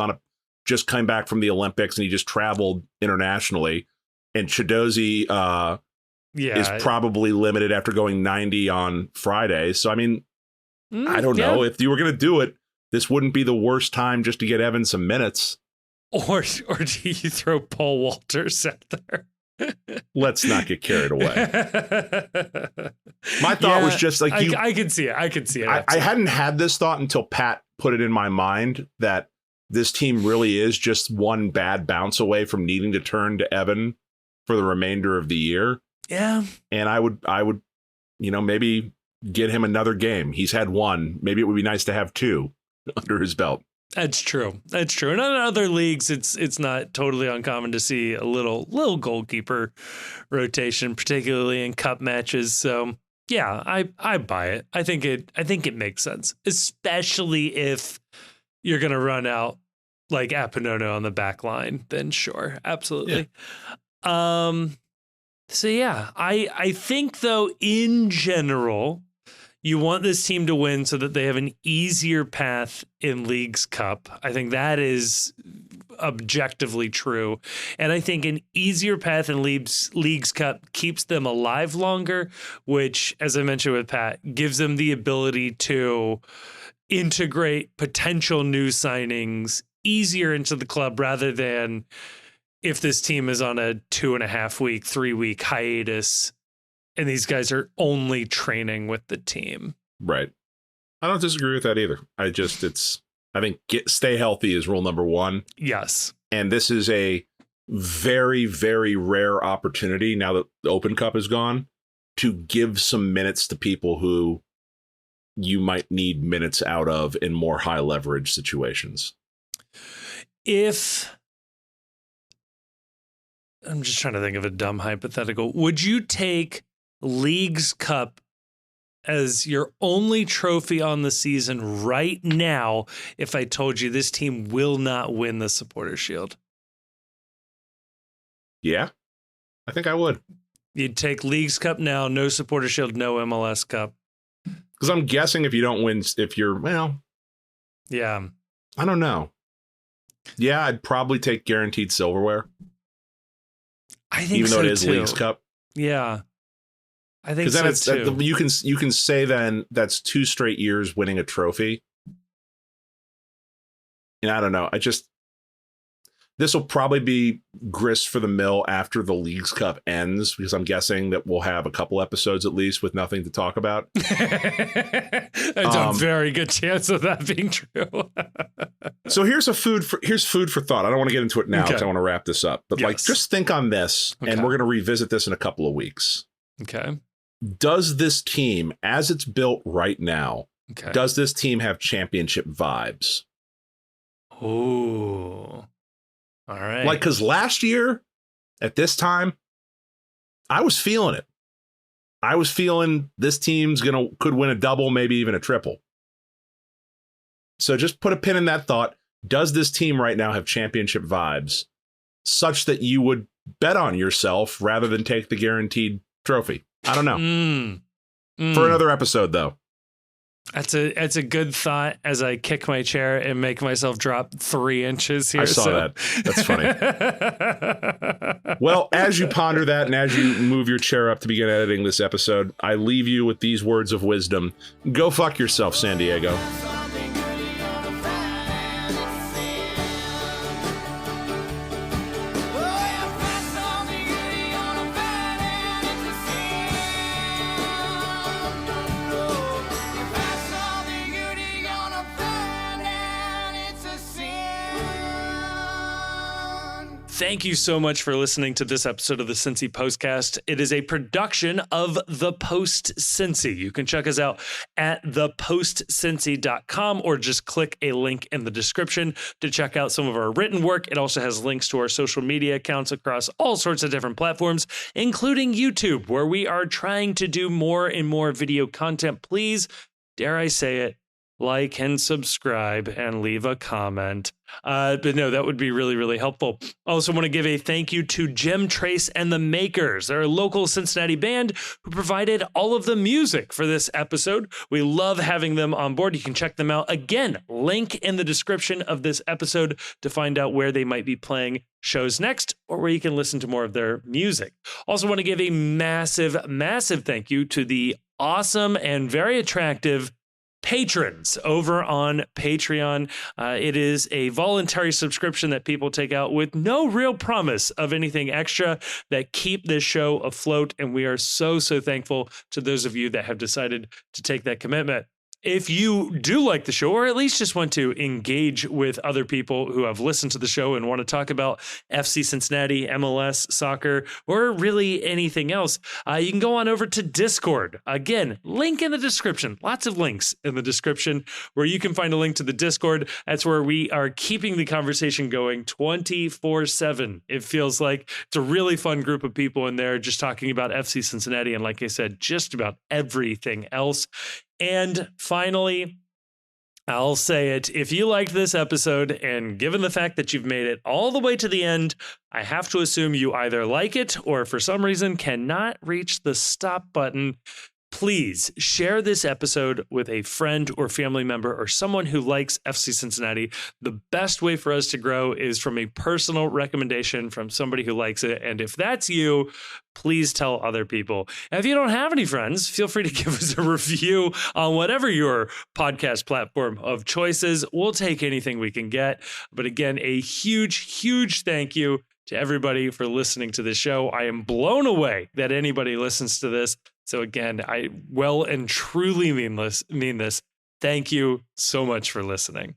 just came back from the Olympics and he just traveled internationally. And Chidozie is probably limited after going 90 on Friday. So, I mean, I don't know. If you were going to do it, this wouldn't be the worst time just to get Evan some minutes. Or do you throw Paul Walters out there? Let's not get carried away. My thought was just like I can see it. I hadn't had this thought until Pat put it in my mind that this team really is just one bad bounce away from needing to turn to Evan for the remainder of the year. Yeah. And I would, maybe get him another game. He's had one. Maybe it would be nice to have two under his belt. That's true. And in other leagues, it's not totally uncommon to see a little goalkeeper rotation, particularly in cup matches. So yeah, I buy it. I think it makes sense, especially if you're gonna run out like Apinono on the back line. Then sure, absolutely. Yeah. So yeah, I think though in general, you want this team to win so that they have an easier path in Leagues Cup. I think that is objectively true. And I think an easier path in Leagues Cup keeps them alive longer, which, as I mentioned with Pat, gives them the ability to integrate potential new signings easier into the club rather than if this team is on a 2.5 week, 3 week hiatus and these guys are only training with the team. Right. I don't disagree with that either. I think stay healthy is rule number one. Yes. And this is a very, very rare opportunity now that the Open Cup is gone to give some minutes to people who you might need minutes out of in more high leverage situations. I'm just trying to think of a dumb hypothetical. Would you take Leagues Cup as your only trophy on the season right now if I told you this team will not win the Supporters' Shield? Yeah, I think I would. You'd take Leagues Cup now, no Supporters' Shield, no MLS Cup. Because I'm guessing if you don't win, yeah, I don't know. Yeah, I'd probably take guaranteed silverware. I think even so, though it is too. Leagues Cup. Yeah. I think so too. You can say then that's 2 straight years winning a trophy. And I don't know. This will probably be grist for the mill after the Leagues Cup ends, because I'm guessing that we'll have a couple episodes at least with nothing to talk about. There's a very good chance of that being true. So here's food for thought. I don't want to get into it now because I want to wrap this up. But just think on this, and we're going to revisit this in a couple of weeks. Okay. Does this team, as it's built right now, does this team have championship vibes? Ooh. All right. Like, because last year at this time, I was feeling it. I was feeling this team's could win a double, maybe even a triple. So just put a pin in that thought. Does this team right now have championship vibes such that you would bet on yourself rather than take the guaranteed trophy? I don't know. For another episode, though. That's a good thought as I kick my chair and make myself drop 3 inches here. I saw that. That's funny. Well, as you ponder that and as you move your chair up to begin editing this episode, I leave you with these words of wisdom. Go fuck yourself, San Diego. Thank you so much for listening to this episode of the Cincy Postcast. It is a production of The Post Cincy. You can check us out at thepostcincy.com or just click a link in the description to check out some of our written work. It also has links to our social media accounts across all sorts of different platforms, including YouTube, where we are trying to do more and more video content. Please, dare I say it, like and subscribe and leave a comment. But no, that would be really, really helpful. Also want to give a thank you to Jim Trace and the Makers. They're a local Cincinnati band who provided all of the music for this episode. We love having them on board. You can check them out. Again, link in the description of this episode to find out where they might be playing shows next or where you can listen to more of their music. Also want to give a massive, massive thank you to the awesome and very attractive patrons over on Patreon. It is a voluntary subscription that people take out with no real promise of anything extra that keep this show afloat. And we are so, so thankful to those of you that have decided to take that commitment. If you do like the show, or at least just want to engage with other people who have listened to the show and want to talk about FC Cincinnati, MLS, soccer, or really anything else, you can go on over to Discord. Again, link in the description. Lots of links in the description where you can find a link to the Discord. That's where we are keeping the conversation going 24/7. It feels like it's a really fun group of people in there just talking about FC Cincinnati. And like I said, just about everything else. And finally, I'll say it. If you liked this episode, and given the fact that you've made it all the way to the end, I have to assume you either like it or for some reason cannot reach the stop button. Please share this episode with a friend or family member or someone who likes FC Cincinnati. The best way for us to grow is from a personal recommendation from somebody who likes it. And if that's you, please tell other people. And if you don't have any friends, feel free to give us a review on whatever your podcast platform of choice is. We'll take anything we can get. But again, a huge, huge thank you to everybody for listening to the show. I am blown away that anybody listens to this. So again, I well and truly mean this. Thank you so much for listening.